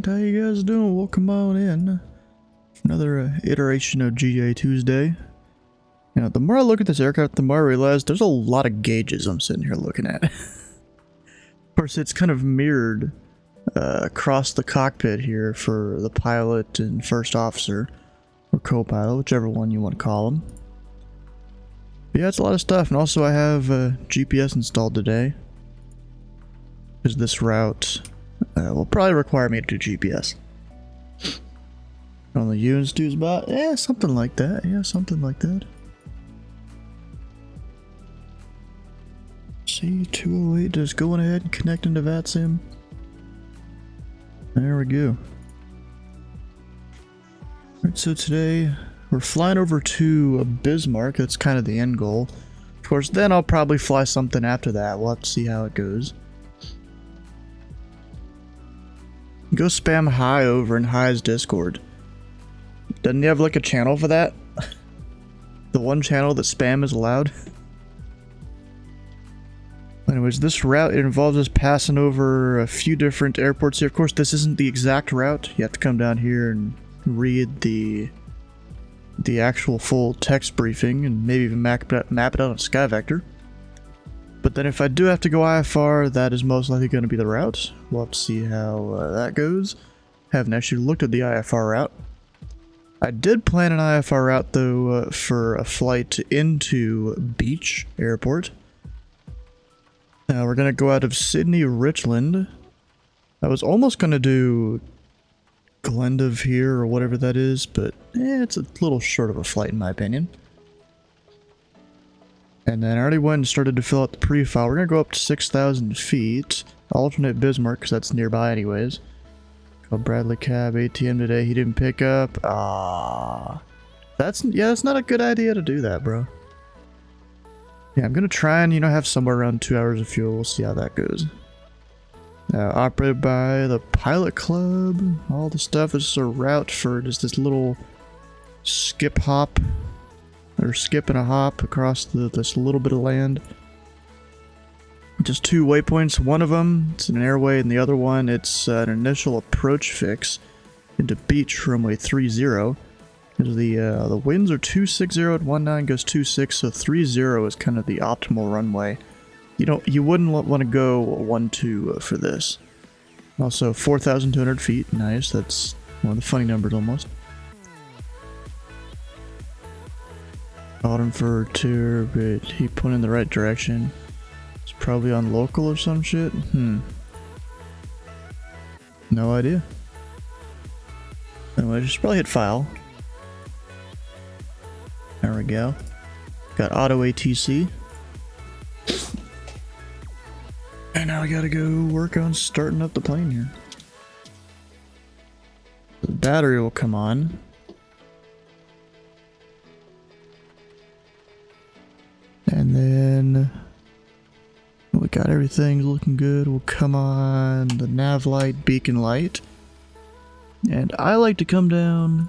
Alright, how you guys doing? Welcome on in. Another iteration of GA Tuesday. You know, the more I look at this aircraft, the more I realize there's a lot of gauges I'm sitting here looking at. Of course, it's kind of mirrored across the cockpit here for the pilot and first officer, or co-pilot, whichever one you want to call them. But yeah, it's a lot of stuff, and also I have GPS installed today. Because this route will probably require me to do GPS. On the Ewan's do spot? Yeah, something like that. Yeah, something like that. C208 just going ahead and connecting to VATSIM. There we go. Alright, so today we're flying over to Bismarck. That's kind of the end goal. Of course, then I'll probably fly something after that. We'll have to see how it goes. Go spam Hi over in Hi's Discord. Doesn't he have like a channel for that? The one channel that spam is allowed? Anyways, this route, it involves us passing over a few different airports here. Of course, this isn't the exact route. You have to come down here and read the actual full text briefing and maybe even map it out on SkyVector. But then if I do have to go IFR, that is most likely going to be the route. We'll have to see how that goes. Haven't actually looked at the IFR route. I did plan an IFR route though for a flight into Beach Airport. Now we're going to go out of Sydney Richland. I was almost going to do Glendive here or whatever that is, but it's a little short of a flight in my opinion. And then I already went and started to fill out the pre-file. We're going to go up to 6,000 feet. Alternate Bismarck, because that's nearby anyways. Called Bradley Cab, ATM today. He didn't pick up. That's not a good idea to do that, bro. Yeah, I'm going to try and, have somewhere around 2 hours of fuel. We'll see how that goes. Operated by the Pilot Club. All the stuff is a route for just this little skip hop. Or skip and a hop across this little bit of land. Just two waypoints. One of them, it's an airway, and the other one, it's an initial approach fix into Beach runway 30. The winds are 260 at 19 goes 26, so 30 is kind of the optimal runway. You wouldn't want to go 12 for this. Also, 4,200 feet. Nice. That's one of the funny numbers almost. Caught him for a tour, but he put in the right direction. It's probably on local or some shit. No idea. Anyway, just probably hit file. There we go. Got auto ATC. And now I gotta go work on starting up the plane here. The battery will come on. And then we got everything looking good. We'll come on the nav light, beacon light. And I like to come down,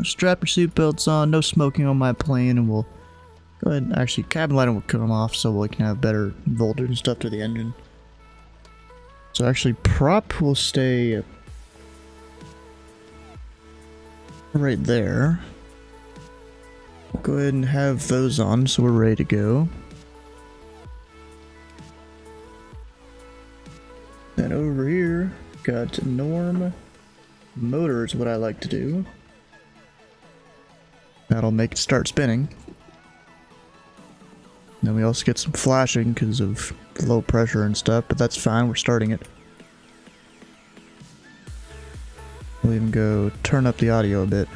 strap your seatbelts on, no smoking on my plane, and we'll go ahead and actually cabin lighting will come off so we can have better voltage and stuff to the engine. So actually prop will stay right there. Go ahead and have those on so we're ready to go. Then over here, got norm motor is what I like to do. That'll make it start spinning. Then we also get some flashing because of low pressure and stuff, but that's fine, we're starting it. We'll even go turn up the audio a bit.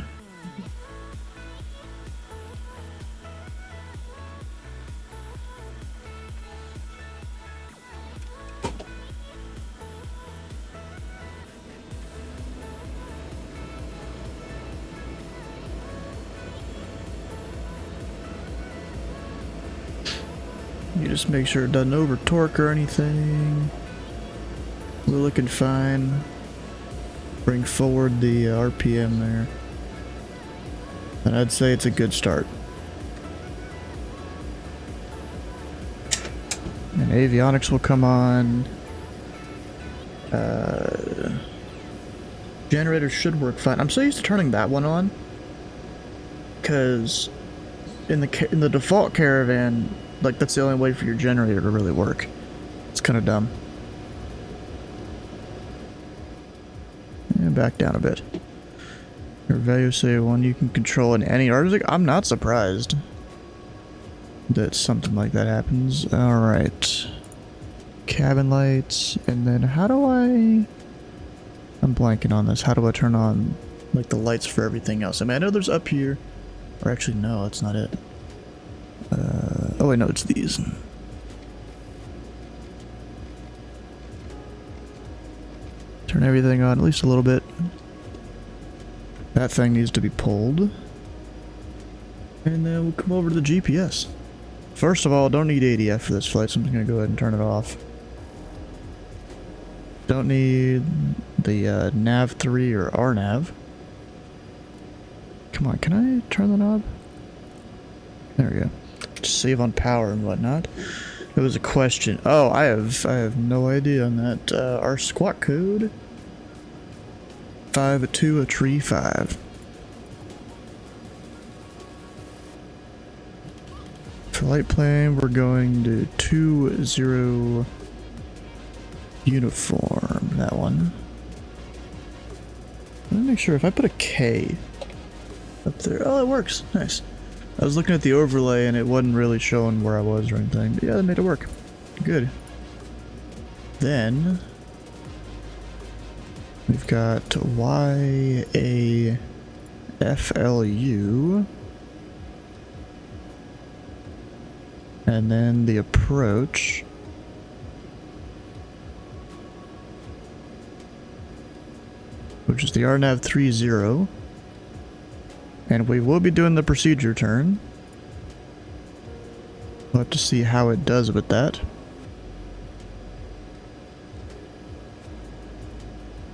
You just make sure it doesn't over torque or anything. We're looking fine. Bring forward the RPM there. And I'd say it's a good start. And avionics will come on. Generator should work fine. I'm so used to turning that one on, because in the default caravan, like that's the only way for your generator to really work. It's kind of dumb. And back down a bit. Your value say one you can control in any Arctic. I'm not surprised that something like that happens. Alright. Cabin lights, and then how do I'm blanking on this. How do I turn on like the lights for everything else? I mean, I know there's up here, or actually no, that's not it. Oh wait, no, it's these. Turn everything on at least a little bit. That thing needs to be pulled. And then we'll come over to the GPS. First of all, don't need ADF for this flight, so I'm just going to go ahead and turn it off. Don't need the nav 3 or RNAV. Come on, can I turn the knob? There we go. Just save on power and whatnot. It was a question. Oh, I have no idea on that. Our squawk code 5-2-3-5. Flight plan, we're going to 2-0 uniform. That one. Let me make sure if I put a K up there. Oh, it works. Nice. I was looking at the overlay and it wasn't really showing where I was or anything. But yeah, that made it work. Good. Then we've got YAFLU. And then the approach. Which is the RNAV 30. And we will be doing the procedure turn. We'll have to see how it does with that.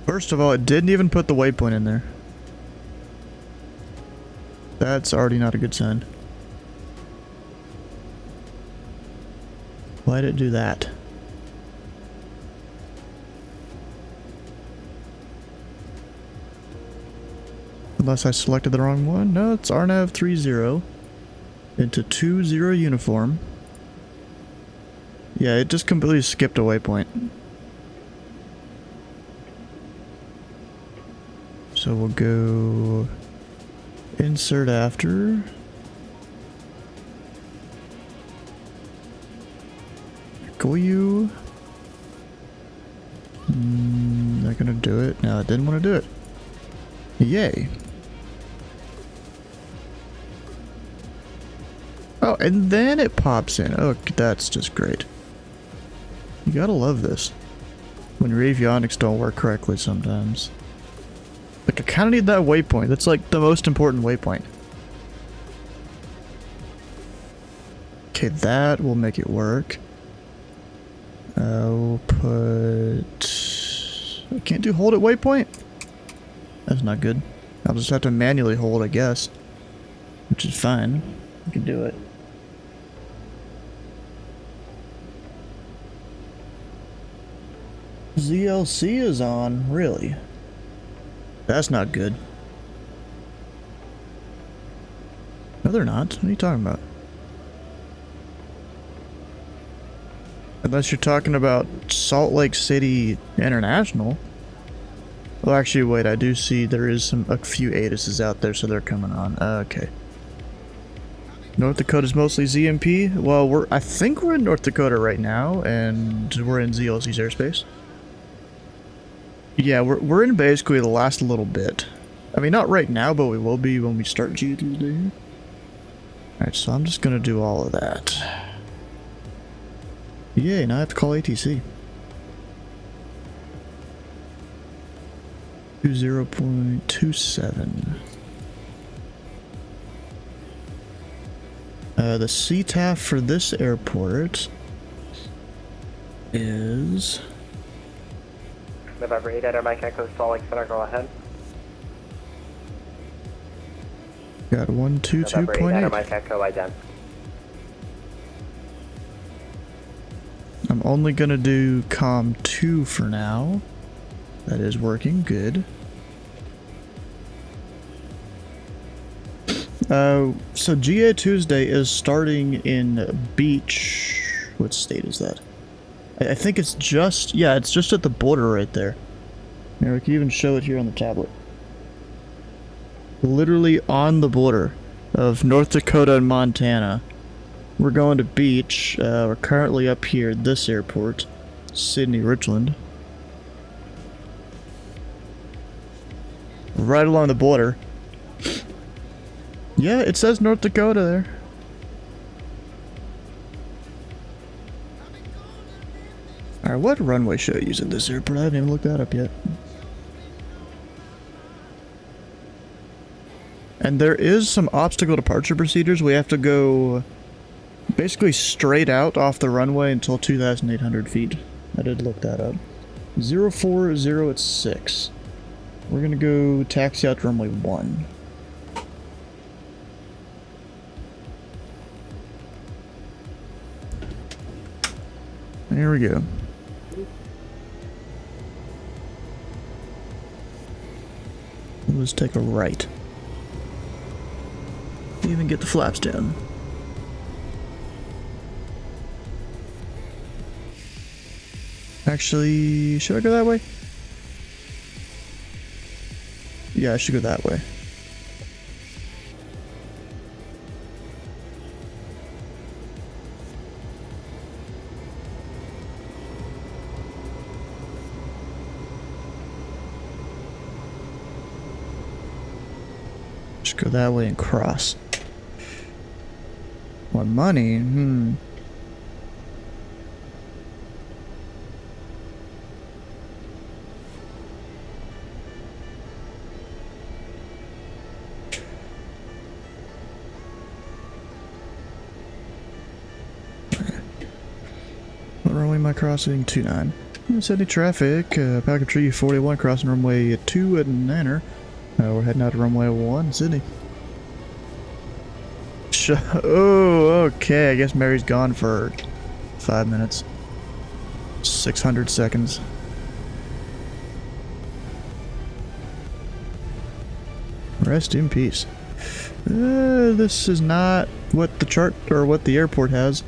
First of all, it didn't even put the waypoint in there. That's already not a good sign. Why did it do that? Unless I selected the wrong one. No, it's RNAV 30 into 20 uniform. Yeah, it just completely skipped a waypoint. So we'll go insert after. Go you. Not gonna do it. No, I didn't want to do it. Yay. Oh, and then it pops in. Oh, that's just great. You gotta love this. When your avionics don't work correctly sometimes. Like, I kinda need that waypoint. That's like the most important waypoint. Okay, that will make it work. We'll put... I can't do hold at waypoint? That's not good. I'll just have to manually hold, I guess. Which is fine. I can do it. ZLC is on, really? That's not good. No, they're not. What are you talking about? Unless you're talking about Salt Lake City International. Well, actually, wait, I do see there is a few ATIS's out there, so they're coming on. Okay. North Dakota is mostly ZMP. Well, I think we're in North Dakota right now, and we're in ZLC's airspace. Yeah, we're in basically the last little bit. I mean, not right now, but we will be when we start G Tuesday. Alright, so I'm just gonna do all of that. Yay, now I have to call ATC. 20.27. The CTAF for this airport is... November 8 at Mike Echo Salt Lake Center, go ahead. Got 122.8. November 8 at Mike Echo, ident. I'm only gonna do COM 2 for now. That is working good. So GA Tuesday is starting in Beach. What state is that? I think it's just, yeah, it's just at the border right there. Here, we can even show it here on the tablet. Literally on the border of North Dakota and Montana. We're going to Beach. We're currently up here at this airport, Sydney Richland. Right along the border. Yeah, it says North Dakota there. Alright, what runway should I use at this airport? I haven't even looked that up yet. And there is some obstacle departure procedures. We have to go basically straight out off the runway until 2,800 feet. I did look that up. 040 at 6. We're gonna go taxi out to runway 1. Here we go. Let's take a right. Even get the flaps down. Actually, should I go that way? Yeah, I should go that way. Just go that way and cross. What money? What runway am I crossing? 29. City traffic, packet tree 41 crossing runway 2 at Nanner. We're heading out to runway 1, Sydney. Oh, okay. I guess Mary's gone for 5 minutes. 600 seconds. Rest in peace. This is not what the chart or what the airport has.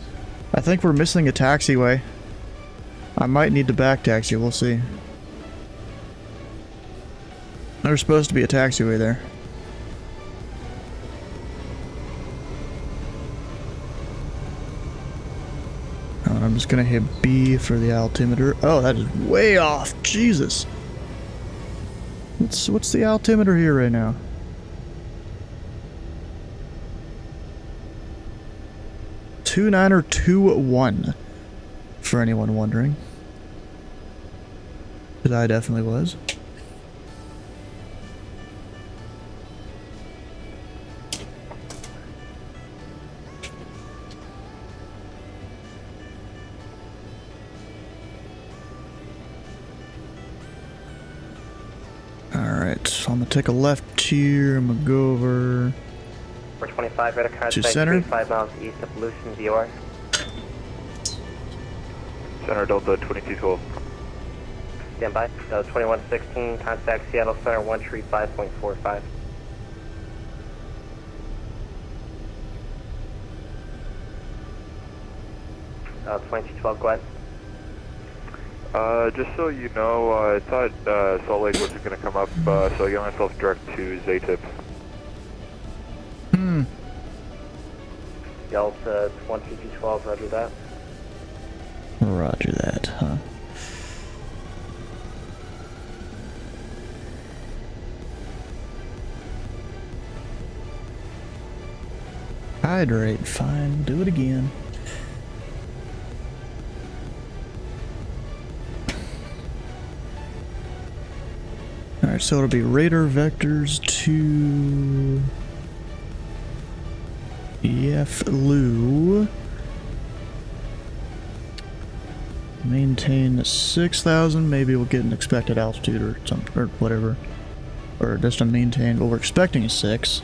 I think we're missing a taxiway. I might need to back taxi, we'll see. There's supposed to be a taxiway there. I'm just gonna hit B for the altimeter. Oh, that is way off. Jesus. What's the altimeter here right now? 29 or 21, for anyone wondering. Because I definitely was. Alright, so I'm gonna take a left here, I'm gonna go over 425, radar contact to center. 5 miles east of Lucin, VOR. Center Delta 2212. Stand by. 2116, contact Seattle Center 135.45. Uh, 2212, go ahead. Just so you know, I thought Salt Lake wasn't going to come up, so I got myself direct to Zaytip. Delta 2212, roger that. Roger that, huh? Hydrate, fine, do it again. Alright, so it'll be radar vectors to EF Lu. Maintain 6,000, maybe we'll get an expected altitude or something, or whatever. Or just to maintain what we're expecting is 6.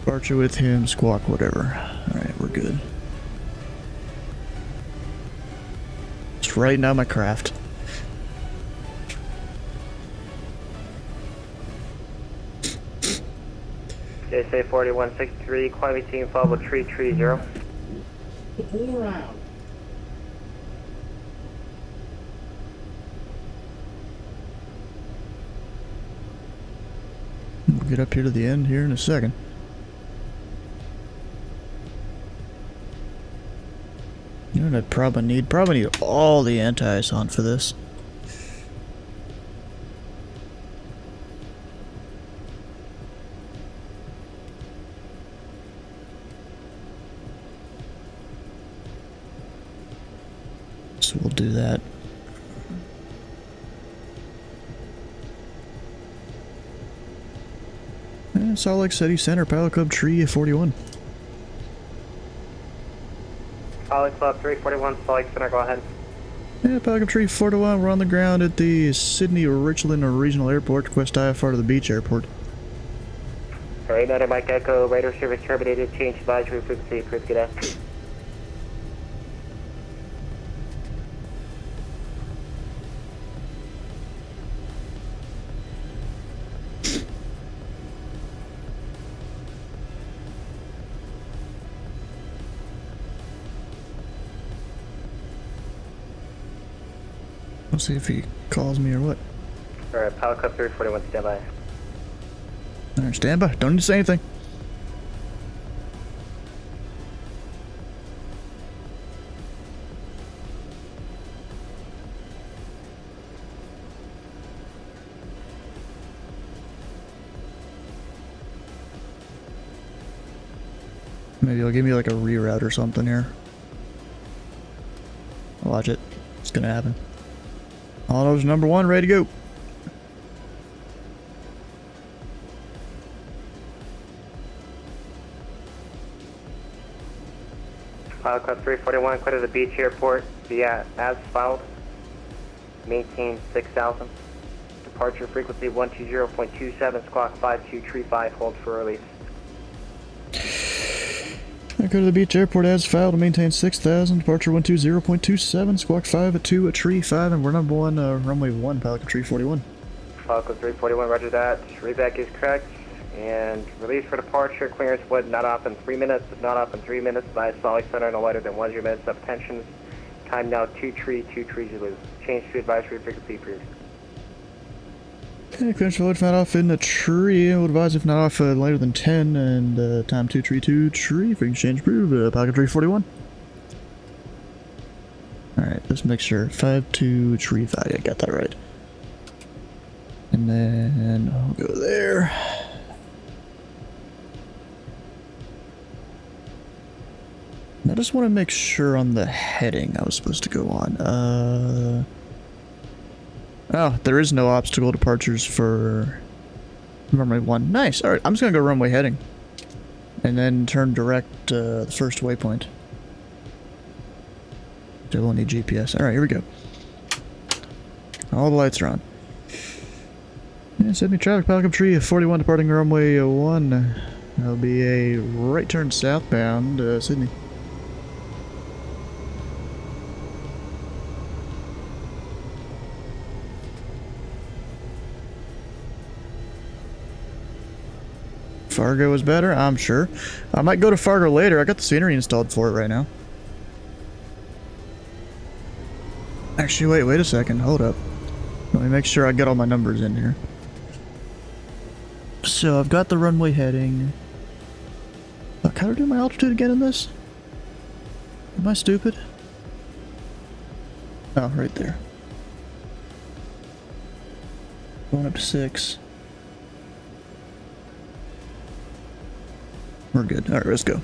Departure with him, squawk, whatever. Alright, we're good. Just writing out my craft. JSA 4163, climbing team follow tree 0. Pull around. We'll get up here to the end here in a second. You know what I'd probably need? Probably need all the anti-ice on for this. So we'll do that. And Salt Lake City Center, Pilot Club Tree 41. Pilot Club 341, Salt Lake Center, go ahead. Yeah, Pilot Club Tree 41, we're on the ground at the Sydney-Richland Regional Airport, request IFR to the beach airport. Alright, United Mike Echo, radar service terminated, change advisory frequency, approved, good day. We'll see if he calls me or what. Alright, Pilot Club 341, stand by. Alright, stand by. Don't need to say anything. Maybe he'll give me like a reroute or something here. Watch it. It's gonna happen. Autos number 1, ready to go. Pilot Club 341, clear to the beach airport via as filed. Maintain 6000. Departure frequency 120.27, squawk 5235, hold for release. I go to the beach airport as filed to maintain 6,000, departure 120.27, squawk 5 at 2 at tree 5, and we're number 1, runway 1, Pilot Club Tree 41. Pilot Club 341, roger that. Reback is correct. And release for departure, clearance would not off in 3 minutes, not off in 3 minutes by Salt Lake Center, no later than 1 minutes of tensions. Time now 2 tree Zulu. Change to advisory frequency approved. Okay, clearance for if not off in the tree. We'll advise if not off later than 10, and time 232 tree. Frequency change approved. Pilot Club Tree 41. Alright, let's make sure. 5-2 tree 5. Yeah, got that right. And then I'll go there. I just want to make sure on the heading I was supposed to go on. Oh, there is no obstacle departures for runway 1. Nice. Alright, I'm just going to go runway heading. And then turn direct the first waypoint. So we'll need GPS. Alright, here we go. All the lights are on. Yeah, Sydney traffic, Pilot Club Tree 41 departing runway 1. That'll be a right turn southbound, Sydney. Fargo is better, I'm sure. I might go to Fargo later. I got the scenery installed for it right now. Actually, wait a second. Hold up. Let me make sure I get all my numbers in here. So I've got the runway heading. Look, how do I do my altitude again in this? Am I stupid? Oh, right there. Going up to 6. We're good. Alright, let's go.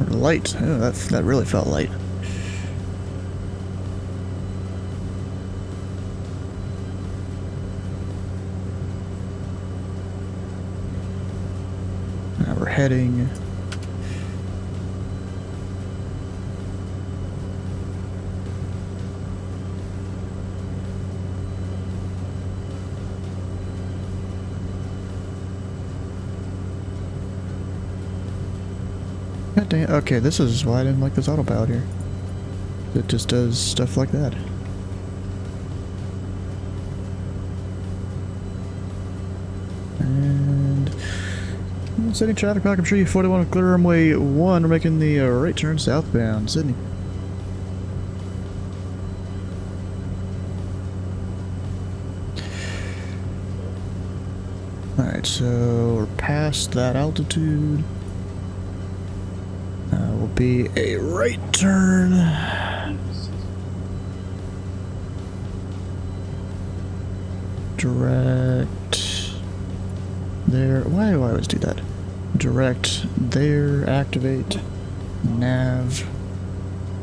Light. Oh, that really felt light. Now we're heading. God damn. Okay, this is why I didn't like this autopilot here. It just does stuff like that. And Sydney traffic, Malcolm Tree 41 with clear runway 1. We're making the right turn southbound, Sydney. Alright, so we're past that altitude. Will be a right turn. Direct there. Why do I always do that? Direct there, activate, nav.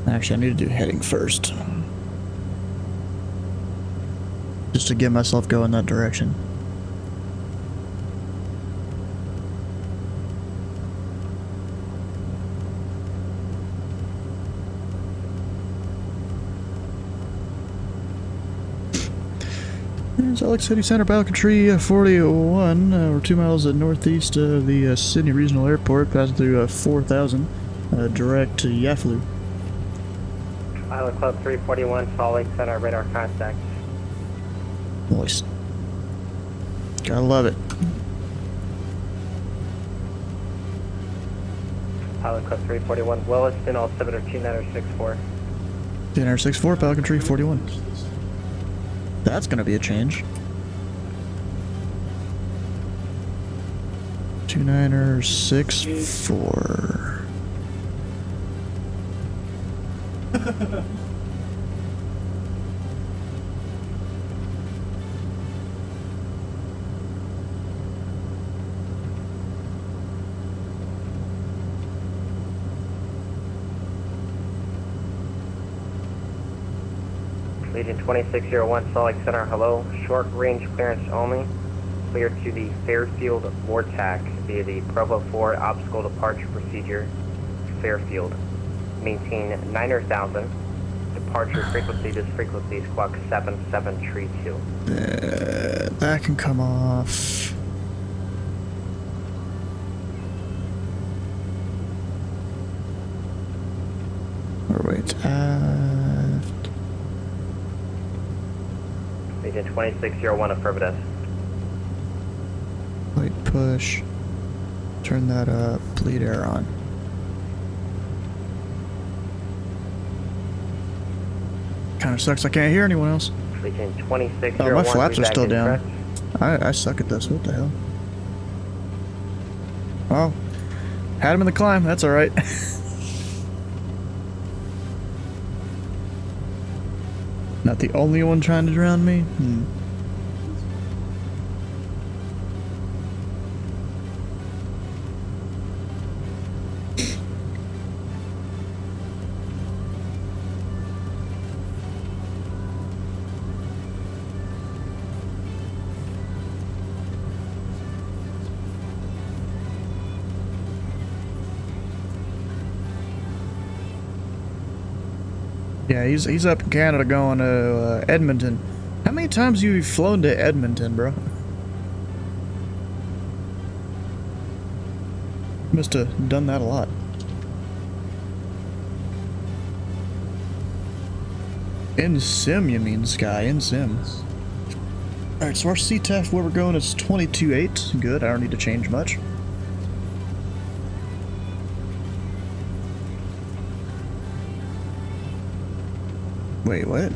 Actually, I need to do heading first. Just to get myself going that direction. Salt Lake City Center, Pelican Tree 41. We're 2 miles northeast of the Sydney Regional Airport, passing through 4,000, direct to Yaflu. Pilot Club 341, Salt Lake Center, radar contact. Nice. Gotta love it. Pilot Club 341, Williston, altimeter 2964. 2964, Pelican Tree 41. That's gonna be a change. 2964. Legion 2601, Salt Lake Center, hello. Short range clearance only. Clear to the Fairfield Vortac via the Provo 4 obstacle departure procedure, Fairfield. Maintain 9,000. Departure frequency, this frequency is Squawk 7732. That can come off. Or wait, Legion 2601, affirmative. wait, push. Turn that up, bleed air on. Kinda sucks I can't hear anyone else. Legion 2601. Oh, my flaps are read back still down. incorrect. I suck at this, what the hell? Oh, had him in the climb, that's alright. Not the only one trying to drown me? Yeah, he's up in Canada going to Edmonton. How many times have you flown to Edmonton, bro? Must have done that a lot. In sim, you mean, Sky? In sim. Alright, so our CTEF where we're going is 22.8. Good, I don't need to change much. Wait, what?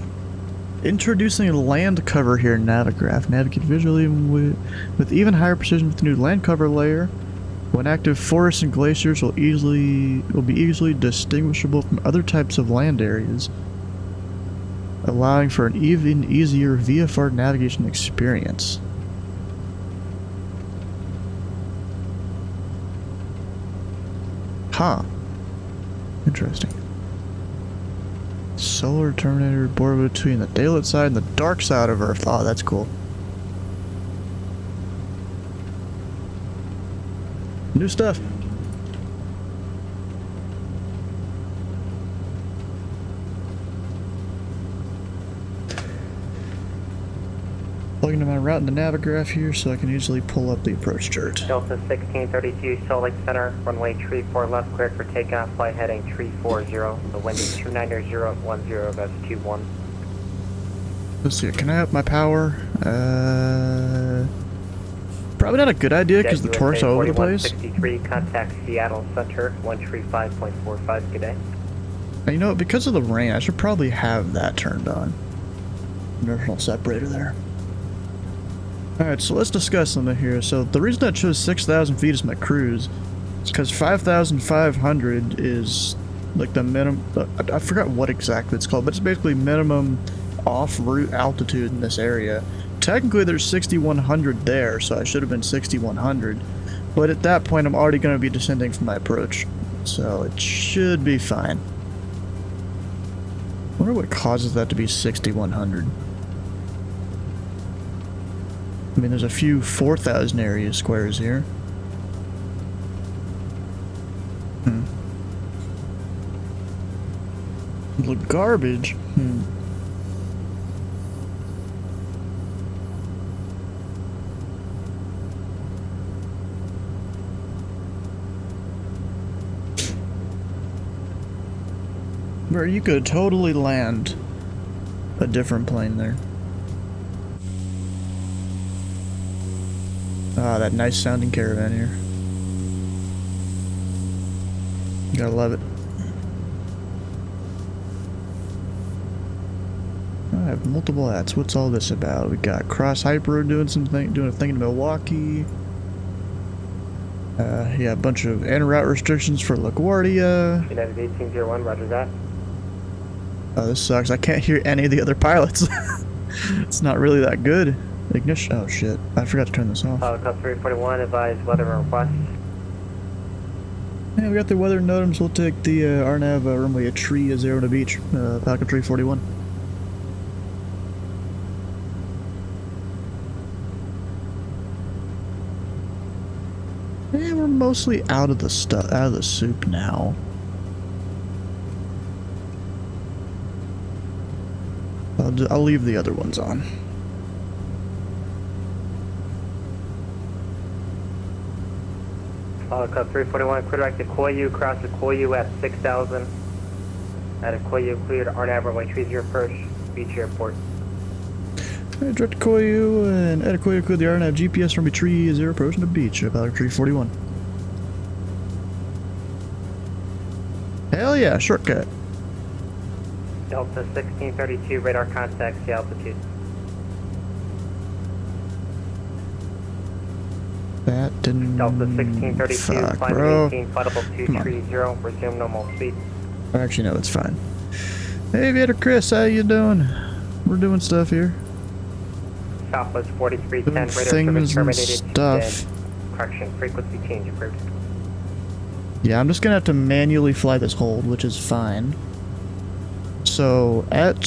Introducing a land cover here in Navigraph. Navigate visually with even higher precision with the new land cover layer. When active, forests and glaciers will be easily distinguishable from other types of land areas, allowing for an even easier VFR navigation experience. Huh. Interesting. Solar Terminator border between the daylit side and the dark side of Earth. Oh, that's cool. New stuff. Plug into my route in the navigraph here so I can easily pull up the approach chart. Delta 1632, Salt Lake Center, runway 34 left, cleared for takeoff, flight heading 340. The wind is 290.10, that's 21. Let's see, can I up my power? Probably not a good idea because the torque's all over the place. 63, contact Seattle Center, 135.45, good day. And you know what, because of the rain, I should probably have that turned on. Inertial separator there. Alright, so let's discuss something here. So the reason I chose 6,000 feet as my cruise is because 5,500 is like the minimum, I forgot what exactly it's called, but it's basically minimum off-route altitude in this area. Technically there's 6,100 there, so I should have been 6,100. But at that point I'm already going to be descending from my approach. So it should be fine. I wonder what causes that to be 6,100. I mean, there's a few 4,000 area squares here. The garbage. Bro, you could totally land a different plane there. Ah, that nice sounding caravan here. Gotta love it. I have multiple hats. What's all this about? We got Cross Hyper doing a thing in Milwaukee. Yeah, a bunch of en route restrictions for LaGuardia. United 1801, roger that. Oh, this sucks. I can't hear any of the other pilots. It's not really that good. Ignition. Oh shit! I forgot to turn this off. Club 341, advise weather request. Yeah, we got the weather NOTAMs. We'll take the RNAV runway a tree 0 to beach. Falcon 341. Yeah, we're mostly out of the soup now. I'll leave the other ones on. Club 341, clear direct to Koyu, cross to Koyu at 6,000. At Koyu, cleared RNAV runway 30 approach, beach airport. Direct to Koyu and at Koyu, clear the RNAV GPS runway 30 approaching the beach at Falcon 341. Hell yeah, shortcut. Delta 1632, radar contact, the altitude. That didn't... Delta 1632, fuck, climb bro. 18, flightable 230, resume normal speed. Actually, no, it's fine. Hey, Aviator Chris, how you doing? We're doing stuff here. Southwest 4310, radar service Things and terminated. stuff. Correction, frequency change approved. Yeah, I'm just gonna have to manually fly this hold, which is fine. So, at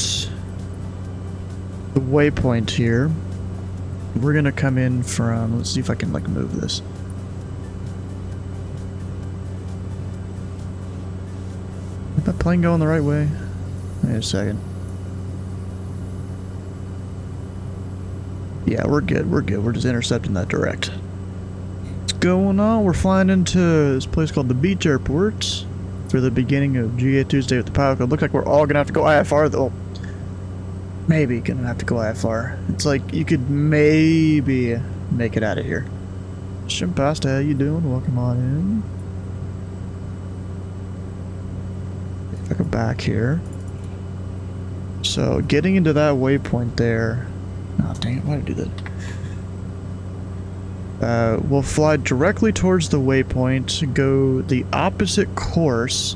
the waypoint here, we're gonna come in from, let's see if I can like move this. Is that plane going the right way? Wait a second. Yeah, we're good, we're good. We're just intercepting that direct. What's going on? We're flying into this place called the Beach Airport for the beginning of GA Tuesday with the pilot code. Looks like we're all gonna have to go IFR though. Maybe gonna have to go IFR. It's like you could maybe make it out of here. Shimpasta, how you doing? Welcome on in. If I go back here. So getting into that waypoint there. Oh dang it, why did I do that? We'll fly directly towards the waypoint, go the opposite course.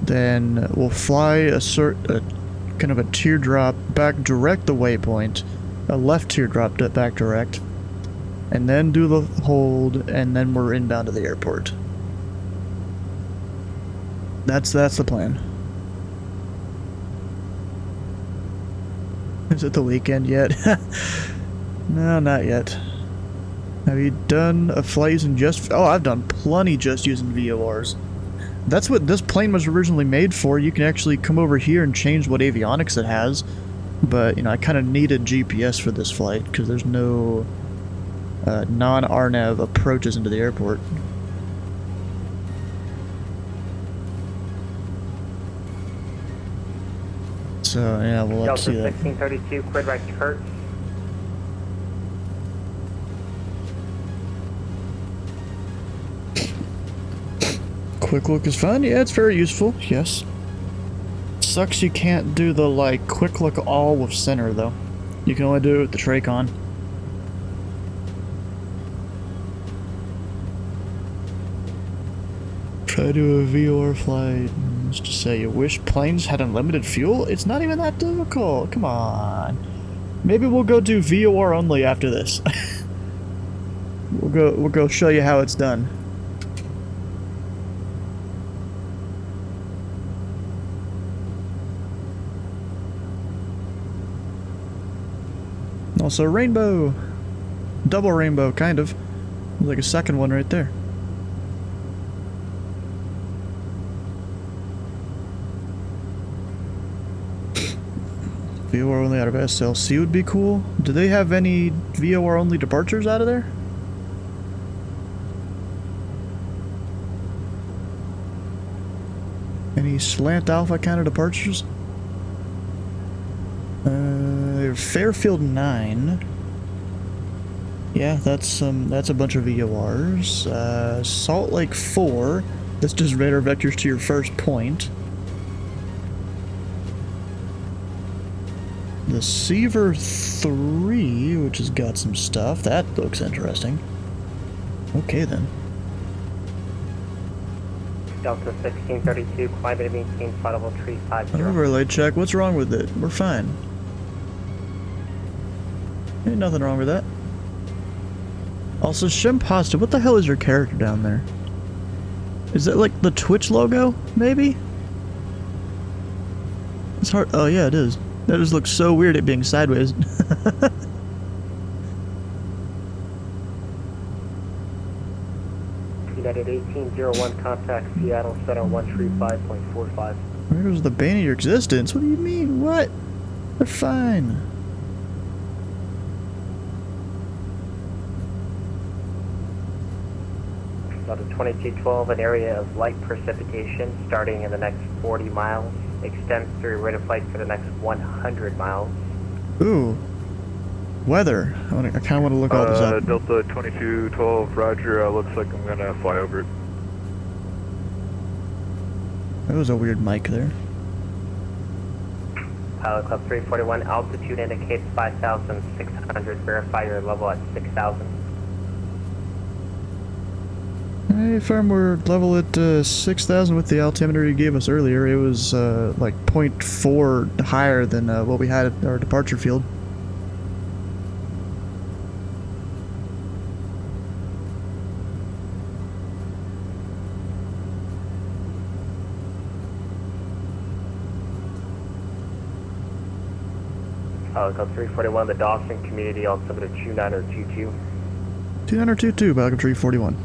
Then we'll fly a kind of a teardrop back direct the waypoint, a left teardrop back direct, and then do the hold, and then we're inbound to the airport. That's the plan. Is it the weekend yet? No, not yet. Have you done a flight using just... Oh, I've done plenty just using VORs. That's what this plane was originally made for. You can actually come over here and change what avionics it has. But, you know, I kind of needed GPS for this flight because there's no non-RNAV approaches into the airport. So, yeah, we'll have to see Delta that. 1632, quid right to Kurt. Quick look is fun. Yeah, it's very useful. Yes. Sucks you can't do the, like, quick look all with center, though. You can only do it with the Tracon. Try to do a VOR flight. Just to say, you wish planes had unlimited fuel? It's not even that difficult. Come on. Maybe we'll go do VOR only after this. We'll go show you how it's done. Also rainbow. Double rainbow, kind of. There's like a second one right there. VOR only out of SLC would be cool. Do they have any VOR only departures out of there? Any slant alpha kind of departures? Fairfield 9. Yeah, that's a bunch of VORs. Salt Lake 4. That's just radar vectors to your first point. The Seaver 3, which has got some stuff. That looks interesting. Okay then. Delta 1632, climate maintain flight level 350. Overlay check. What's wrong with it? We're fine. Ain't nothing wrong with that. Also, Shimpasta, what the hell is your character down there? Is that like the Twitch logo, maybe? It's hard. Oh yeah, it is. That just looks so weird it being sideways. United 1801, contact Seattle Center 135.45. Where goes the bane of your existence? What do you mean? What? They're fine. Delta 2212, an area of light precipitation starting in the next 40 miles. Extends through rate of flight for the next 100 miles. Ooh. Weather. I kind of want to look all this up. Delta 2212, roger. Looks like I'm gonna fly over it. That was a weird mic there. Pilot Club 341, altitude indicates 5,600. Verify your level at 6,000. Hey, firmware level at 6,000 with the altimeter you gave us earlier. It was like 0.4 higher than what we had at our departure field. Pilot Club 341, the Dawson community altimeter 2922. 2922, Balcom 341.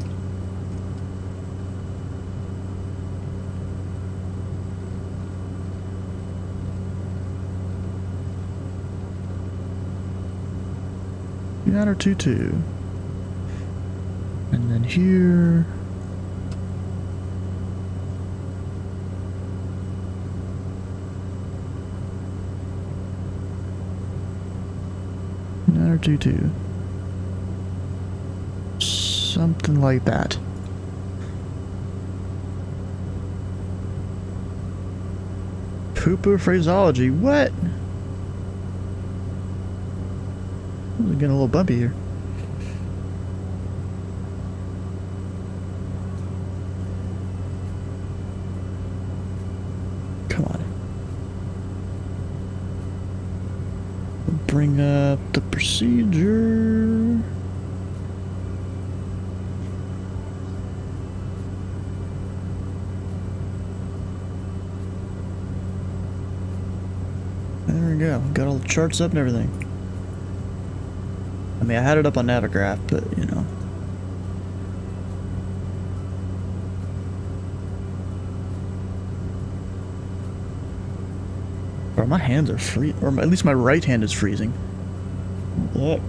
Or 22, and then here. Or 22. Something like that. Poo-poo phraseology. What? It's getting a little bumpy here. Come on. Bring up the procedure. There we go. Got all the charts up and everything. I mean, I had it up on Navigraph, but, you know. Bro, my hands are free, or at least my right hand is freezing. What?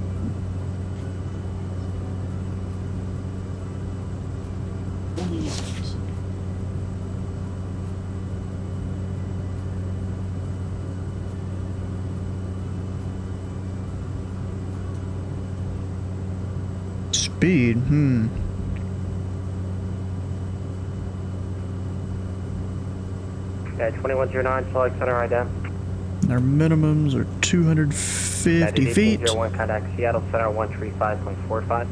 Speed, Okay, 2109, Salt Lake Center, ident. Our minimums are 250 feet 1801, contact Seattle Center 135.45.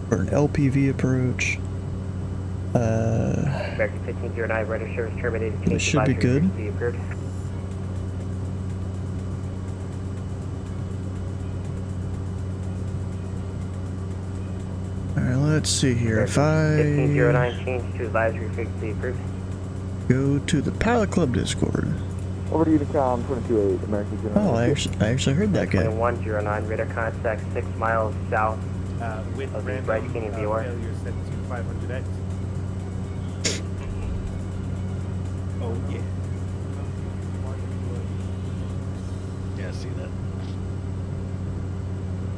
for an LPV approach. American 1509, radar service terminated. This should be good. Frequency approved. Alright, let's see here. If I 1509, change to advisory frequency approved. go to the Pilot Club Discord. Over to Unicom 22-8, American General. Oh, I actually heard that guy. 2109, radar contact 6 miles south. With Of the random Bright Canyon VR. failure set to 500x. Oh yeah. Yeah, I see that.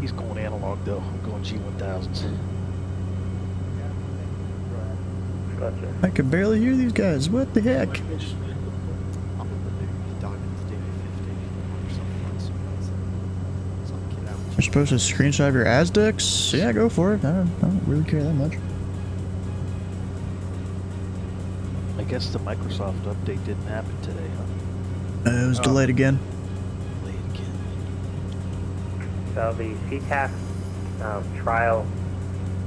He's going analog though. I'm going G1000s. Gotcha. I can barely hear these guys. What the heck? I'm in the new Diamond Daily 50 or something. You're supposed to screenshot your ASDEX? Yeah, go for it. I don't really care that much. I guess the Microsoft update didn't happen today, huh? It was delayed again. Late again. So the CTAP trial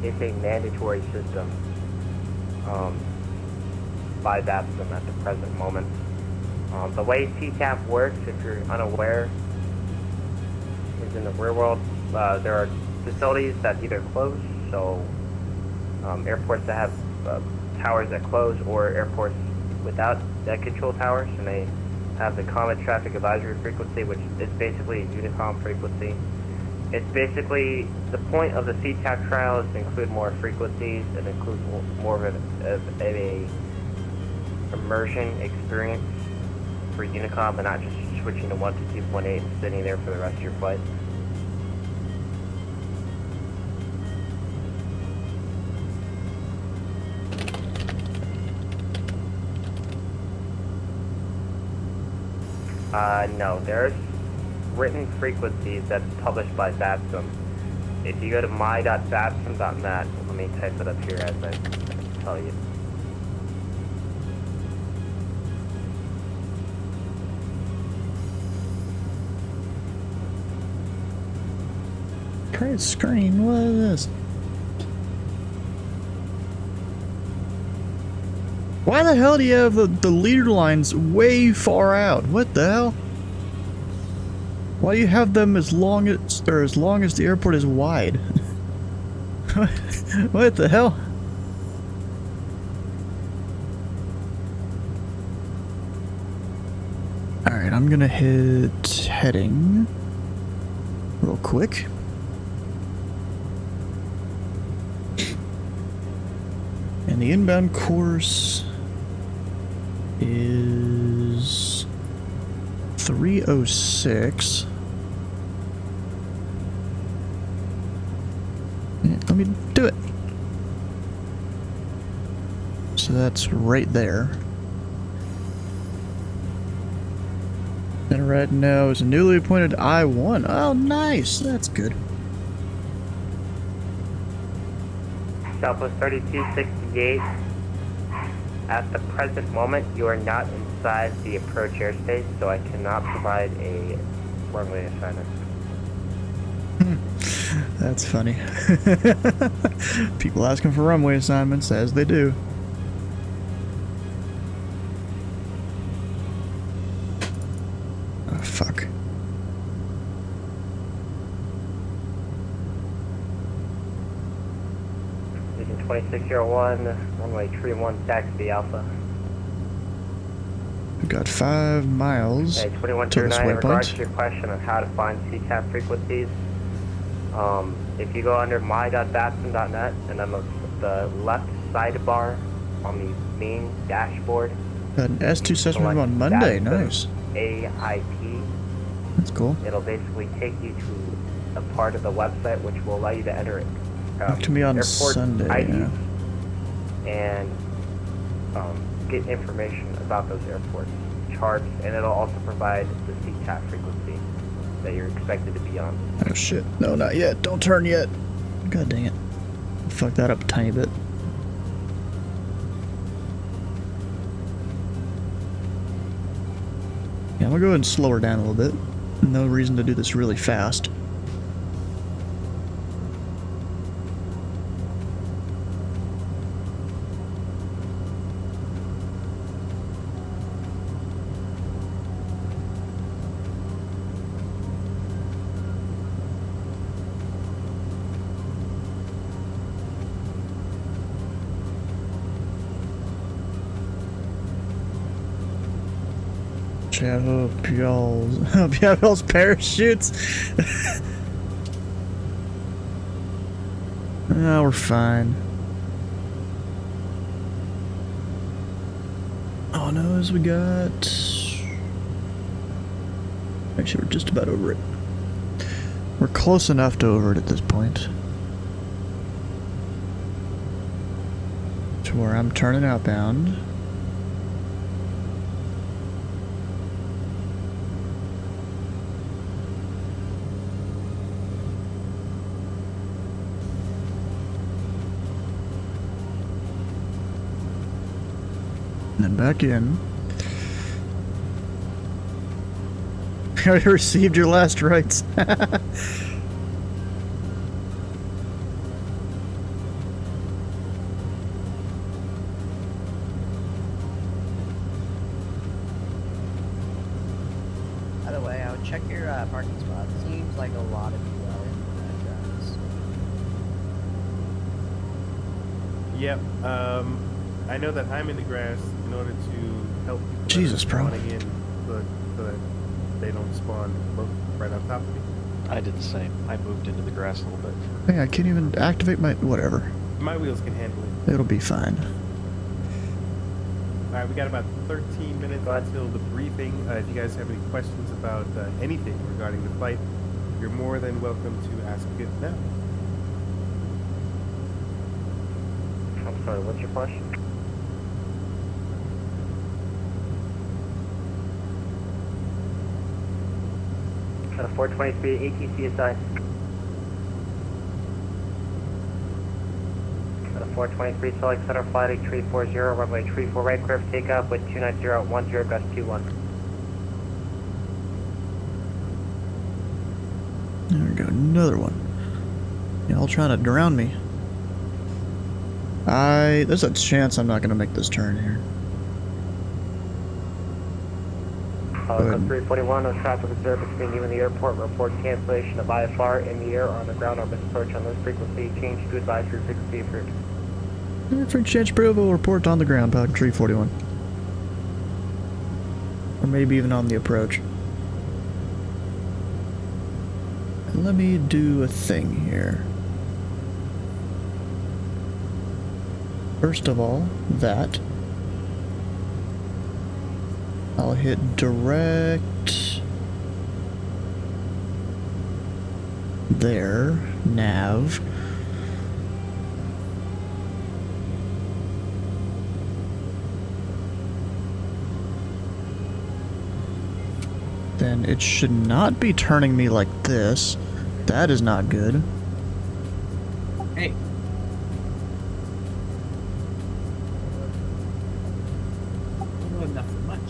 is a mandatory system by VAPSM at the present moment. The way CTAP works, if you're unaware, is in the real world, there are facilities that either close, so airports that have towers that close, or airports without that control towers, and they have the Common Traffic Advisory Frequency, which is basically a Unicom frequency. It's basically, the point of the CTAP trial is to include more frequencies and include more of a immersion experience for Unicom, and not just switching to 1 to 2.8 and sitting there for the rest of your flight. No, there's written frequencies that's published by VAPSM. If you go to my.vapsm.net, let me type it up here as I tell you. Press screen, what is this? Why the hell do you have the leader lines way far out? What the hell? Why do you have them as long as the airport is wide? What the hell? Alright, I'm gonna hit heading real quick. And the inbound course is 306. Yeah, let me do it. So that's right there. And right now is a newly appointed I-1. Oh, nice. That's good. Southwest 3268. At the present moment, you are not inside the approach airspace, so I cannot provide a runway assignment. That's funny. People asking for runway assignments, as they do. Oh, fuck. Vision 2601, runway 31, taxi Alpha. We've got 5 miles Okay, to this 2109, in regards to waypoint. your question on how to find CTAP frequencies, if you go under my.vapsm.net and on the left sidebar on the main dashboard, An S2 session move on Monday. Nice. AIP. That's cool. It'll basically take you to a part of the website which will allow you to enter Talk to me on airport Sunday. IDs Yeah. and get information about those airports, charts, and it'll also provide the CTAF frequency that you're expected to be on. Oh shit. No, not yet. Don't turn yet. God dang it. Fuck that up a tiny bit. Yeah, I'm gonna go ahead and slow her down a little bit. No reason to do this really fast. I hope y'all's parachutes. No, we're fine. Oh no, as we got. Actually, we're just about over it. We're close enough to over it at this point. To where I'm turning outbound. And then back in. You already received your last rites. By the way, I would check your parking spot. Seems like a lot of people are in the Yep. I know that I'm in the grass in order to help people that Jesus, are bro. spawning in so that they don't spawn right on top of me. I did the same. I moved into the grass a little bit. Hey, I can't even activate my... whatever. My wheels can handle it. It'll be fine. Alright, we got about 13 minutes until the briefing. If you guys have any questions about anything regarding the flight, you're more than welcome to ask it now. I'm sorry, what's your question? At a 423 ATC assigned. At a 423 Salt Lake Center flight 8340, runway 34 right, clear for takeoff with 29010 gust 21. There we go, another one. Y'all trying to drown me. There's a chance I'm not gonna make this turn here. Code 341, no traffic observed between you and the airport. Report cancellation of IFR in the air or on the ground or misapproach on this frequency. Change to advisory frequency approved. For change approval, report on the ground, Pelican 341. Or maybe even on the approach. Let me do a thing here. First of all, that. I'll hit direct there, nav. Then it should not be turning me like this. That is not good. Hey. Well, nothing much.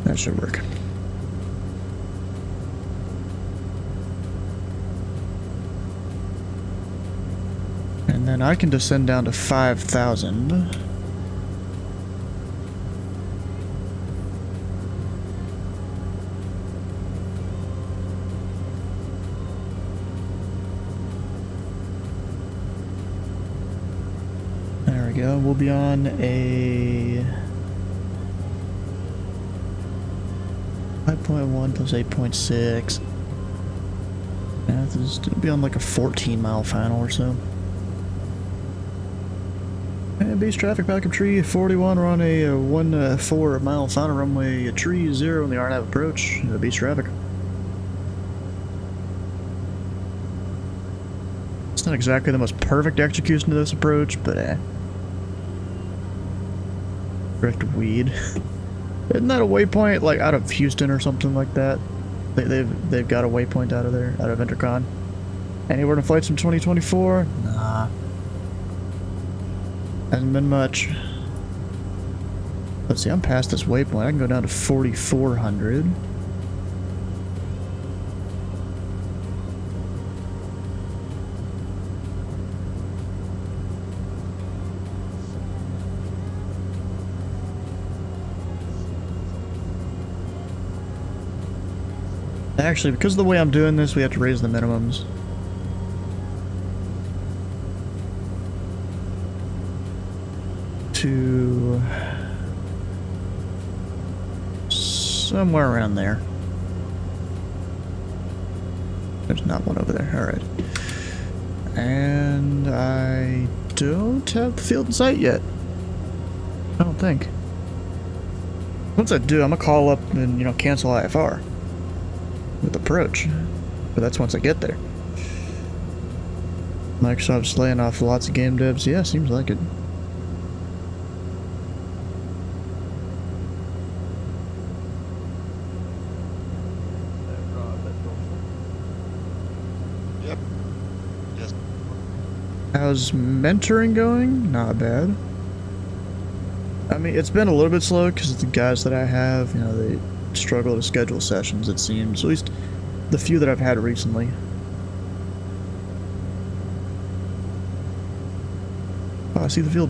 That should work. And then I can descend down to 5,000. There we go. We'll be on a 5.1 plus 8.6. Yeah, this is gonna be on like a 14-mile final or so. And base traffic back up tree 41. We're on a 4-mile final runway tree 0 in the RNAV approach. Base traffic. It's not exactly the most perfect execution of this approach, but correct weed. Isn't that a waypoint like out of Houston or something like that? They've got a waypoint out of there, out of Intercon. Anywhere in flights from 2024? Nah. Hasn't been much. Let's see, I'm past this waypoint. I can go down to 4,400. Actually, because of the way I'm doing this, we have to raise the minimums. To somewhere around there. There's not one over there. Alright. And I don't have the field in sight yet. I don't think. Once I do, I'm gonna call up and, you know, cancel IFR with approach. But that's once I get there. Microsoft's laying off lots of game devs. Yeah, seems like it. Yep. Yes. How's mentoring going? Not bad. I mean, it's been a little bit slow because the guys that I have, you know, they struggle to schedule sessions, it seems. At least the few that I've had recently. Oh, I see the field.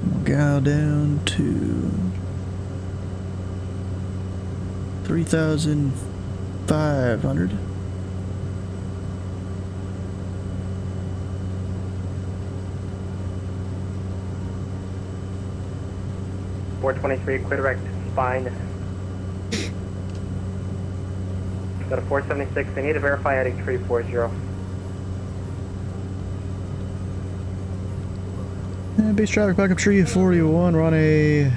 We'll go down to 3,500. .423, clear direct spine. Got a 476. They need to verify heading tree 40. Base traffic back up tree 41. We're on a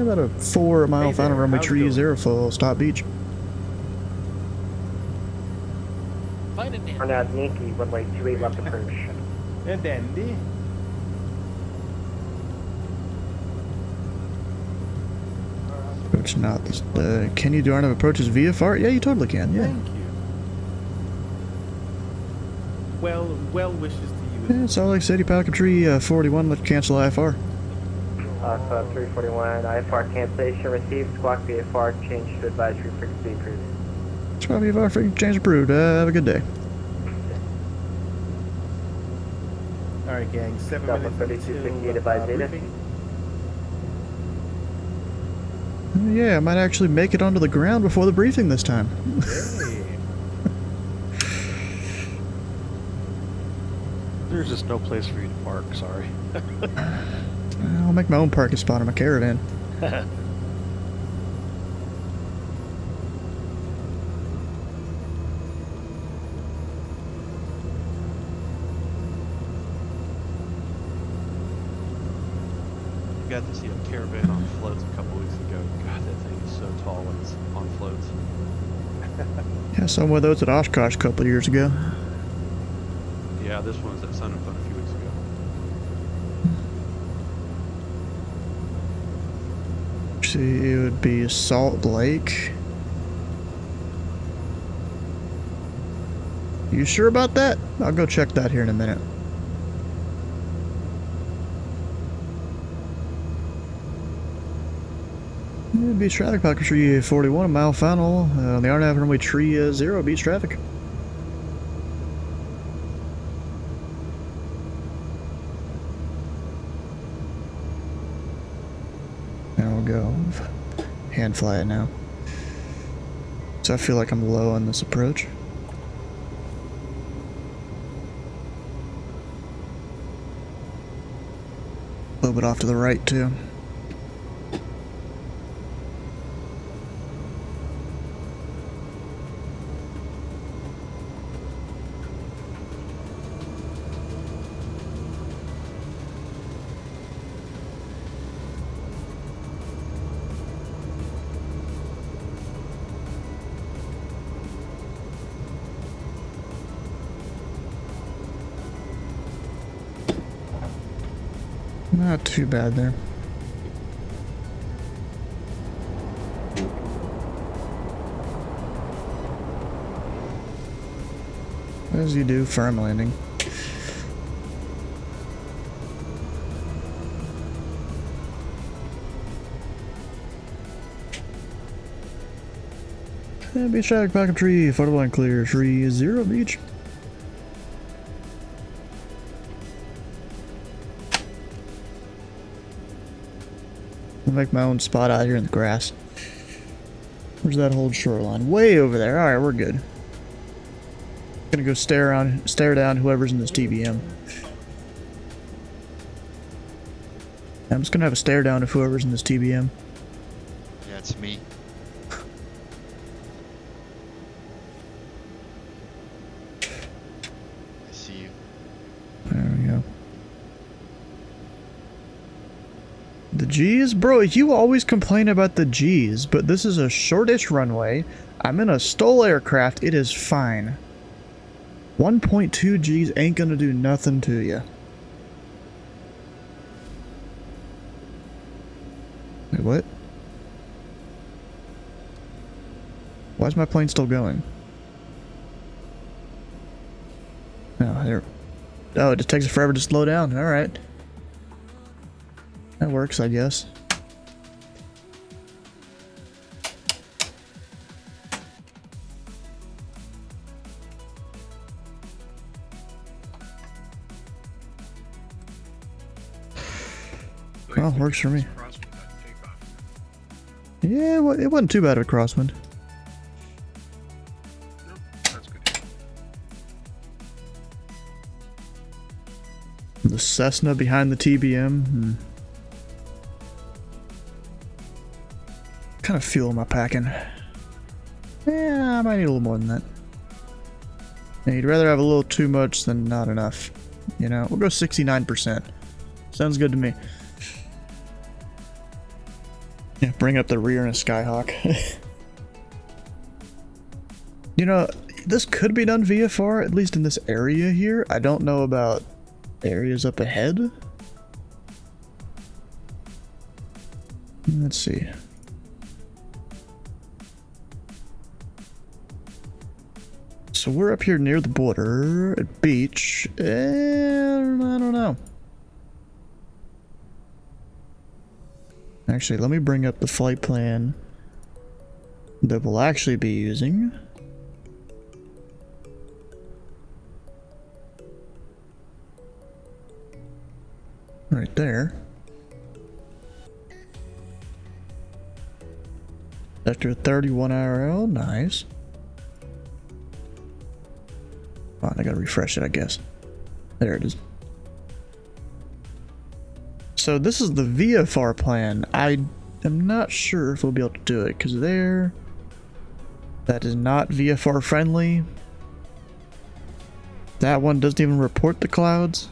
about a 4-mile final runway tree 0 full stop beach. Arnaz Yankee, runway 28 left approach. And dandy. Approach not this. Can you do RNAV approaches via FAR? Yeah, you totally can. Yeah. Thank you. Well wishes to you. Yeah, Salt Lake City, Pelican Tree 41. Let's cancel IFR. So 341, IFR cancellation received. Squawk VFR change to advisory frequency approved. Squawk VFR frequency change approved. Have a good day. All right, gang. 7 Delta minutes 3258 until advise data. briefing. Yeah, I might actually make it onto the ground before the briefing this time. Hey. There's just no place for you to park, sorry. I'll make my own parking spot on my Caravan. Got to see a Caravan on floats a couple weeks ago. God, that thing is so tall when it's on floats. Yeah, some of those at Oshkosh a couple of years ago. Yeah, this one was at Sun and Fun a few weeks ago. See, it would be Salt Lake. You sure about that? I'll go check that here in a minute. Beach traffic, Pelican Tree 41, a mile final. On the RNAV runway tree 0, beach traffic. Now we'll go hand fly it now. So I feel like I'm low on this approach. A little bit off to the right, too. Not too bad there. As you do, firm landing. Beach traffic, backup tree, photo line clear, tree 0 beach. I'll make my own spot out here in the grass. Where's that whole shoreline? Way over there. Alright, we're good. Gonna go stare down whoever's in this TBM. I'm just gonna have a stare down of whoever's in this TBM. Yeah, it's me. I see you. There we go. The G's? Bro, you always complain about the G's, but this is a shortish runway. I'm in a STOL aircraft. It is fine. 1.2 G's ain't gonna do nothing to you. Wait, what? Why is my plane still going? Oh, there. Oh, it just takes forever to slow down. Alright. That works, I guess. Well, works for me. Yeah, well, it wasn't too bad of a crosswind. The Cessna behind the TBM. What kind of fuel am I packing? Yeah, I might need a little more than that. Yeah, you'd rather have a little too much than not enough. You know, we'll go 69%. Sounds good to me. Yeah, bring up the rear in a Skyhawk. You know, this could be done VFR, at least in this area here. I don't know about areas up ahead. Let's see. So we're up here near the border at beach, and I don't know. Actually, let me bring up the flight plan that we'll actually be using. Right there. Sector 31 IRL, nice. Oh, I gotta refresh it, I guess. There it is. So this is the VFR plan. I am not sure if we'll be able to do it, because there... That is not VFR friendly. That one doesn't even report the clouds.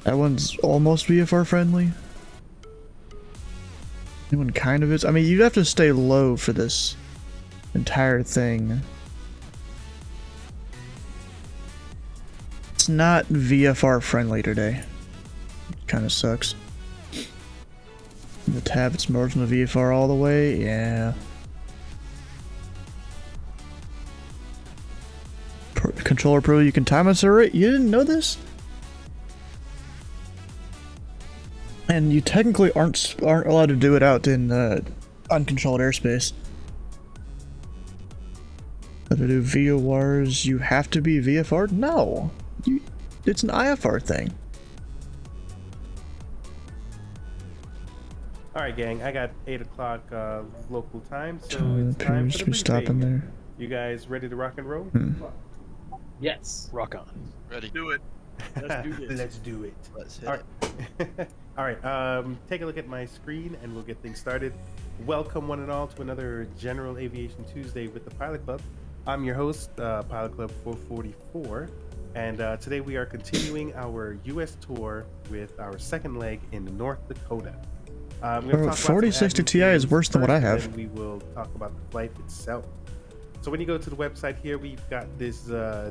That one's almost VFR friendly. That one kind of is. I mean, you'd have to stay low for this entire thing. It's not VFR friendly today. Kind of sucks. The tab, it's merging the VFR all the way. Yeah. Controller Pro, you can time accelerate. You didn't know this? And you technically aren't allowed to do it out in uncontrolled airspace. But to do VORs, you have to be VFR? No, it's an IFR thing. All right, gang. I got 8 o'clock local time, so it's Appears time for to the be stopping briefing. there. You guys ready to rock and roll? Yes. Rock on. Ready. Do it. Let's do this. Let's do it. Let's hit All it. right. All right. Take a look at my screen and we'll get things started. Welcome one and all to another General Aviation Tuesday with the Pilot Club. I'm your host, Pilot Club 444. And today we are continuing our U.S. tour with our second leg in North Dakota. I'm gonna talk about some 4060 admin Ti is things worse than what I first, and have. then we will talk about the flight itself. So when you go to the website here, we've got this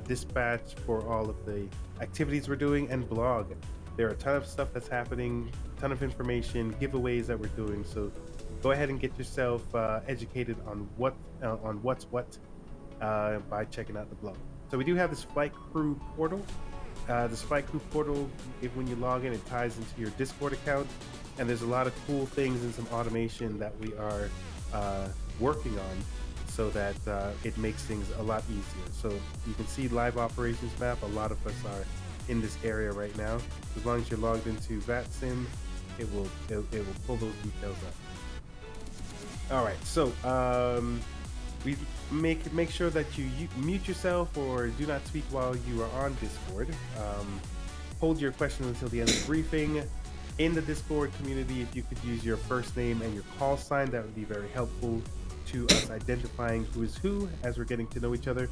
dispatch for all of the activities we're doing and blog. There are a ton of stuff that's happening, a ton of information, giveaways that we're doing. So go ahead and get yourself educated on what's what by checking out the blog. So we do have this flight crew portal. This flight crew portal, when you log in, it ties into your Discord account, and there's a lot of cool things and some automation that we are working on, so that it makes things a lot easier. So you can see live operations map. A lot of us are in this area right now. As long as you're logged into VATSIM, it will pull those details up. All right, so we make sure that you mute yourself or do not speak while you are on Discord. Hold your questions until the end of the briefing. In the Discord community, if you could use your first name and your call sign, that would be very helpful to us identifying who is who as we're getting to know each other.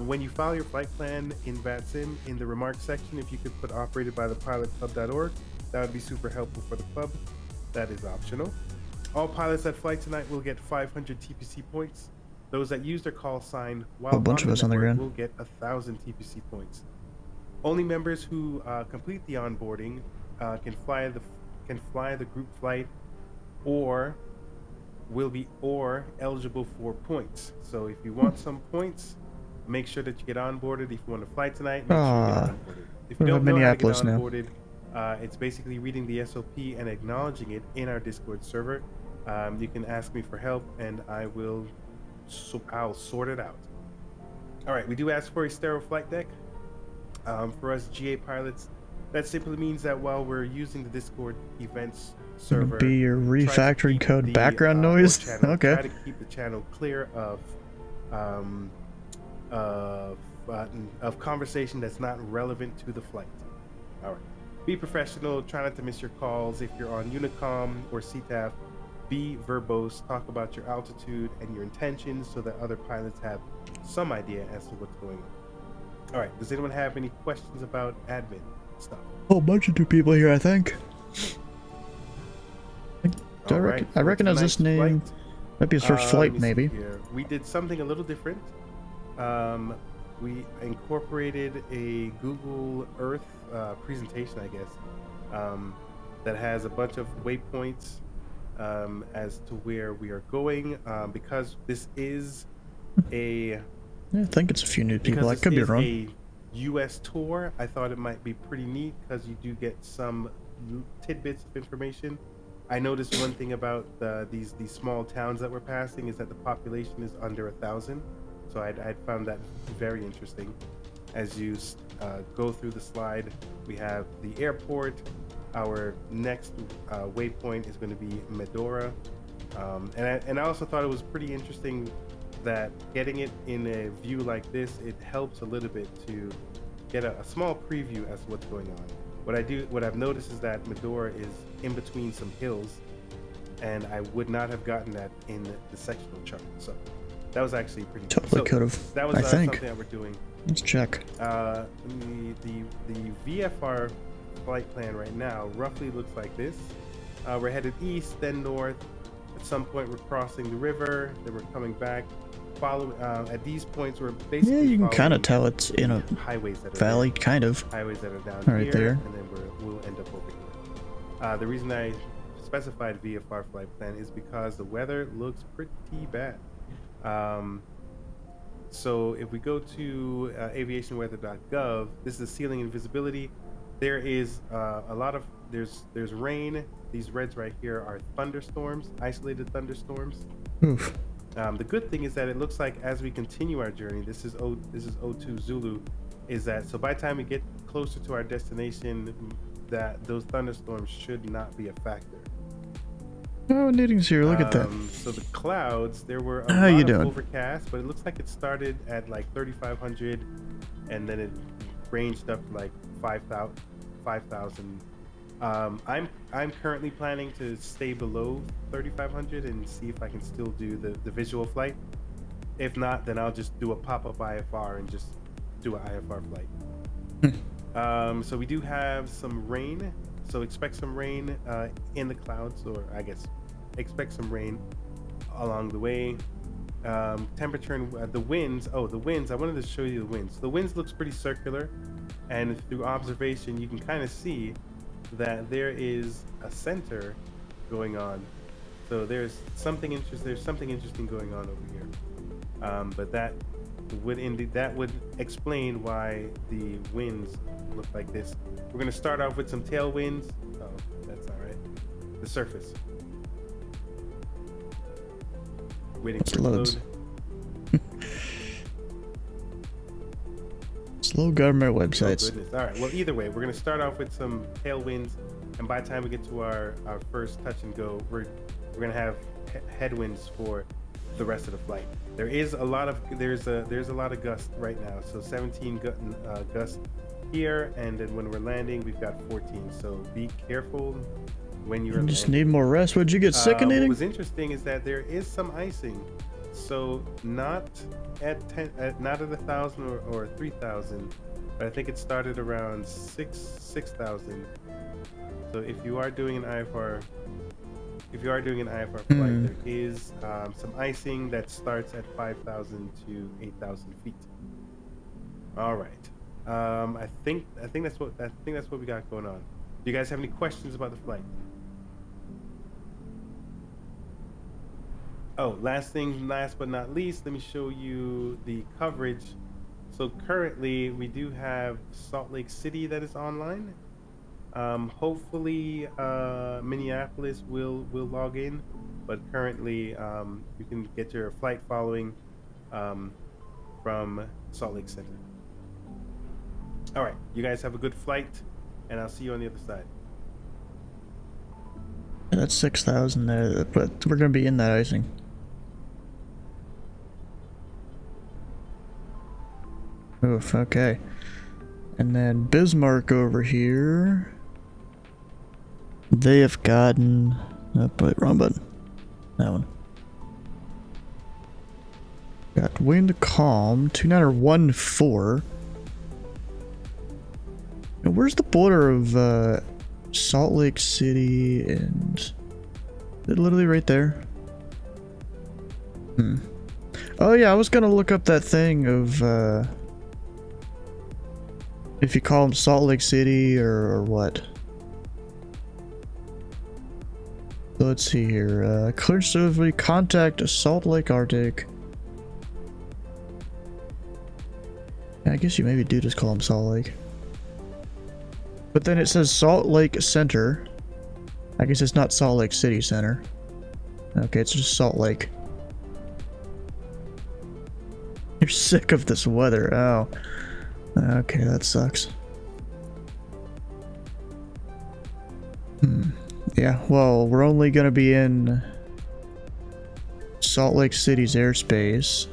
When you file your flight plan in VATSIM, in the remarks section, if you could put operated by the pilotclub.org, that would be super helpful for the club. That is optional. All pilots that fly tonight will get 500 TPC points. Those that use their call sign while A bunch of us on the network ground will get 1,000 TPC points. Only members who complete the onboarding can fly the group flight or will be eligible for points. So if you want some points, make sure that you get onboarded. If you want to fly tonight, make sure you get onboarded. If you We're don't in know how to get Minneapolis now. onboarded, it's basically reading the SOP and acknowledging it in our Discord server. You can ask me for help and I'll sort it out. All right, we do ask for a stereo flight deck. For us GA pilots, that simply means that while we're using the Discord events server, Be your try to refactored keep code the, background noise. channel, Okay. Try to keep the channel clear of conversation that's not relevant to the flight. All right. Be professional. Try not to miss your calls. If you're on Unicom or CTAF, be verbose. Talk about your altitude and your intentions so that other pilots have some idea as to what's going on. All right. Does anyone have any questions about admin stuff? Whole bunch of new people here, I think. I For recognize this tonight's name. flight, Might be his first let flight, me see maybe. here. We did something a little different. We incorporated a Google Earth presentation, I guess, that has a bunch of waypoints as to where we are going. Because this is Yeah, I think it's a few new people. I could be wrong. a U.S. tour, I thought it might be pretty neat because you do get some tidbits of information. I noticed one thing about these small towns that we're passing is that the population is under 1,000. So I found that very interesting. As you go through the slide, we have the airport. Our next waypoint is going to be Medora. And I also thought it was pretty interesting that getting it in a view like this, it helps a little bit to get a small preview as to what's going on. What I've noticed is that Medora is in between some hills, and I would not have gotten that in the sectional chart. So that was actually pretty Totally could have. That was I think. something that we're doing. Let's check. The VFR flight plan right now roughly looks like this. We're headed east, then north. At some point, we're crossing the river. Then we're coming back. At these points, we're basically Yeah, you can kind of following tell it's in a highways that are valley, there, kind of. highways that are down Right here, there. and then we'll end up over here. The reason I specified VFR flight plan is because the weather looks pretty bad. So if we go to aviationweather.gov, this is ceiling and visibility. There is there's rain. These reds right here are thunderstorms, isolated thunderstorms. Oof. The good thing is that it looks like as we continue our journey, this is O2 Zulu, is that so by the time we get closer to our destination, that those thunderstorms should not be a factor. Oh, knitting's here. Look at that. So the clouds, there were a How lot you of doing? overcast, but it looks like it started at like 3,500 and then it ranged up to like 5,000. 5,000. I'm currently planning to stay below 3,500 and see if I can still do the visual flight. If not, then I'll just do a pop-up IFR and just do an IFR flight. So we do have some rain. So expect some rain in the clouds, or I guess expect some rain along the way. Temperature and the winds. Oh, the winds. I wanted to show you the winds. The winds looks pretty circular, and through observation, you can kind of see that there is a center going on. So there's something interesting going on over here. But that would explain why the winds look like this. We're gonna start off with some tailwinds. Oh, that's all right. The surface. Waiting for Loads. load. Slow government Oh, websites. goodness. All right. Well, either way, we're gonna start off with some tailwinds, and by the time we get to our first touch and go, we're gonna have headwinds for the rest of the flight. There's a lot of gust right now. So 17 gust here, and then when we're landing, we've got 14. So be careful when you're You just landing. need more rest. Would you get sick of What eating? was interesting is that there is some icing. So not at 1,000 or 3,000, but I think it started around 6,000. So if you are doing an IFR flight, there is some icing that starts at 5,000 to 8,000 feet. All right. I think that's what we got going on. Do you guys have any questions about the flight? Oh, last but not least, let me show you the coverage. So currently we do have Salt Lake City that is online. Hopefully Minneapolis will log in, but currently you can get your flight following from Salt Lake Center. All right, you guys have a good flight, and I'll see you on the other side. That's 6,000 there, but we're gonna be in that icing. Oof, okay. And then Bismarck over here. They have gotten... Oh, wait, wrong button. That one. Got wind calm, 2914. Now, where's the border of Salt Lake City and... Is it literally right there? Oh yeah, I was gonna look up that thing of if you call them Salt Lake City or what. So let's see here. Clear service, contact Salt Lake Arctic. I guess you maybe do just call them Salt Lake. But then it says Salt Lake Center. I guess it's not Salt Lake City Center. Okay, it's just Salt Lake. You're sick of this weather. Oh. Okay, that sucks. Yeah, well, we're only gonna be in Salt Lake City's airspace.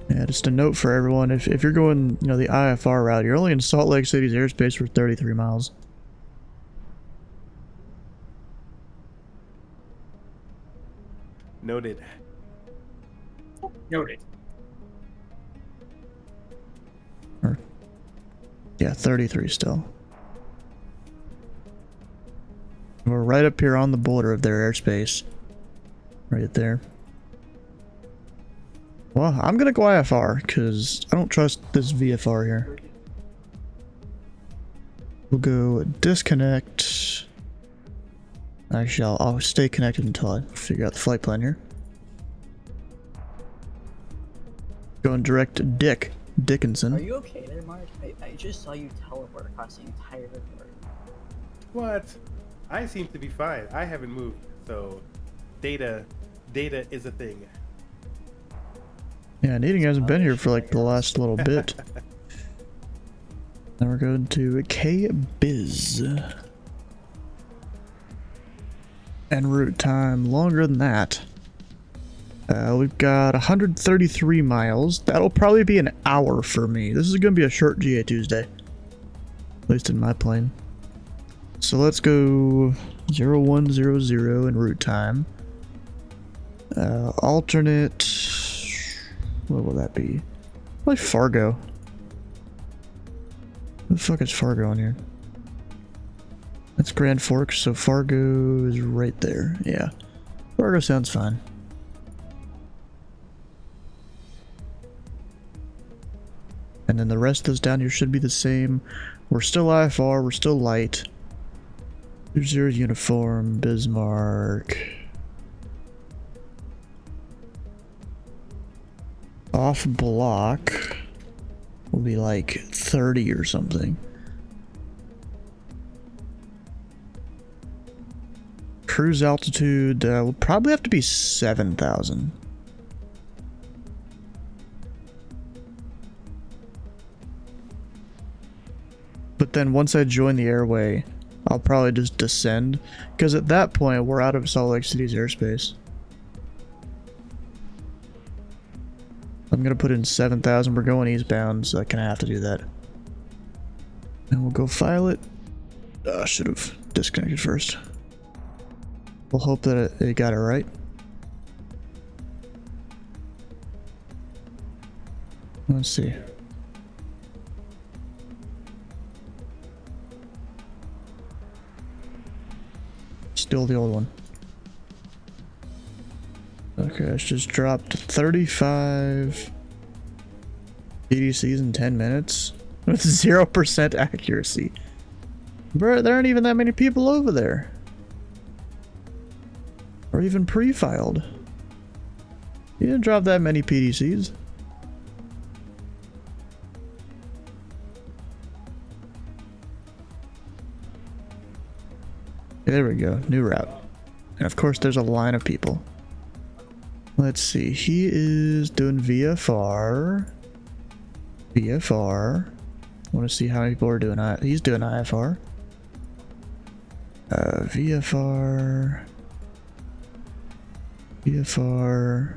Yeah, just a note for everyone, if you're going, you know, the IFR route, you're only in Salt Lake City's airspace for 33 miles. Noted. Noted. Yeah, 33 still. We're right up here on the border of their airspace. Right there. Well, I'm gonna go IFR, because I don't trust this VFR here. We'll go disconnect. Actually, I'll stay connected until I figure out the flight plan here. Going direct to Dickinson. Are you okay there, Mark? I just saw you teleport across the entire airport. What? I seem to be fine. I haven't moved, so data is a thing. Yeah, Needing hasn't been here for like the last little bit. Now we're going to K-Biz. En route time longer than that. We've got 133 miles. That'll probably be an hour for me. This is going to be a short GA Tuesday. At least in my plane. So let's go 0100 in route time. Alternate... What will that be? Probably Fargo. Where the fuck is Fargo on here? That's Grand Forks, so Fargo is right there. Yeah. Fargo sounds fine. And then the rest of those down here should be the same. We're still IFR, we're still light. 20 uniform, Bismarck. Off block will be like 30 or something. Cruise altitude will probably have to be 7,000. But then once I join the airway, I'll probably just descend, because at that point we're out of Salt Lake City's airspace. I'm gonna put in 7,000. We're going eastbound, so I kind of have to do that. And we'll go file it. Should have disconnected first. We'll hope that it got it right. Let's see. Still the old one. Okay, it's just dropped 35 PDCs in 10 minutes with 0% accuracy. Bro, there aren't even that many people over there. Or even pre-filed. You didn't drop that many PDCs. There we go, new route. And of course there's a line of people. Let's see, he is doing VFR. VFR. I want to see how many people are doing he's doing IFR. VFR. VFR.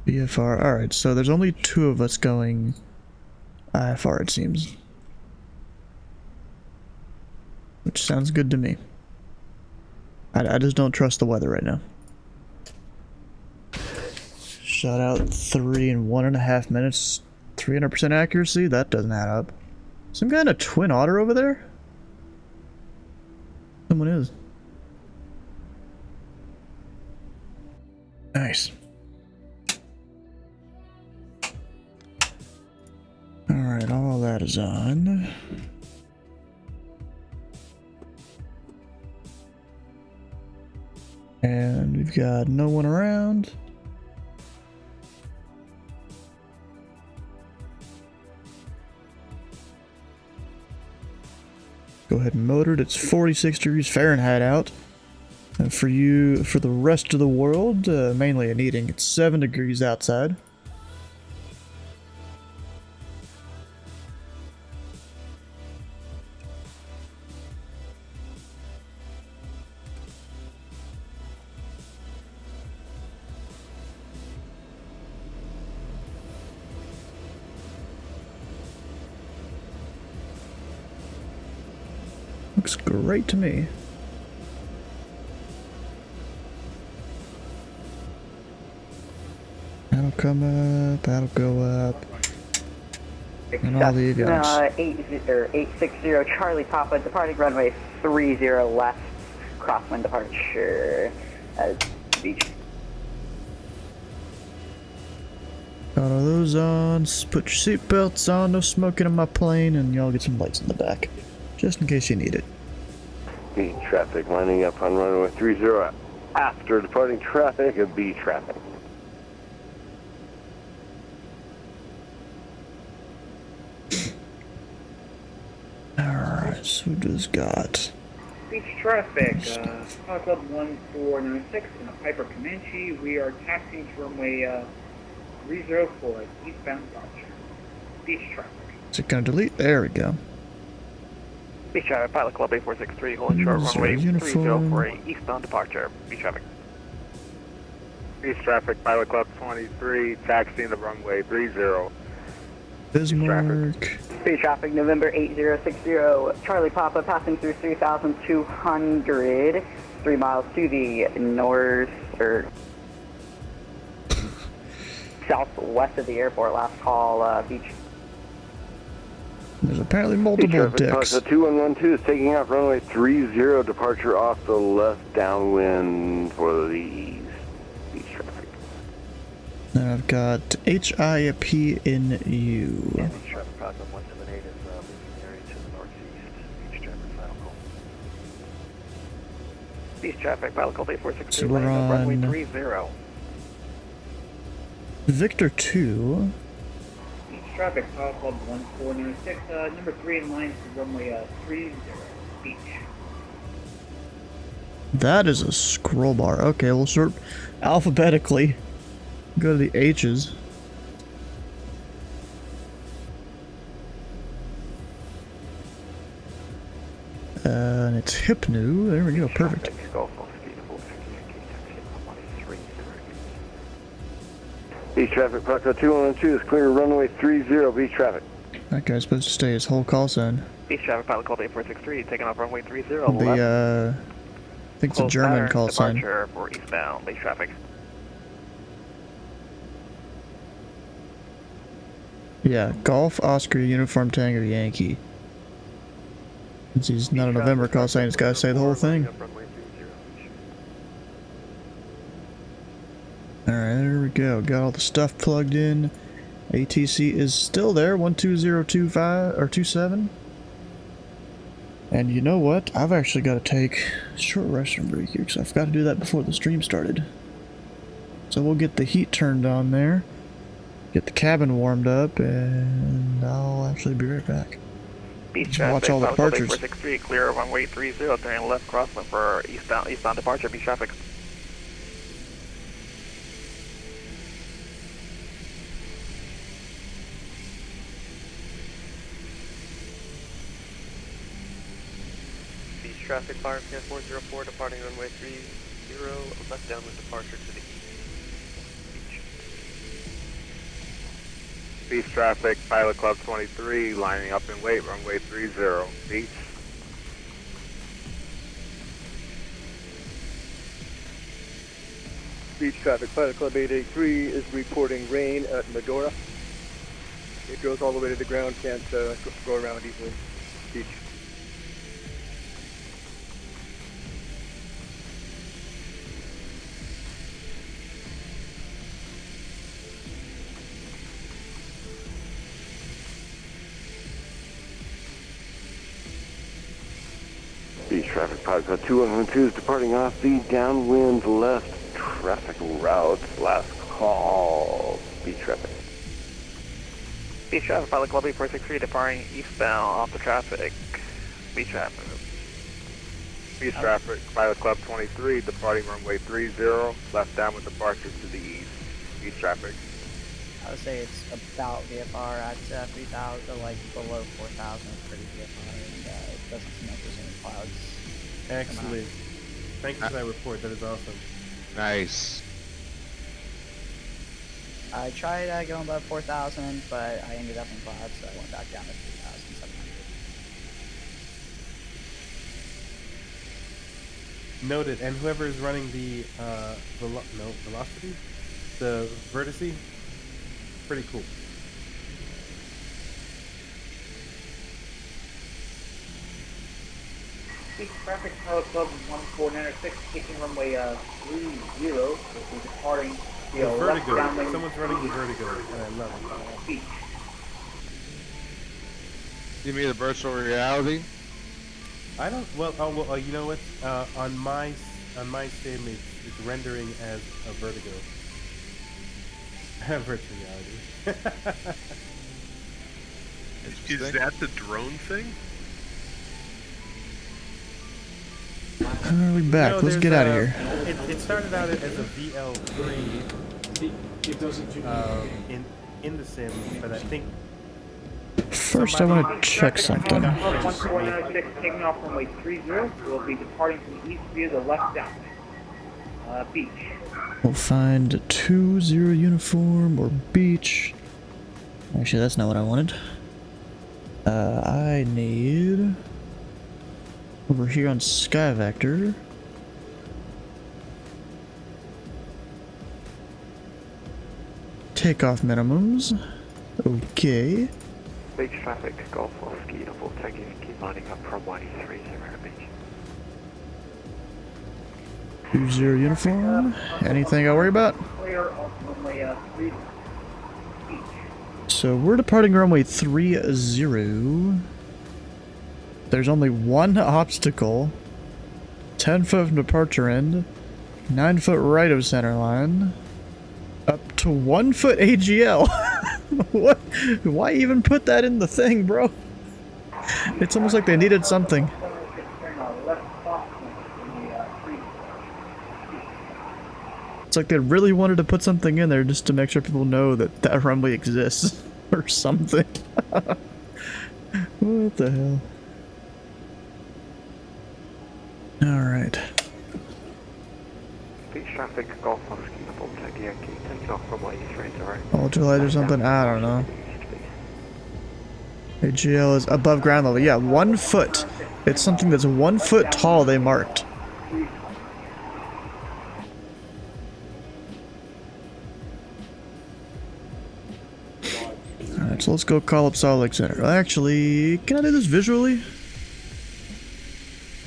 VFR. Alright, so there's only 2 of us going IFR, it seems. Which sounds good to me. I just don't trust the weather right now. Shot out 3 in 1.5 minutes. 300% accuracy? That doesn't add up. Some guy in a twin otter over there? Someone is. Nice. Alright, all that is on. And we've got no one around. Go ahead and motor it. It's 46 degrees Fahrenheit out. And for the rest of the world, mainly in Eating, it's 7 degrees outside. Looks great to me. That'll come up, that'll go up. And all the avionics. 860 Charlie Papa, departing runway 30 left, crosswind departure, beach. Got all those on, put your seatbelts on, no smoking on my plane, and y'all get some lights in the back. Just in case you need it. B traffic lining up on runway 30 after departing traffic of B traffic. Alright, so we just got Beach traffic, Club 1496 in a Piper Comanche. We are taxiing to runway 304, eastbound departure. Beach traffic. Is it gonna delete? There we go. Beach traffic, Pilot Club 8463, holding short Zero runway uniform. 30 eastbound departure. Beach traffic. Beach traffic, Pilot Club 23, taxiing the runway 30. Bismarck. Beach traffic, November 8060, Charlie Papa passing through 3,200, 3 miles to the north, or southwest of the airport, last call, beach. There's apparently multiple dicks. The 2112 is taking off runway 30, departure off the left downwind for the east. Beach traffic. And I've got HIP in U. Yeah, beach traffic, Pilot Club 178 is leaving the area to the northeast. Beach traffic, final call. Beach traffic, Pilot Club 8463, So we're runway on 30. Victor 2. Beach traffic, Power Club 1496, number 3 in line for runway 30, beach. That is a scroll bar. Okay, we'll sort alphabetically. Go to the H's. And it's Hypnu. There we go. Perfect. Beach traffic, Pucko 2112 is clear runway 30, beach traffic. That guy's supposed to stay his whole call sign. Beach traffic, Pilot Club 8463, taking off runway 30. I think it's a German call sign. Departure for eastbound beach traffic. Yeah, Golf, Oscar, Uniform, Tango, Yankee. Since he's not a November call sign, he's got to say the whole thing. Alright, there we go. Got all the stuff plugged in. ATC is still there, 12025 or 27. And you know what? I've actually got to take a short restroom break here because I forgot to do that before the stream started. So we'll get the heat turned on there, get the cabin warmed up, and I'll actually be right back. Beach Just traffic, watch all the Pilot Club departures. 8463, clear runway 30, turning left crosswind for eastbound departure, beach traffic. Beach traffic, Fire Command 404, departing runway 30, left downwind departure to the east. Beach traffic, Pilot Club 23, lining up in wait, runway 30, beach. Beach traffic, Pilot Club 883 is reporting rain at Medora. It goes all the way to the ground, can't go around easily. Beach. Beach traffic, Pilot Club 2112 is departing off the downwind left traffic route. Last call. Beach traffic. Beach traffic, Pilot Club 8463, departing eastbound off the traffic. Beach traffic. Beach traffic, Pilot Club 23, departing runway 30, left downwind departure to the east. Beach traffic. I would say it's about VFR at 3,000, like below 4,000 is pretty VFR, and it doesn't seem like there's any clouds. Excellent. Thank you for that report. That is awesome. Nice. I tried going above 4,000, but I ended up in clouds, so I went back down to 3,700. Noted. And whoever is running the velocity, the vertice, pretty cool. Beach traffic, Pilot Club 1496, taking runway 30, will be departing The the left vertigo. downwind. Someone's running the vertigo, and I love it. Beach. Give me the virtual reality. I don't. Well, you know what? On my sim, it's rendering as a vertigo. Virtual reality. Is that the drone thing? Alright, we back. No, Let's get out of here. It started out as a VL3, It doesn't. In the sim, but I think First, I want to check something. 1406 taking off runway 30. We'll be departing from the east via the left down. Beach. We'll find a 2-0 uniform or beach. Actually, that's not what I wanted. I need over here on Sky Vector. Takeoff minimums. Okay. Beach traffic, Golf Whiskey, double taking, keep lining up from 130 beach. 2-0 uniform. Anything I worry about? Clear off runway 3. So we're departing runway 30. There's only one obstacle. 10 foot from departure end. 9 foot right of center line. Up to 1 foot AGL. What? Why even put that in the thing, bro? It's almost like they needed something. It's like they really wanted to put something in there just to make sure people know that that runway exists. Or something. What the hell? Alright. Beach traffic, Golf Whiskey, double taking, taking off from 130. Ultralight or something? I don't know. AGL is above ground level. Yeah, 1 foot. It's something that's 1 foot tall they marked. Alright, so let's go call up Salt Lake Center. Actually, can I do this visually?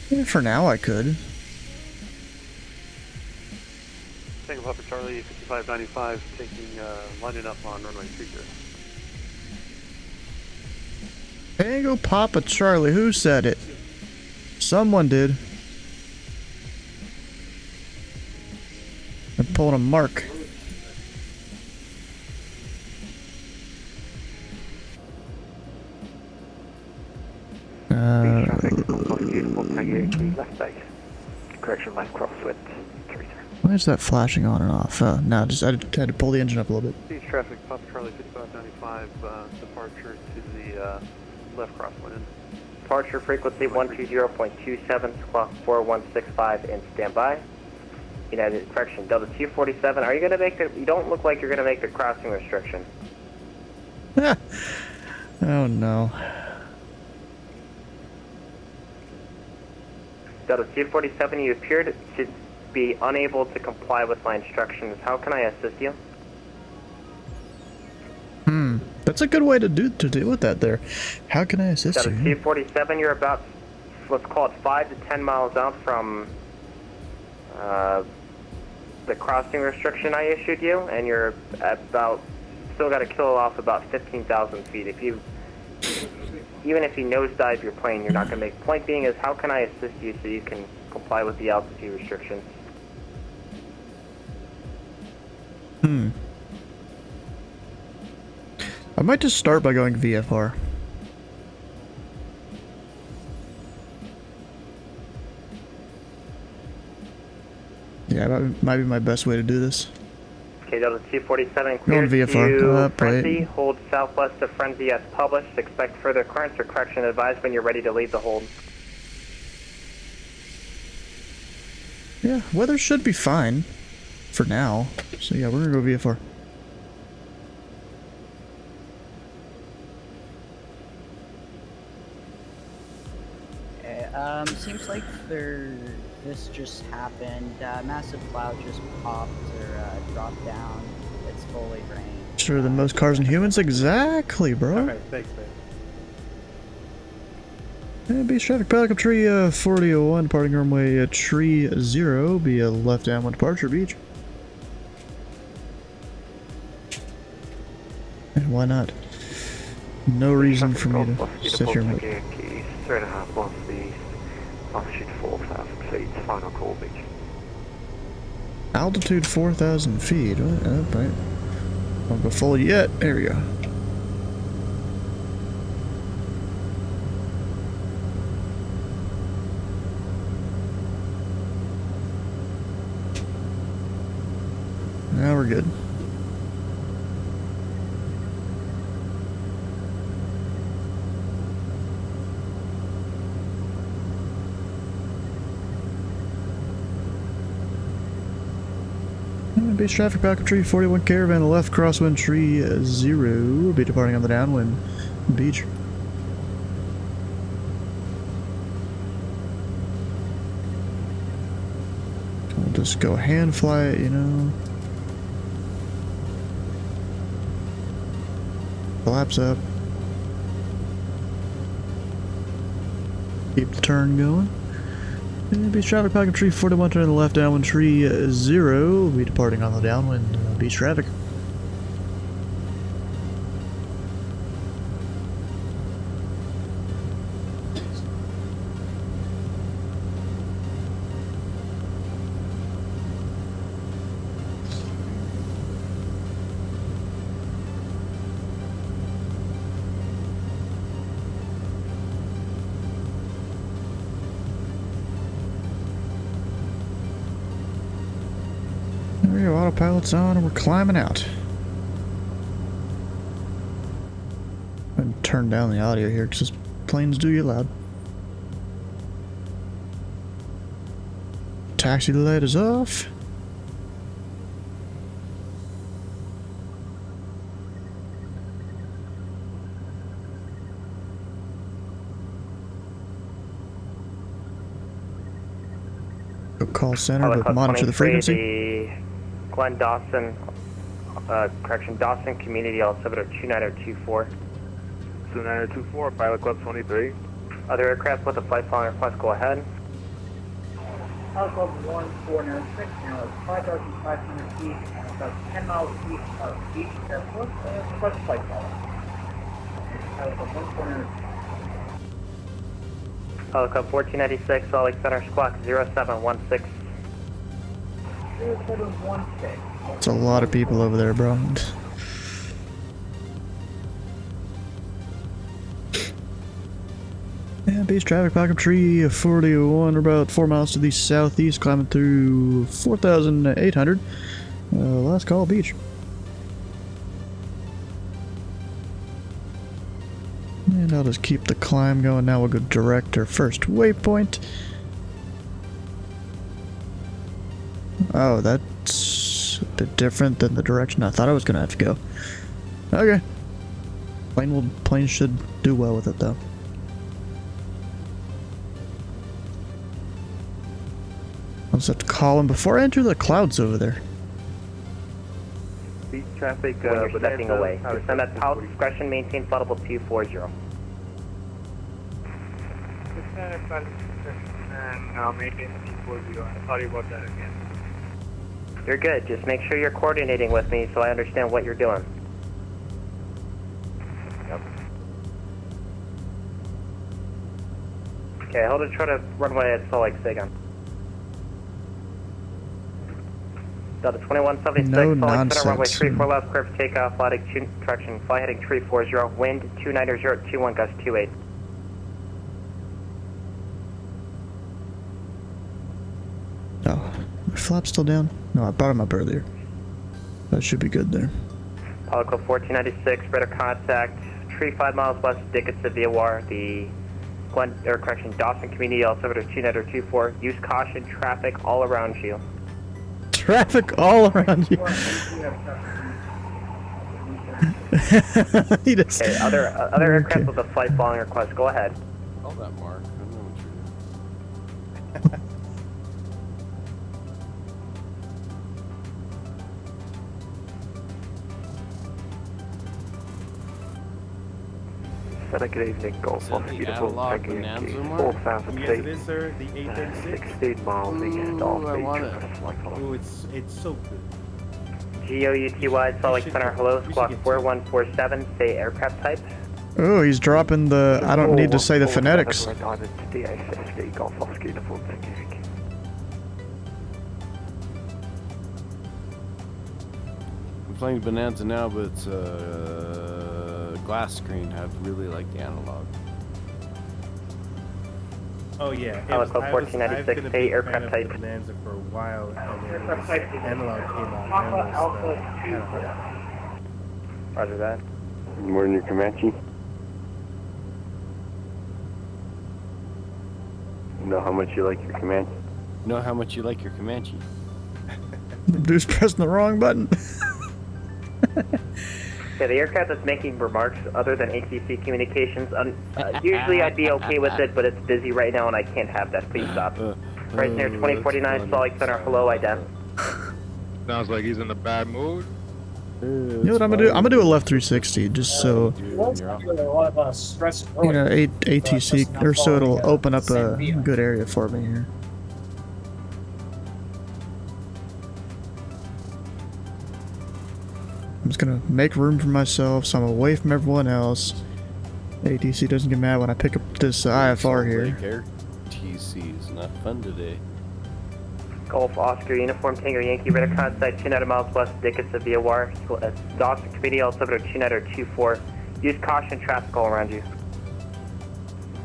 Yeah, for now I could. Tango Papa Charlie 5595 taking lining up on runway 30. Tango Papa Charlie, who said it? Someone did. I'm pulling a mark. Left base. Correction, left crosswind 30. Why is that flashing on and off? Oh, no, just I had to pull the engine up a little bit. Beach traffic, Papa Charlie 5595, departure to the left crosswind. Departure frequency 120.27, squawk 4165 and standby. United, correction, Delta 247. Are you going to make the, you don't look like you're going to make the crossing restriction. Oh no. Delta 247, you appeared to be unable to comply with my instructions. How can I assist you? That's a good way to deal with that there. How can I assist Delta you? 247, you're about, let's call it 5 to 10 miles out from the crossing restriction I issued you, and you're about, still got to kill off about 15,000 feet. If you, even if you nosedive your plane, you're not going to make. Point being is, how can I assist you so you can comply with the altitude restrictions? I might just start by going VFR. Yeah, that might be my best way to do this. Okay, Delta 247, Going clear VFR. to Frenzy. Hold southwest of Frenzy as published. Expect further occurrence or correction advised when you're ready to leave the hold. Yeah, weather should be fine for now. So yeah, we're gonna go VFR. Seems like this just happened. Massive cloud just popped or dropped down. It's fully rained. Sure, the most cars and humans? Exactly, bro. Alright, thanks, man. Beach traffic, Pelican Tree 4001, departing runway Tree 0, be a left downwind departure, beach. And why not? No reason for me to sit here and wait. 3.5 miles to the east, altitude 4,000 feet, final call beach. Altitude 4,000 feet, right? Won't go full yet, there we go. Now we're good. Base traffic, Falcon Tree 41 Caravan, the left crosswind tree 0. Will be departing on the downwind beach. We'll just go hand fly it, you know. Flaps up. Keep the turn going. Beach traffic, Falcon Tree 41, turn to the left, downwind tree 0. Will be departing on the downwind beach traffic. There we go, autopilot's on and we're climbing out. And turn down the audio here because planes do get loud. Taxi light is off. Go call center to monitor the frequency. Glenn Dawson, Dawson Community Altimeter 29024. 29024, Pilot Club 23. Other aircraft with a flight following request, go ahead. Pilot Club 1406, now it's 5,500 feet, about 10 miles east of Beach Airport, request flight follow. Pilot Club 1406. Pilot Club 1496, Salt Lake Center, squawk 0716. 0716. It's a lot of people over there, bro. Yeah, base traffic, Falcon Tree 41, we're about 4 miles to the southeast, climbing through 4,800. Last call, beach. And I'll just keep the climb going. Now we'll go direct our first waypoint. Oh, that's a bit different than the direction I thought I was gonna have to go. Okay. Plane should do well with it though. I'll just have to call him before I enter the clouds over there. Beach traffic, stepping away. Descend at pilot discretion, maintain flight level 240. Now maintain 240. Sorry about that again. You're good. Just make sure you're coordinating with me so I understand what you're doing. Yep. Okay, hold it, try to runway at Salt Lake City again. Delta 2176, No Salt Lake Center, runway nonsense. 34 left, clear for takeoff, flight direction, fly heading 340, wind 290.21, gust 28. Oh, my flap's still down? No, I brought him up earlier. That should be good there. Pilot Club 1496, radar contact, tree 5 miles west of Dickinson via WAR, the Dawson Community Altimeter 29024. Use caution, traffic all around you. Traffic all around you. He just, Okay, other aircraft with a flight following request, go ahead. All that, Mark. I don't know what you're doing. Good evening, Golf Off, beautiful. Thank you. Yes, 4,000 it feet. is, sir. The 836. 16 miles east off I want beach. it. Ooh, it's so good. GOUTY, Salt Lake Center, hello, squawk 4147, say aircraft type. oh, he's dropping the. I don't need to say the phonetics. DA60, Golf Off, beautiful. Thank you. I'm playing Bonanza now, but it's glass screen. I really like the analog. Oh yeah, Pilot Club 1496, say aircraft type. Bonanza for a while, and then when this analog came out, I almost had a heart attack. Roger that. More in your Comanche? Know how much you like your Comanche? Know how much you like your Comanche? Dude's pressing the wrong button. Yeah, the aircraft that's making remarks other than ATC communications, usually I'd be okay with it, but it's busy right now and I can't have that. Please stop. Right near 2049 Salt Lake Center. Hello, ident. Sounds like he's in a bad mood. You know what I'm gonna do? I'm gonna do a left 360 just so you know ATC or so it'll open up a good area for me here. I'm just gonna make room for myself so I'm away from everyone else. ATC doesn't get mad when I pick up this IFR here. TC is not fun today. Golf Oscar Uniform Tango Yankee radar contact 2 miles west Dickinson via wire. Dawson Committee altimeter 2924. Use caution, traffic all around you.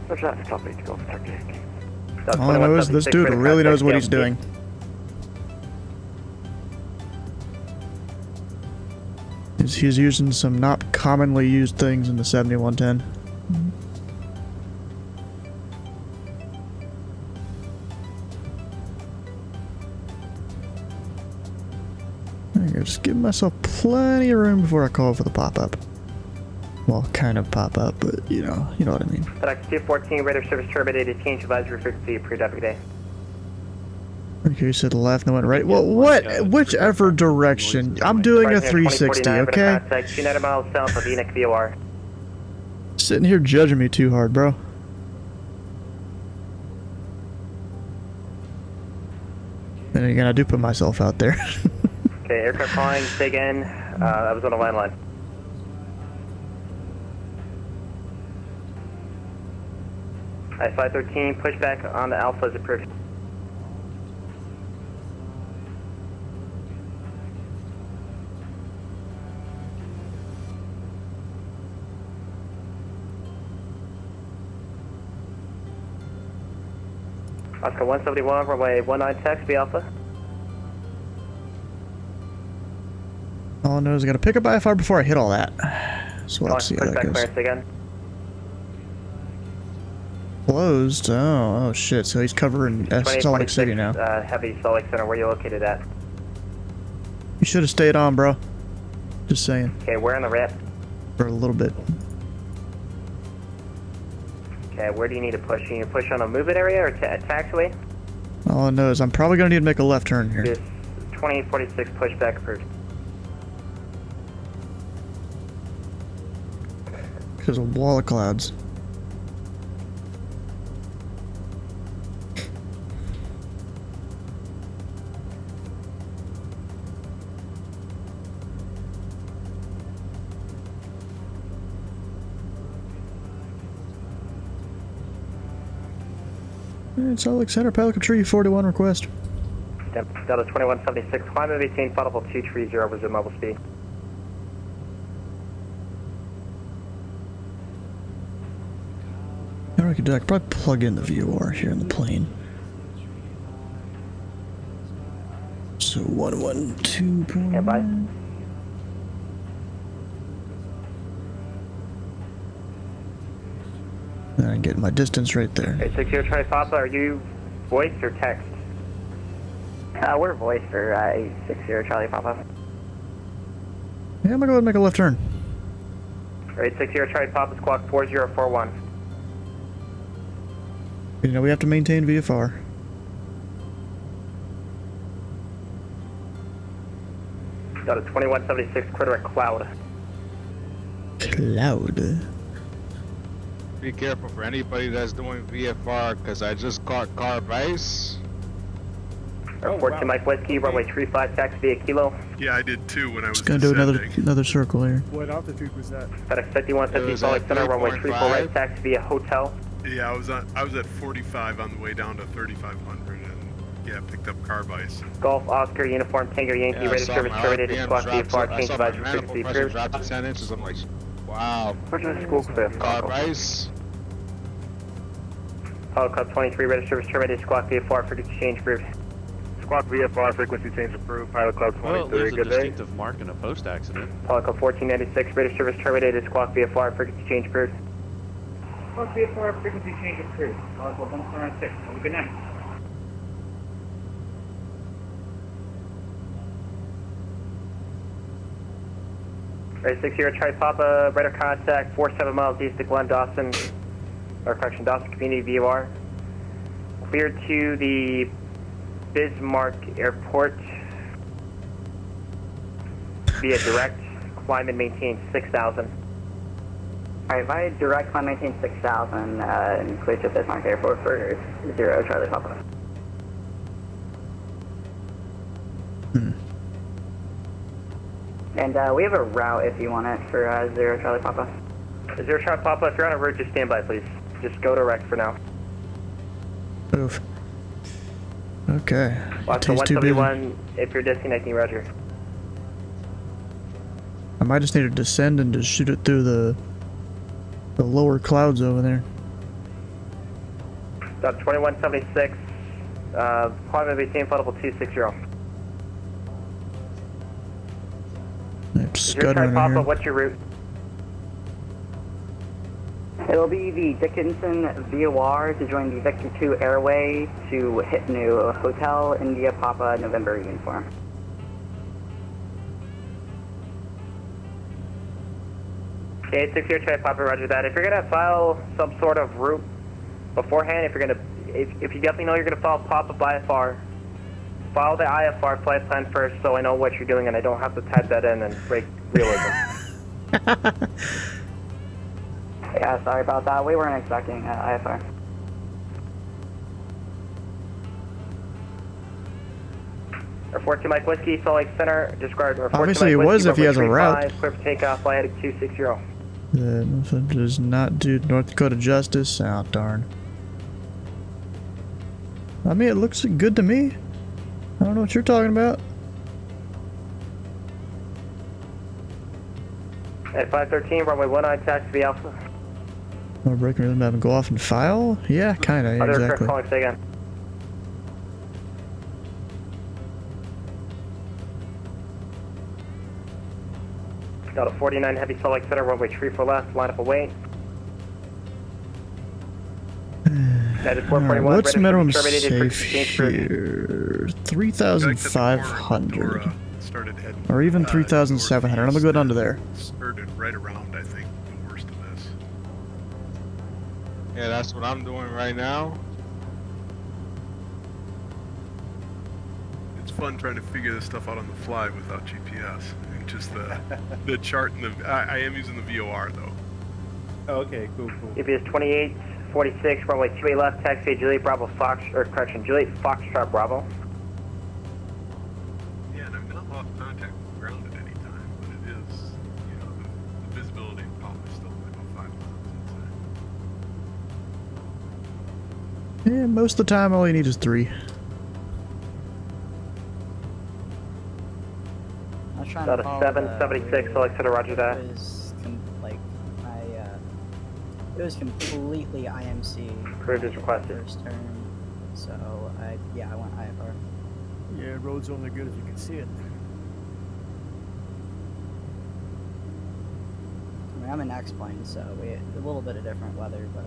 What's that? Stop H Golf Turkey. All I know is this dude really knows what he's doing. He's using some not commonly used things in the 7110. Just give myself plenty of room before I call for the pop-up. Well, kind of pop-up, but you know what I mean. FedEx 214, radar service terminated, change advisory frequency, pre-deputy day. Okay, you said left, no one right. Well, whichever direction. I'm doing a 360, okay? Contact 2 miles south of Enoch VOR. Sitting here judging me too hard, bro. And again, I do put myself out there. Okay, aircraft flying, say again. I was on a landline. I-513, pushback on the Alpha is approved. Oscar 171, runway 19 taxi Alpha. All I know is I gotta pick up IFR before I hit all that. So let's see how that goes. Again. Closed? Oh shit, so he's covering Salt Lake City now. Heavy Salt Lake Center, where are you located at? You should have stayed on, bro. Just saying. Okay, where on the ramp? For a little bit. Okay, where do you need to push? You need to push on a move-it area or taxiway? All I know is I'm probably gonna need to make a left turn here. This 2846 pushback approved. Because of a wall of clouds. Salt Lake Center, Pelican Tree 41 request. Delta 2176, climb and maintain audible 230, resume mobile speed. Now I could probably plug in the VOR here in the plane. So 112.9. Stand by. And I get my distance right there. Okay, 60 Charlie Papa, are you voice or text? We're voice for 60 Charlie Papa. Yeah, I'm gonna go ahead and make a left turn. Alright, 60 Charlie Papa, squawk 4041. You know, we have to maintain VFR. Got a 2176, clear at Cloud. Cloud. Be careful for anybody that's doing VFR, because I just caught carb ice. 14 Mike Whiskey, runway 35, taxi via Kilo. Yeah, I did too when I was Just gonna do another circle here. What altitude was that? FedEx 5150 Salt Lake Center, runway 34 right, taxi via Hotel. Yeah, I was at 45 on the way down to 3500 and yeah, picked up carb ice. Golf Oscar Uniform Tango Yankee, radar service terminated, squawk VFR, change advisory Manifold frequency pressure approved. dropped to 10 inches. I'm like, wow. Carb ice. Apollo Club 23, radar service terminated, squawk VFR, frequency change approved. Squawk VFR, frequency change approved, Pilot Club 23, Well, there's a good day. distinctive mark in a post-accident. Apollo Club 1496, radar service terminated, squawk VFR, frequency change approved. Squawk VFR, frequency change approved. Apollo Club 1496, have a good night. Right, 60 Charlie Papa, radar contact 47 miles east of Glen Dawson, or correction, Dawson Community VOR. Cleared to the Bismarck Airport via direct, climb and maintain 6,000. Alright, via direct climb maintain 6,000 and clear to Bismarck Airport for 0 Charlie Papa. And we have a route if you want it for 0 Charlie Papa. 0 Charlie Papa, if you're on a route, just stand by, please. Just go direct for now. Oof. Okay. Watch the 171 if you're disconnecting, roger. I might just need to descend and just shoot it through the lower clouds over there. Stop 2176, climb and maintain flight level 260. Yep, Is your Charlie Papa, what's your route? It'll be the Dickinson VOR to join the Victor 2 Airway to hit new Hotel India Papa November uniform. Okay, 60 Charlie Papa, roger that. If you're gonna file some sort of route beforehand, if you definitely know you're gonna file Papa IFR, file the IFR flight plan first so I know what you're doing and I don't have to type that in and break realism. Yeah, sorry about that. We weren't expecting IFR. Or 42 Mike Whiskey, Salt Lake Center, described. Obviously it was if he has a route. Clear for takeoff, flight heading 260. That does not do North Dakota justice. Oh, darn. I mean, it looks good to me. I don't know what you're talking about. At 513, runway 19, taxi to the Alpha. More breaking rhythm, have him go off and file? Yeah, kinda, yeah, exactly. Calling, say again. Delta 49, heavy Salt Lake Center, runway 34 left, line up away. Alright, what's minimum safe here? 3,500. Or even 3,700. I'm gonna go down to there. Started right around, I think, the worst of this. Yeah, that's what I'm doing right now. It's fun trying to figure this stuff out on the fly without GPS. And just the chart and the... I am using the VOR, though. Oh, okay, cool. GPS 2846, runway 28 left, taxi Juliet Bravo Fox, or correction, Juliet Foxtrot Bravo. Yeah, and I'm not off contact with ground at any time, but it is, you know, the visibility probably still about 5 miles, I'd say. Yeah, most of the time all you need is 3. I was trying About to a follow 776, Salt Lake Center, roger that. It was completely IMC. Approved as requested. First turn, so I went IFR. Yeah, road's only good if you can see it. I mean, I'm in X-plane, so we had a little bit of different weather, but.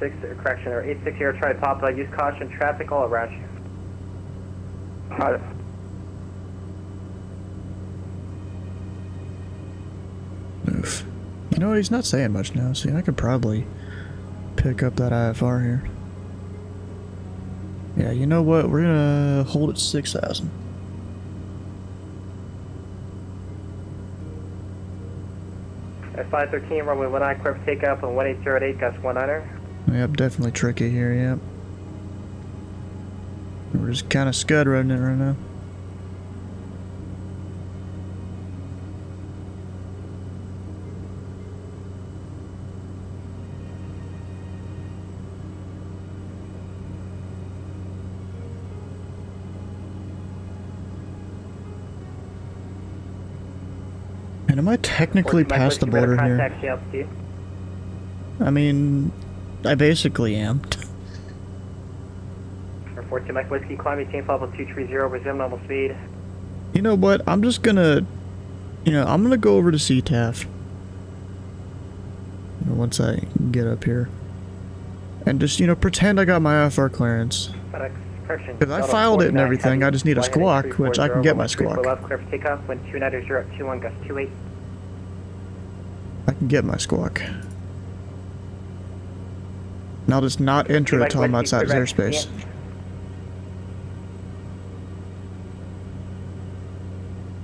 860 try Papa, use caution, traffic all around you. Alright. Oof. You know, he's not saying much now. See, I could probably pick up that IFR here. Yeah, you know what? We're gonna hold at 6,000. At 513, runway 19, clear for takeoff on 1808, gust 19er. Yep, definitely tricky here, yep. We're just kind of scud running it right now. And am I technically past the border here? I mean, I basically am. 42 Mike Whiskey, climb maintain level 230, resume normal speed. You know what? I'm just gonna, I'm gonna go over to CTAF once I get up here. And just, you know, pretend I got my IFR clearance. Because I filed it and everything, I just need a squawk, which I can get my squawk. Left, clear for takeoff, wind 290 gust 28. I can get my squawk. And I'll just not enter it till I'm outside his airspace.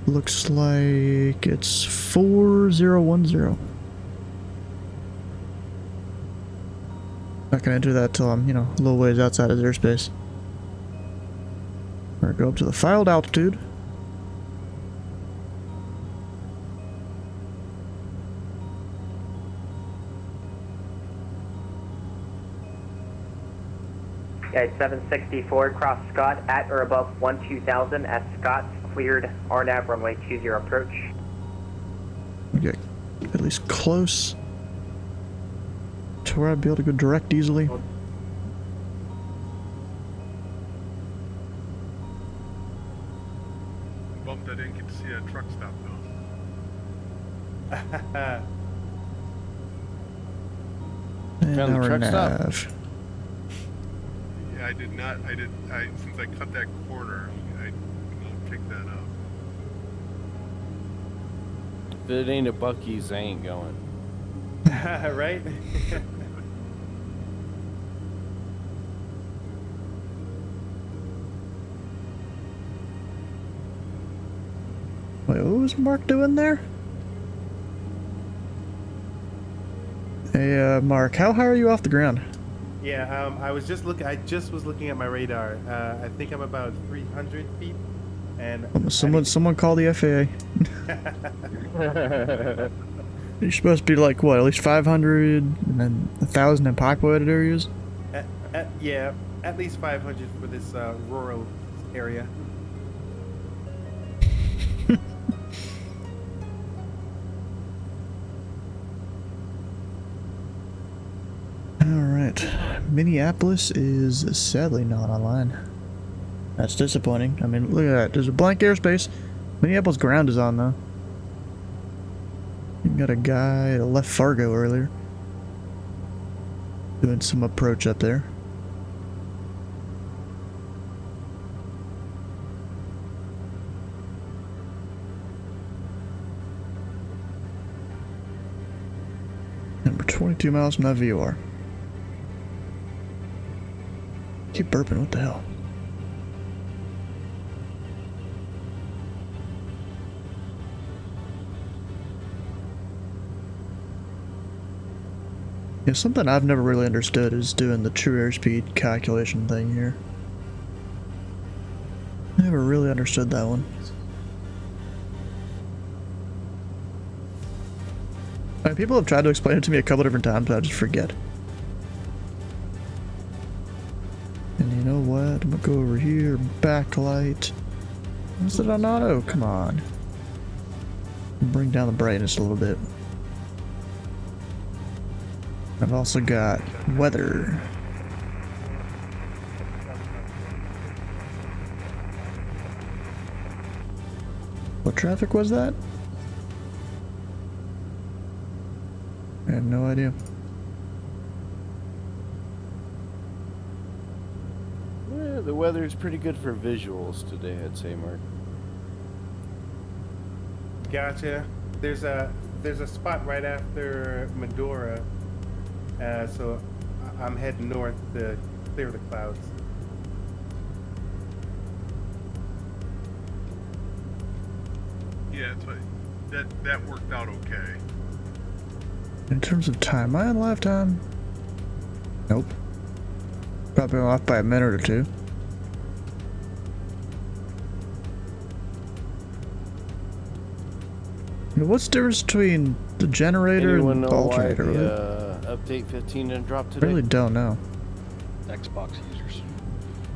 Looks like it's 4010. Not gonna enter that till I'm, you know, a little ways outside his airspace. We're gonna go up to the filed altitude. Okay, 764, cross Scott at or above 12,000 at Scott, cleared RNAV runway 20 approach. Okay, at least close to where I'd be able to go direct easily. Bummed I didn't get to see a truck stop though. And Found the our truck stop. nav. Yeah, I did not. Since I cut that corner, I did not pick that up. If it ain't a Buc-ee's, I ain't going. Right? Wait, what was Mark doing there? Hey, Mark, how high are you off the ground? Yeah, I was just looking at my radar. I think I'm about 300 feet. And Someone call the FAA. You're supposed to be like, what, at least 500 and then 1,000 in populated areas? Yeah, at least 500 for this rural area. Alright, Minneapolis is sadly not online. That's disappointing. I mean, look at that. There's a blank airspace. Minneapolis ground is on, though. You got a guy that left Fargo earlier. Doing some approach up there. Number 22 miles from that VOR. Keep burping, what the hell? Yeah, something I've never really understood is doing the true airspeed calculation thing here. Never really understood that one. I mean, people have tried to explain it to me a couple different times, but I just forget. And you know what? I'm gonna go over here, backlight. Is it on auto? Come on. Bring down the brightness a little bit. I've also got weather. What traffic was that? I have no idea. Yeah, the weather's pretty good for visuals today, I'd say, Mark. Gotcha. There's a spot right after Medora, so I'm heading north to clear the clouds. Yeah, that worked out okay. In terms of time, am I on live time? Nope. Probably off by a minute or two. What's the difference between the generator Anyone and the know alternator? why the update 15 didn't drop today? Really don't know. Xbox users.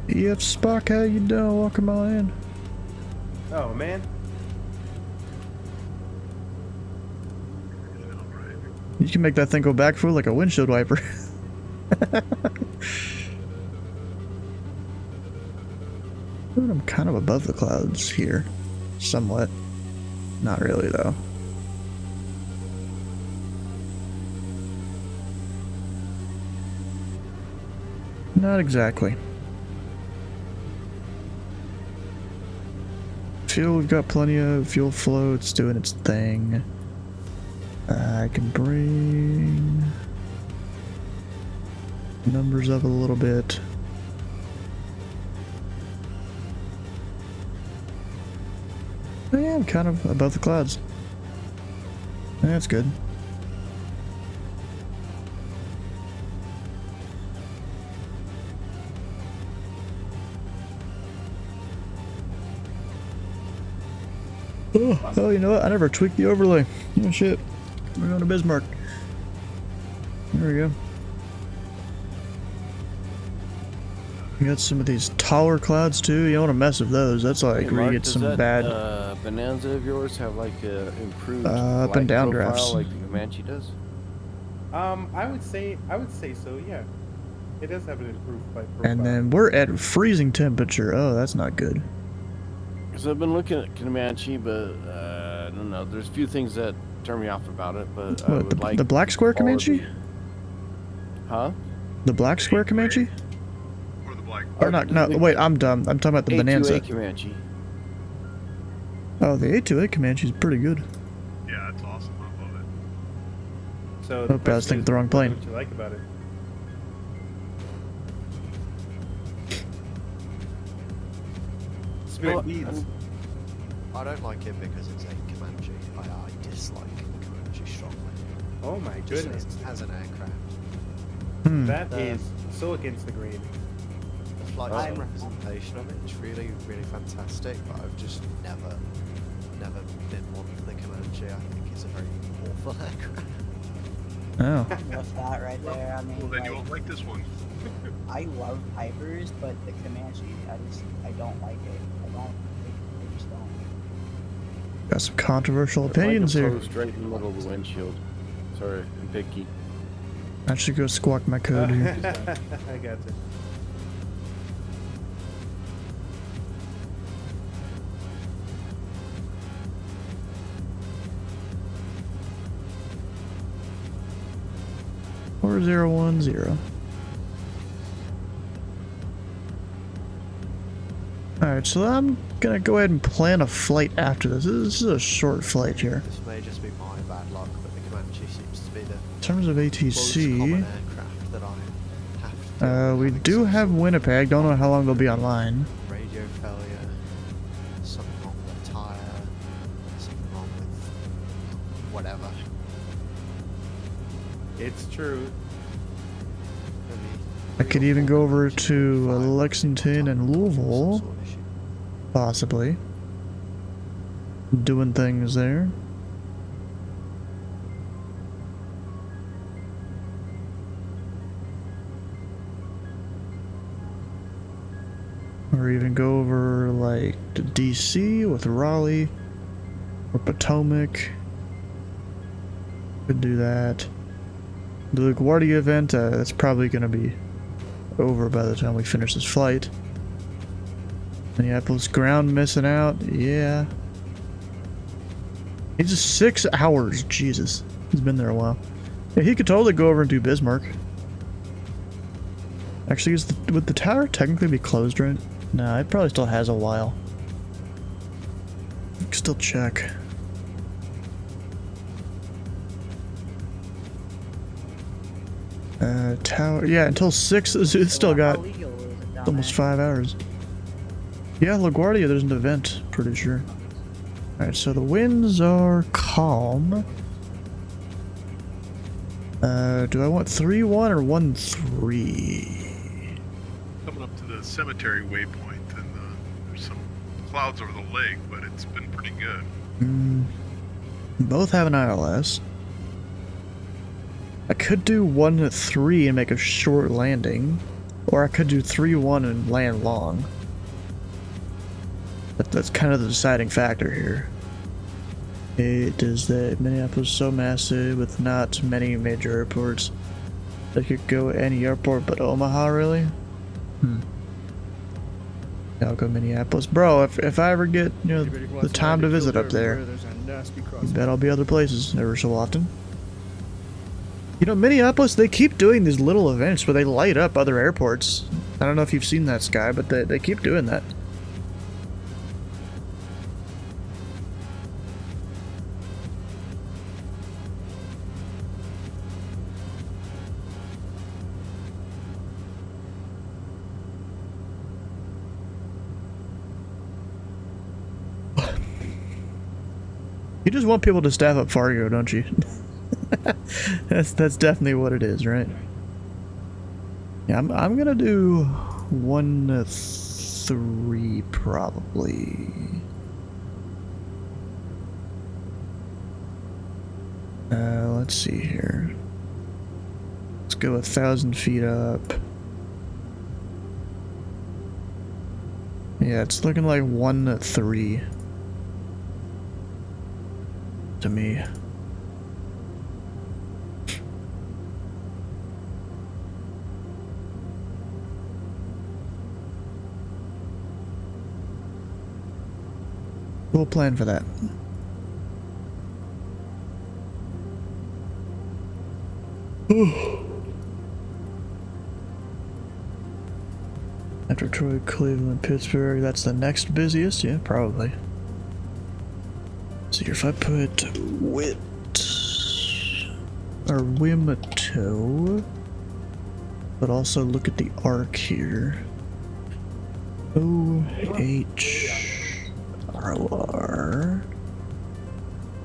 EF Spock, how you doing? Welcome on in. Oh man. You can make that thing go back through like a windshield wiper. I'm kind of above the clouds here. Somewhat. Not really, though. Not exactly. Fuel, we've got plenty of fuel flow. It's doing its thing. I can bring numbers up a little bit. Oh, yeah, I'm kind of above the clouds. That's good. Oh, you know what? I never tweaked the overlay. Oh shit. We're going to Bismarck. There we go. We got some of these taller clouds too. You don't want to mess with those. That's like Hey, where Mark, you get does some that, bad Bonanza of yours have like a improved up light and down profile drafts. like the Comanche does? I would say so. Yeah, it does have an improved light profile. And then we're at freezing temperature. Oh, that's not good. Because I've been looking at Comanche, but I don't know. There's a few things that turn me off about it, but I What, would like the black square Comanche? Huh? The black square Comanche? Or the black. Or not? No, wait. I'm dumb. I'm talking about the Bonanza. A2A Comanche. Oh, the A2A Comanche is pretty good. Yeah, that's awesome. I love it. So Hope I was thinking the wrong plane. What you like about it? Spirit beads. I don't like it because it's a Comanche. I dislike the Comanche strongly. Oh my Just goodness. as an aircraft. That is so against the grain. The flight representation of it is really, really fantastic, but I've just never been one for the Comanche. I think it's a very awful aircraft. Oh. Love that right there. I mean, Well, then you won't like this one. I love Pipers, but the Comanche, I don't like it. I just don't. Got some controversial I'd like opinions to here. close straight in the middle of the windshield. Sorry, I'm picky. I should go squawk my code here. I got you. Or 010. Alright, so I'm gonna go ahead and plan a flight after this. This is a short flight here. This may just be my bad luck, but the Comanche seems to be the In terms of most ATC, common aircraft that I have to deal with. we do have Winnipeg. Don't know how long they'll be online. Radio failure, something wrong with the tire, something wrong with whatever. It's true. I could even go over to Lexington and Louisville, possibly, doing things there. Or even go over like to DC with Raleigh or Potomac. Could do that. The LaGuardia event, that's probably going to be over by the time we finish this flight. Minneapolis ground missing out, yeah. He's just 6 hours, Jesus. He's been there a while. Yeah, he could totally go over and do Bismarck. Actually, would the tower technically be closed, right? No, it probably still has a while. I can still check. Tower, yeah, until 6, it's still got almost 5 hours. Yeah, LaGuardia, there's an event, pretty sure. Alright, so the winds are calm. Do I want 3-1 or 1-3? Coming up to the cemetery waypoint, and there's some clouds over the lake, but it's been pretty good. Both have an ILS. I could do 1-3 and make a short landing, or I could do 3-1 and land long. That's kind of the deciding factor here. It is that Minneapolis is so massive with not many major airports. They could go any airport but Omaha, really? Yeah, I'll go Minneapolis. Bro, if I ever get, the time to visit up there, you bet I'll be other places ever so often. You know, Minneapolis, they keep doing these little events where they light up other airports. I don't know if you've seen that, Sky, but they keep doing that. You just want people to staff up Fargo, don't you? that's definitely what it is, right? Yeah, I'm gonna do 1 to 3 probably. Let's see here. Let's go 1,000 feet up. Yeah, it's looking like 1 to 3 to me. We'll plan for that. After Troy, Cleveland, Pittsburgh, that's the next busiest? Yeah, probably. So if I put Wit or Wimato, but also look at the arc here. OHROR.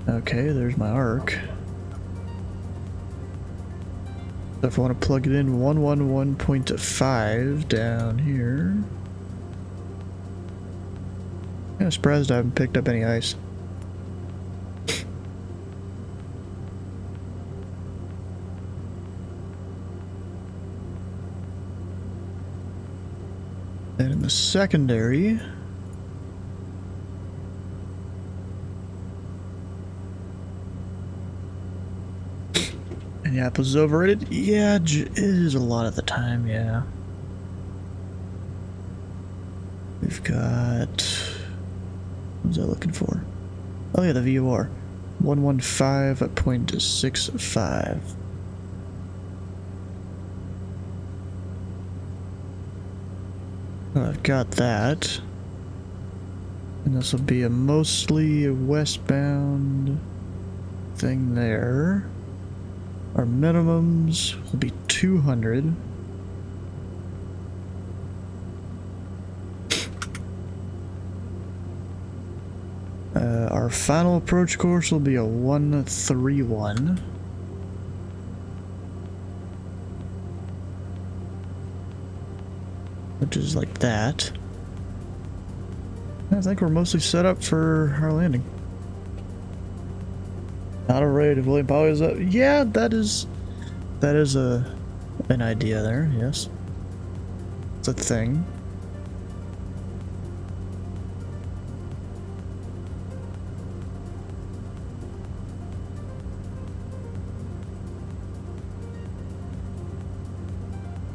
Okay, there's my arc. So if I want to plug it in 111.5 down here. I'm surprised I haven't picked up any ice. Then in the secondary, Minneapolis is overrated? Yeah, it is a lot of the time, yeah. We've got... what was I looking for? Oh yeah, the VOR. 115.65. I've got that. And this will be a mostly westbound thing there. Our minimums will be 200. Our final approach course will be a 131. Which is like that. I think we're mostly set up for our landing. Not afraid of William Powell is up. Yeah, that is an idea there, yes. It's a thing.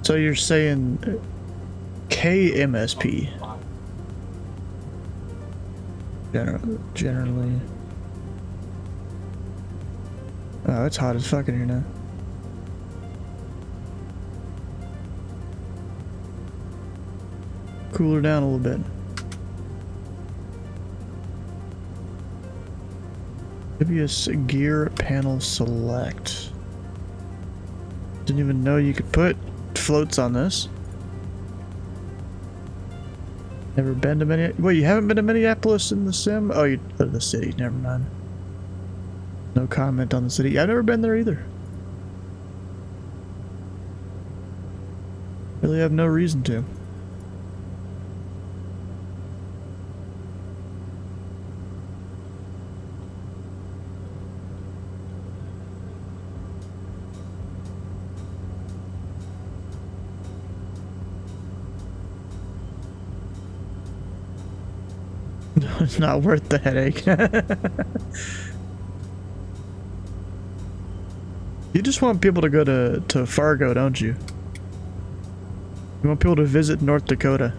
So you're saying KMSP generally. Oh, it's hot as fuck in here now. Cool her down a little bit. Previous gear panel select. Didn't even know you could put floats on this. Never been to Minneapolis. Wait, you haven't been to Minneapolis in the sim? Oh, the city. Never mind. No comment on the city. I've never been there either. Really have no reason to. It's not worth the headache. You just want people to go to Fargo, don't you? You want people to visit North Dakota.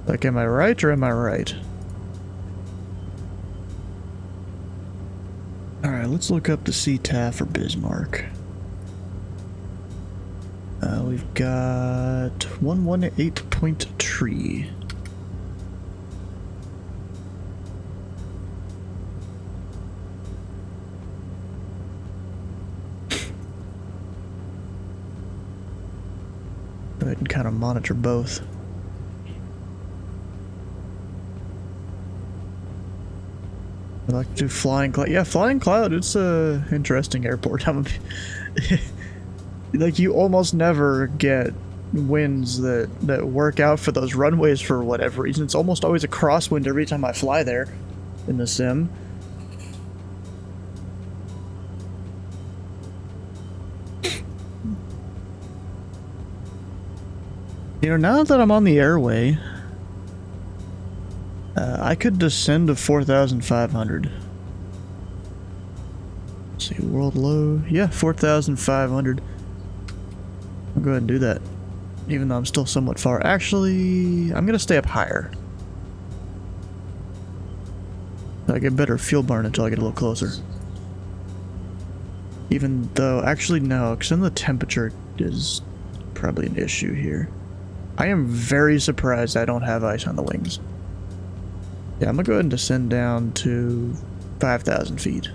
Like, am I right or am I right? Alright, let's look up the CTAF for Bismarck. We've got 118 point tree. Go ahead and kind of monitor both. I like to do Flying Cloud. Yeah, Flying Cloud, it's a interesting airport. Like, you almost never get winds that work out for those runways for whatever reason. It's almost always a crosswind every time I fly there in the sim. You know, now that I'm on the airway, I could descend to 4,500. Let's see, world low. Yeah, 4,500. I'll go ahead and do that, even though I'm still somewhat far. Actually, I'm gonna stay up higher. I get better fuel burn until I get a little closer. Even though, actually no, because then the temperature is probably an issue here. I am very surprised I don't have ice on the wings. Yeah, I'm gonna go ahead and descend down to 5,000 feet.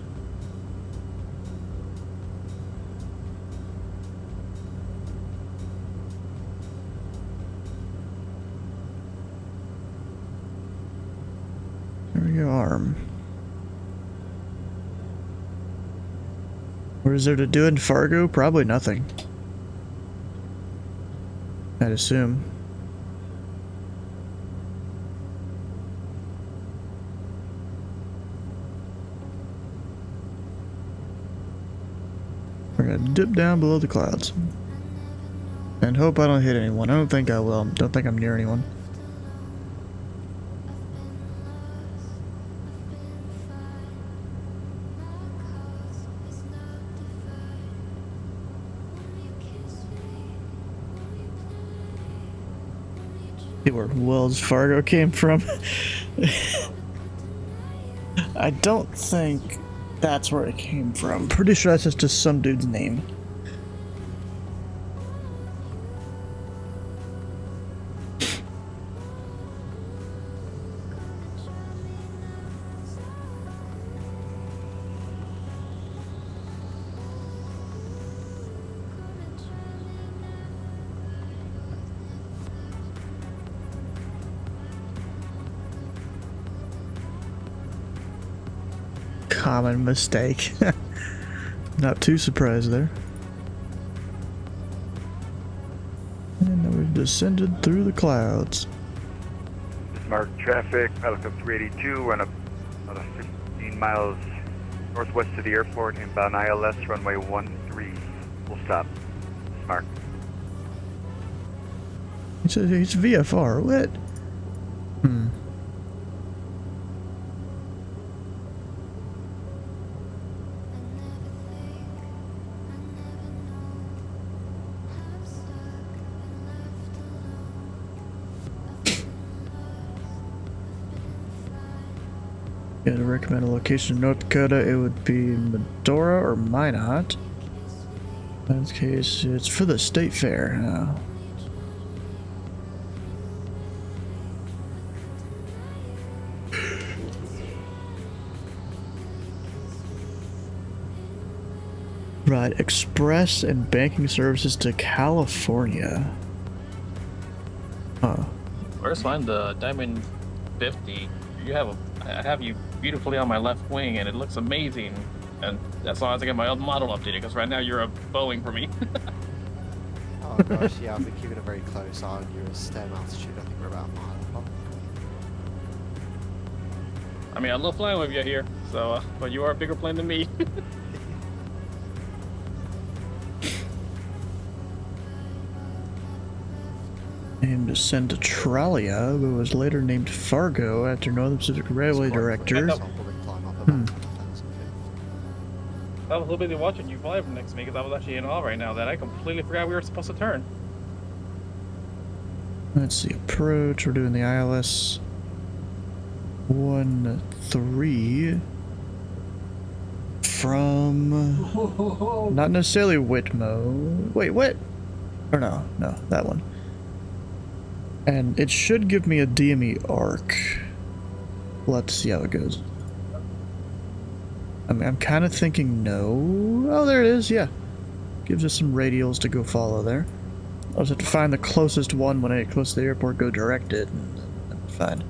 There we go, arm. What is there to do in Fargo? Probably nothing. I'd assume. We're gonna dip down below the clouds. And hope I don't hit anyone. I don't think I will. Don't think I'm near anyone. See where Wells Fargo came from. I don't think that's where it came from. Pretty sure that's just some dude's name. Common mistake. Not too surprised there. And now we've descended through the clouds. Bismarck traffic, Pilot Club 382, run up about 15 miles northwest of the airport, inbound ILS, runway 13, full stop. Bismarck. It's VFR, what? Yeah, to recommend a location in North Dakota, it would be Medora or Minot. In this case, it's for the state fair. Right, express and banking services to California. Huh. Where's mine? The Diamond 50. I have you beautifully on my left wing, and it looks amazing. And as long as I get my old model updated, because right now you're a Boeing for me. Oh gosh, yeah, I've been keeping a very close eye on your stem altitude. I think we're about a mile above. I mean, I love flying with you here, so but you are a bigger plane than me. Named to Centralia, but was later named Fargo after Northern Pacific Railway director. I was a little busy watching you fly next to me because I was actually in awe right now that I completely forgot we were supposed to turn. Let's see, approach. We're doing the ILS 13. from not necessarily Whitmo. Wait, what? Or no, that one. And it should give me a DME arc. Let's see how it goes. I mean, I'm kind of thinking no. Oh, there it is, yeah. Gives us some radials to go follow there. I'll just have to find the closest one when I get close to the airport, go direct it, and then fine.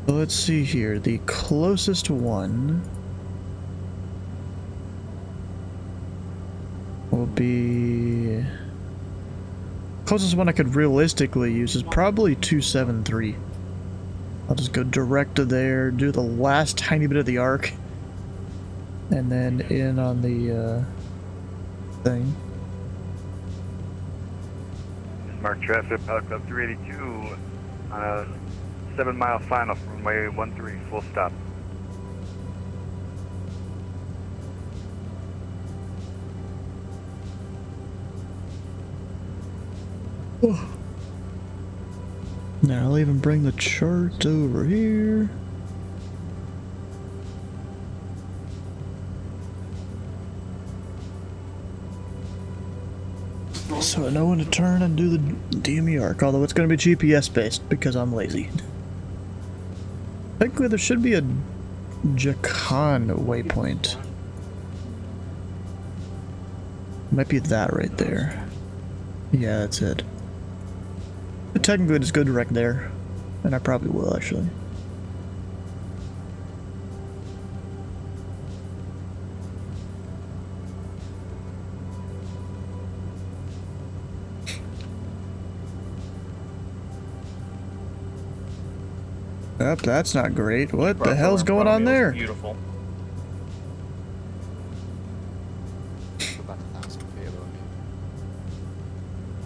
So let's see here. The closest one will be... Closest one I could realistically use is probably 273. I'll just go direct to there, do the last tiny bit of the arc, and then in on the thing. Smart traffic, Pilot Club 382 on a 7-mile final from runway 13, full stop. Now I'll even bring the chart over here. So I know when to turn and do the DME arc, although it's going to be GPS based because I'm lazy. Technically there should be a Jacan waypoint. Might be that right there. Yeah, that's it. But technically just go direct there. And I probably will actually. Yep, that's not great. What the hell's going on there? Beautiful. About 1,000 feet above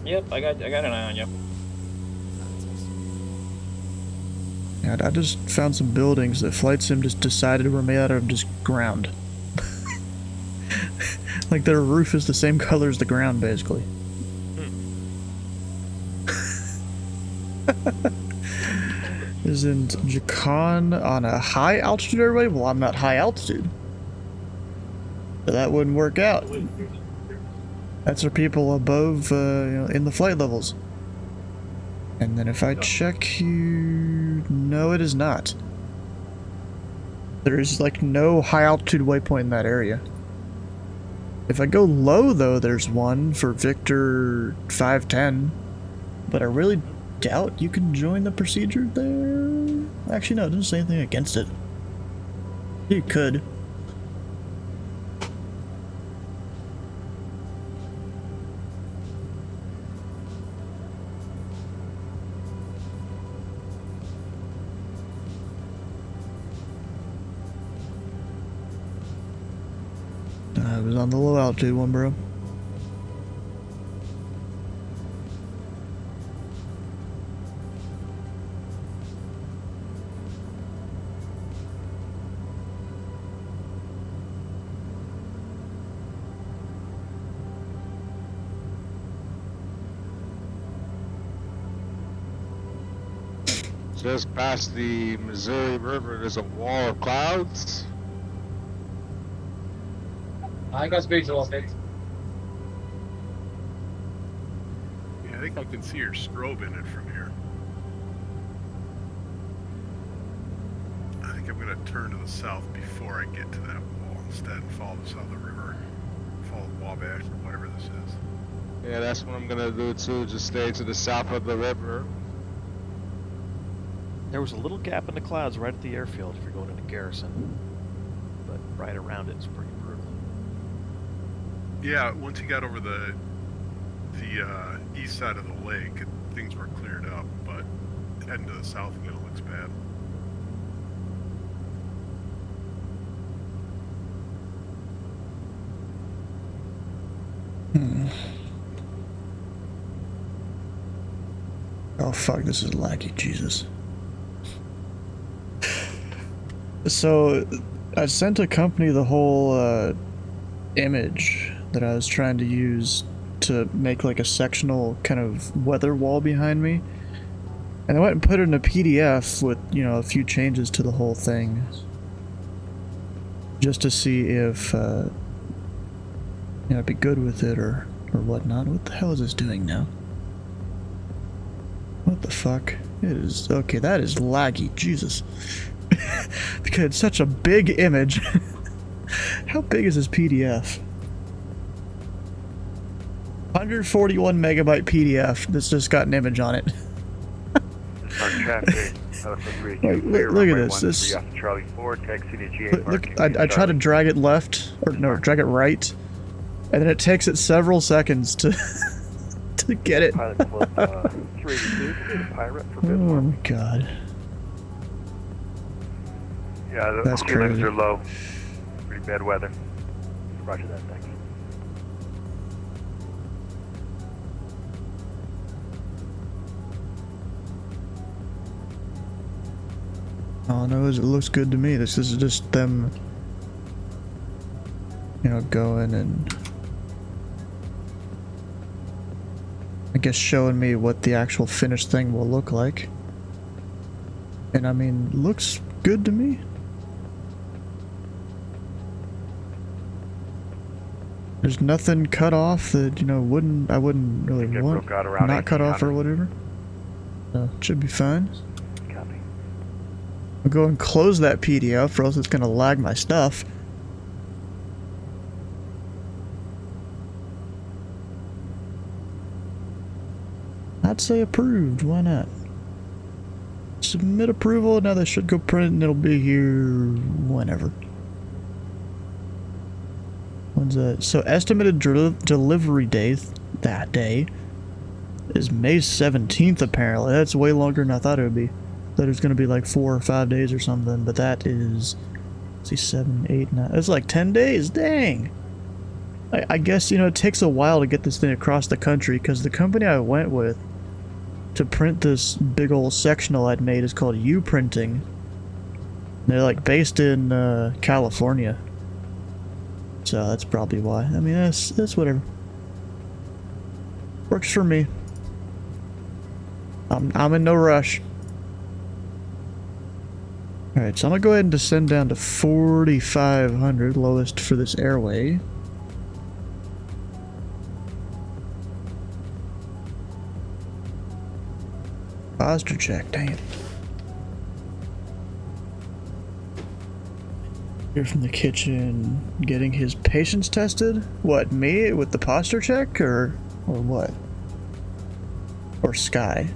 you. Yep, I got an eye on you. Yeah, I just found some buildings that Flight Sim just decided were made out of just ground. Like their roof is the same color as the ground, basically. Isn't Jacan on a high altitude, everybody? Well, I'm not high altitude. So that wouldn't work out. That's for people above, you know, in the flight levels. And then if I check here... No, it is not. There is, like, no high altitude waypoint in that area. If I go low, though, there's one for Victor 510. But I really doubt you can join the procedure there. Actually, no, it doesn't say anything against it. You could. I was on the low altitude one, bro. Just past the Missouri River, there's a wall of clouds. I got visual effects. Yeah, I think I can see your strobe in it from here. I think I'm going to turn to the south before I get to that wall instead and follow the south of the river. Follow Wabash or whatever this is. Yeah, that's what I'm gonna do too. Just stay to the south of the river. There was a little gap in the clouds right at the airfield if you're going into Garrison. But right around it is pretty brutal. Yeah, once you got over the east side of the lake, things were cleared up, but heading to the south again, it looks bad. Oh fuck, this is laggy, Jesus. So, I sent a company the whole image that I was trying to use to make like a sectional kind of weather wall behind me. And I went and put it in a PDF with, you know, a few changes to the whole thing. Just to see if, you know, I'd be good with it or whatnot. What the hell is this doing now? What the fuck? It is, okay, that is laggy, Jesus. Because it's such a big image. How big is this PDF? 141 megabyte PDF that's just got an image on it. Our traffic, Look at this. This Charlie 4, taxi to GA look, I try to drag it left, or no, drag it right, and then it takes it several seconds to to get it. Pilot Club 382, Pirate for Oh my god. Yeah, the That's ceilings crazy. are low. Pretty bad weather. Roger that, thanks. All I know is it looks good to me. This is just them, you know, going and I guess showing me what the actual finished thing will look like. And I mean, looks good to me. There's nothing cut off that, you know, I wouldn't really want not cut off or whatever. So it should be fine. I'll go and close that PDF or else it's gonna lag my stuff. I'd say approved, why not? Submit approval, now they should go print and it'll be here whenever. When's that? So estimated delivery date that day is May 17th apparently. That's way longer than I thought it would be. That it's going to be like 4 or 5 days or something, but that is, let's see, 7, 8, 9, it's like 10 days, dang! I guess, you know, it takes a while to get this thing across the country, because the company I went with to print this big old sectional I'd made is called U-Printing. They're like based in California. So that's probably why. I mean, that's whatever. Works for me. I'm in no rush. Alright, so I'm gonna go ahead and descend down to 4,500, lowest for this airway. Posture check, dang it. Here from the kitchen, getting his patience tested? What, me with the posture check, or what? Or Sky?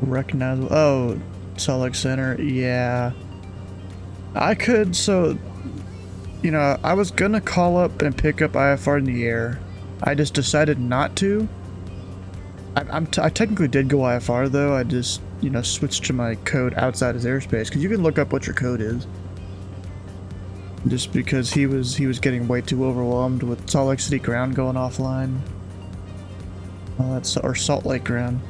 Recognizable. Oh, Salt Lake Center. Yeah. I could, so, you know, I was gonna call up and pick up IFR in the air. I just decided not to. I technically did go IFR though. I just, you know, switched to my code outside his airspace, because you can look up what your code is. Just because he was getting way too overwhelmed with Salt Lake City ground going offline. That's or Salt Lake ground.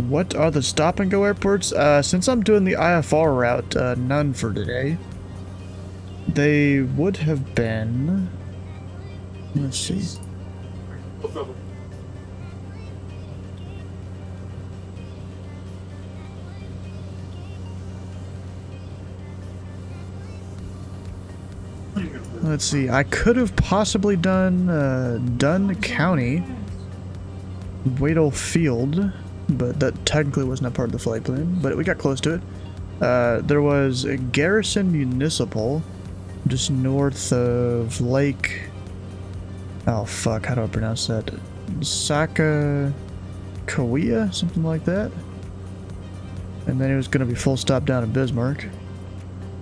What are the stop and go airports? Since I'm doing the IFR route, none for today. They would have been. Let's see. Let's see. I could have possibly done Dunn County, Wadle Field. But that technically wasn't a part of the flight plan, but we got close to it. There was a Garrison Municipal, Just north of Lake. Oh fuck, how do I pronounce that? Sakakawea? Something like that. And then it was gonna be full stop down in Bismarck.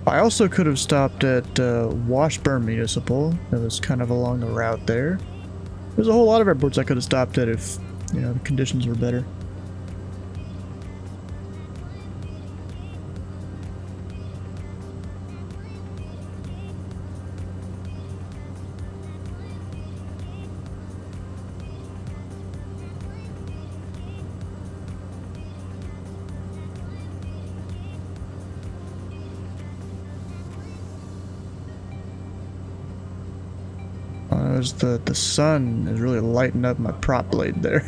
I also could have stopped at Washburn Municipal. That was kind of along the route there. There's a whole lot of airports I could have stopped at if, you know, the conditions were better. The sun is really lighting up my prop blade there.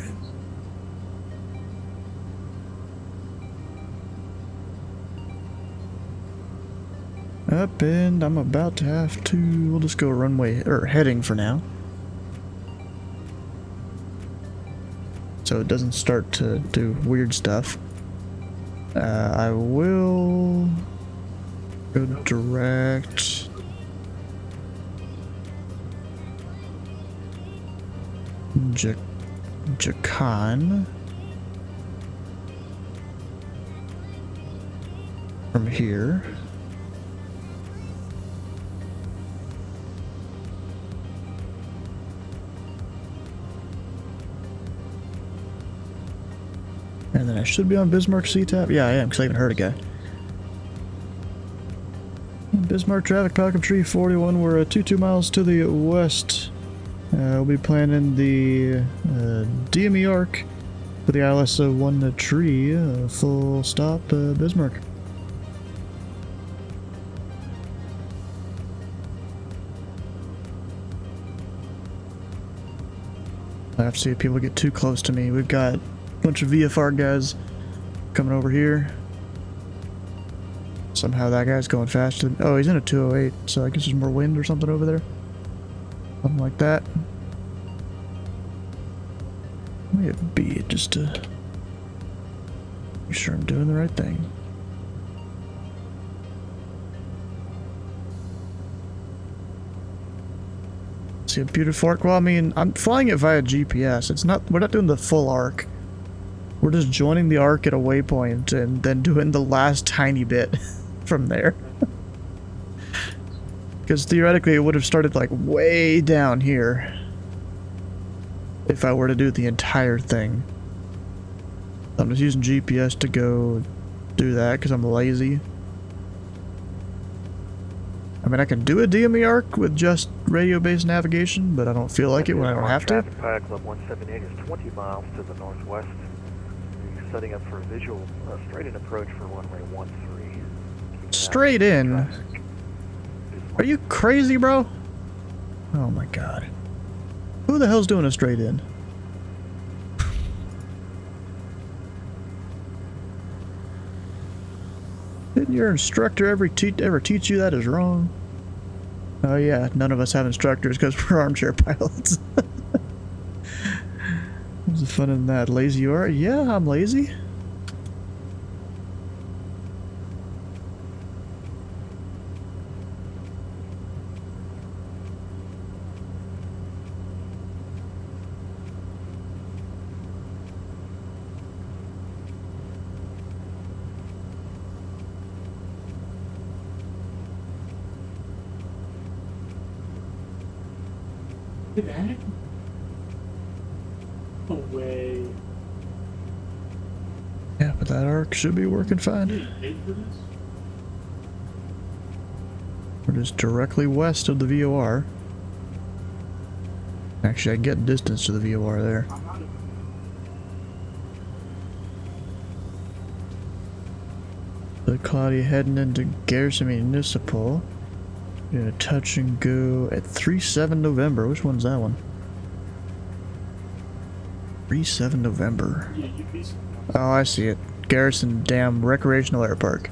Up, and I'm about to have to, we'll just go runway, or heading for now. So it doesn't start to do weird stuff. I will go direct. Jakan from here. And then I should be on Bismarck CTAP. Yeah, I am, because I even heard a guy. Bismarck traffic, Falcon Tree 41. We're 22 miles to the west. We'll be planning the DME arc for the ILS 1 tree, full stop Bismarck. I have to see if people get too close to me. We've got a bunch of VFR guys coming over here. Somehow that guy's going faster. Oh, he's in a 208, so I guess there's more wind or something over there. Something like that. Let me hit B just to make sure I'm doing the right thing. See a beautiful arc? Well, I mean, I'm flying it via GPS. It's not, we're not doing the full arc. We're just joining the arc at a waypoint and then doing the last tiny bit from there. Because theoretically it would have started like way down here if I were to do the entire thing. I'm just using GPS to go do that because I'm lazy. I mean, I can do a DME arc with just radio-based navigation, but I don't feel like it when I don't have to. Pilot Club 178 is 20 miles to the northwest. We're setting up for a visual straight-in approach for runway 13. Straight in? Are you crazy, bro? Oh my god. Who the hell's doing a straight in? Didn't your instructor ever teach you that is wrong? Oh yeah, none of us have instructors because we're armchair pilots. What's the fun in that? Lazy you are? Yeah, I'm lazy. No way. Yeah, but that arc should be working fine. We're just directly west of the VOR. Actually, I get distance to the VOR there. The Claudia heading into Garrison Municipal. Gonna touch and go at 3-7 November. Which one's that one? 3-7 November. Oh, I see it. Garrison Dam Recreational Air Park.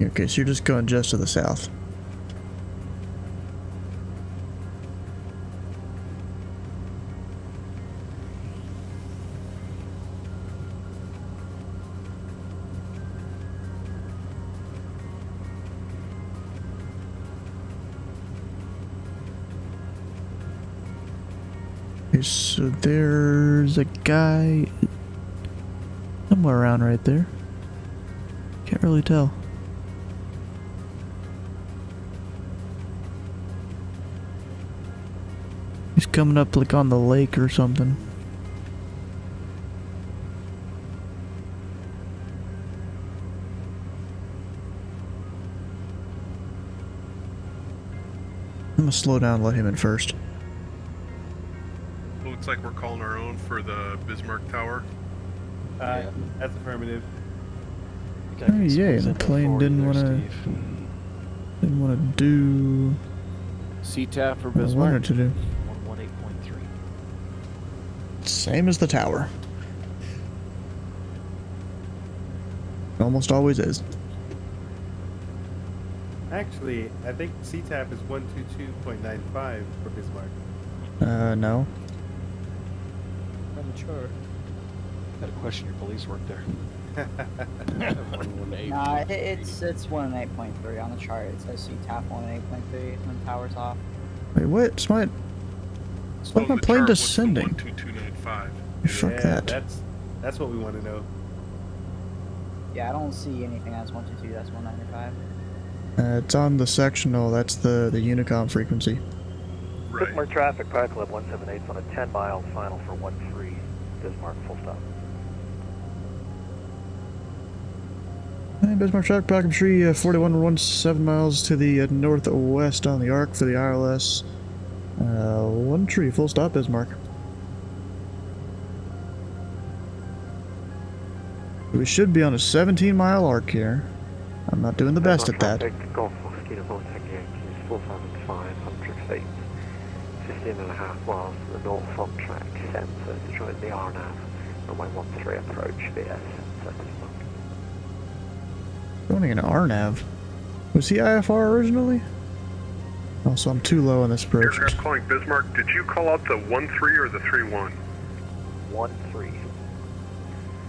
Okay, so you're just going just to the south. Okay, so there's a guy somewhere around right there. Can't really tell. He's coming up like on the lake or something. I'm gonna slow down and let him in first. Looks like we're calling our own for the Bismarck Tower. Yeah. That's affirmative. Oh yay, the plane didn't wanna do CTAF for what I Bismarck. wanted to do. 118.3. Same as the tower. Almost always is. Actually, I think CTAF is 122.95 for Bismarck. No. On the chart. Gotta question your police work there. Nah, it's 118.3 on the chart. It says CTAF 118.3 when power's off. Wait, what? It's my plane chart, descending. What's the 12295? Fuck that. That's what we want to know. Yeah, I don't see anything that's 122. That's 195. It's on the sectional. That's the Unicom frequency. Bismarck traffic, Pilot Club 178 on a 10-mile final for 13, Bismarck, full stop. Hey, Bismarck traffic, Pelican Tree, 4117 miles to the northwest on the arc for the ILS. One tree, full stop, Bismarck. We should be on a 17-mile arc here. I'm not doing the best at that. Golf Mosquito Voltec Yankees, 4,500 feet. 15.5 miles to the north on track centre to join the RNAV. Runway 13 approach VS. Joining an RNAV. Was he IFR originally? Also, I'm too low on this approach. Aircraft calling Bismarck, did you call out the 1-3 or the 3-1? 1-3.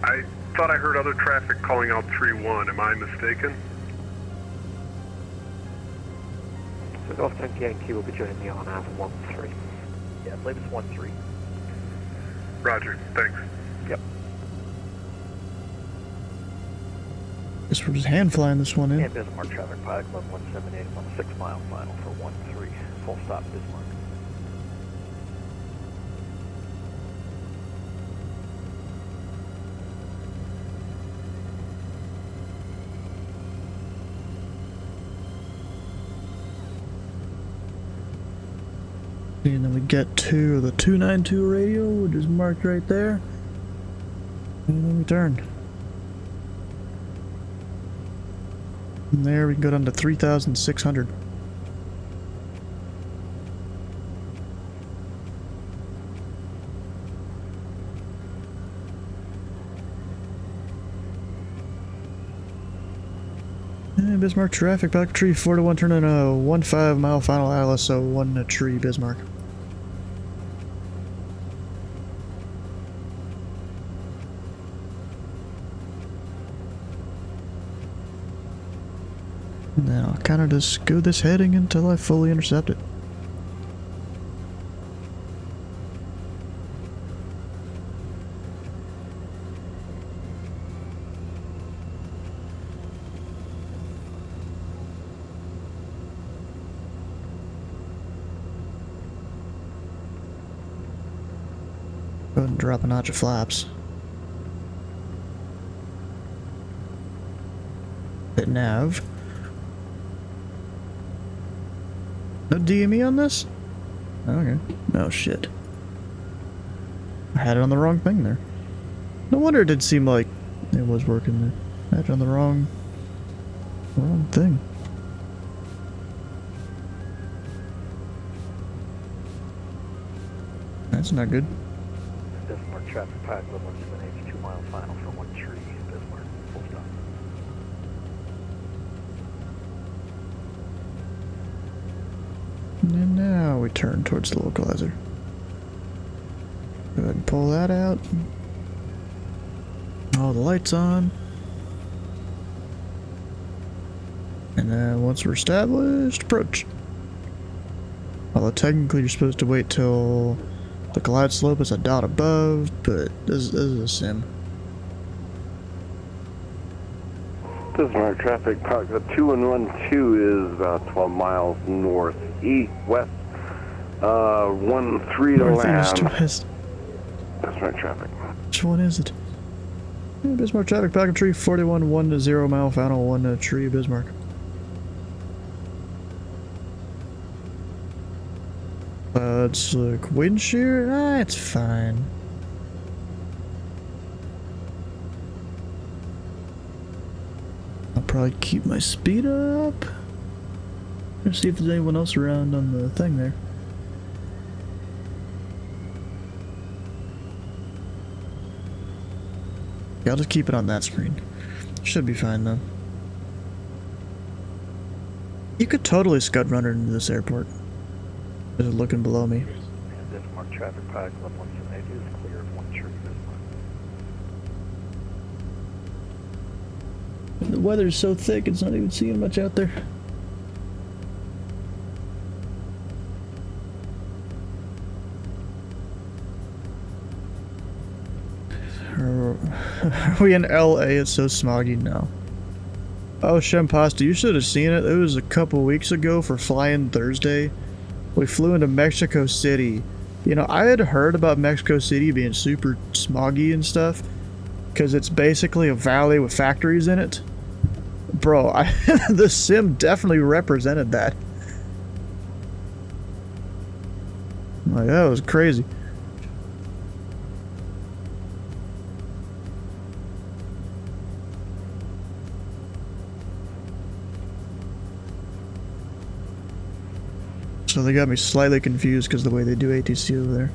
I thought I heard other traffic calling out 3-1. Am I mistaken? So Golf Tank Yankee will be joining the RNAV 1-3. Yeah, I believe it's 1-3. Roger, thanks. Yep. Guess we're just hand flying this one in. And Bismarck traffic, Pilot Club 178 on a 6-mile final for 13, full stop, Bismarck. And then we get to the 292 radio, which is marked right there. And then we turn. From there we can go down to 3,600. And Bismarck traffic, back tree 4-1, turn in a 1.5 mile final ILS, so 1 tree Bismarck. And then I'll kind of just go this heading until I fully intercept it. Go ahead and drop a notch of flaps. Hit nav. No DME on this? Okay. Oh shit. I had it on the wrong thing there. No wonder it did seem like it was working there. I had it on the wrong thing. That's not good. Bismarck traffic, Pilot Club 178, 2-mile final for 13, Bismarck, full stop. And now we turn towards the localizer. Go ahead and pull that out. All the lights on. And then once we're established, approach. Although technically you're supposed to wait till The glide slope is a dot above, but this is a sim. Bismarck traffic, Park 2112 is about 12 miles northeast, west, 13 to Northeast, land. west. Bismarck traffic. Which one is it? Yeah, Bismarck traffic, Packet Tree 41, 1 to 0 mile, final 1 tree, Bismarck. Let's look. Wind shear? Ah, it's fine. I'll probably keep my speed up. Let's see if there's anyone else around on the thing there. Yeah, I'll just keep it on that screen. Should be fine though. You could totally scud runner into this airport. Just looking below me. Bismarck traffic, Pilot Club 178 is clear of 1 tree, Bismarck. The weather's so thick, it's not even seeing much out there. Are we in LA? It's so smoggy now. Oh, Shempasta, you should have seen it. It was a couple weeks ago for Flying Thursday. We flew into Mexico City. You know, I had heard about Mexico City being super smoggy and stuff, because it's basically a valley with factories in it. Bro, the sim definitely represented that. Like, that was crazy. So they got me slightly confused because of the way they do ATC over there.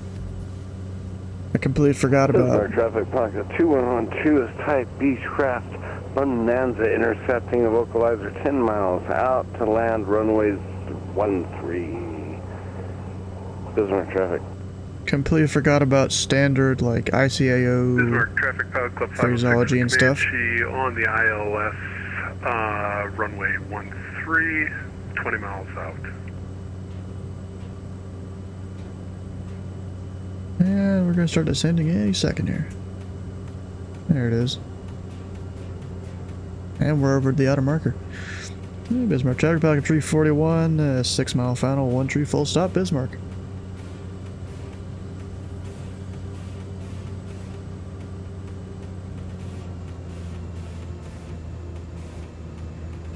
I completely forgot about Bismarck traffic, Pocket 2112 is type Beechcraft Bonanza intercepting a vocalizer 10 miles out to land runways 13. Bismarck traffic. completely forgot about standard like ICAO Bismarck traffic, Pilot Club phraseology and stuff. Comanche on the ILS, runway 13, 20 miles out. Yeah, we're gonna start descending any second here. There it is. And we're over at the outer marker. Yeah, Bismarck traffic, Packet Tree 41, 6 mile final, 1 tree, full stop, Bismarck.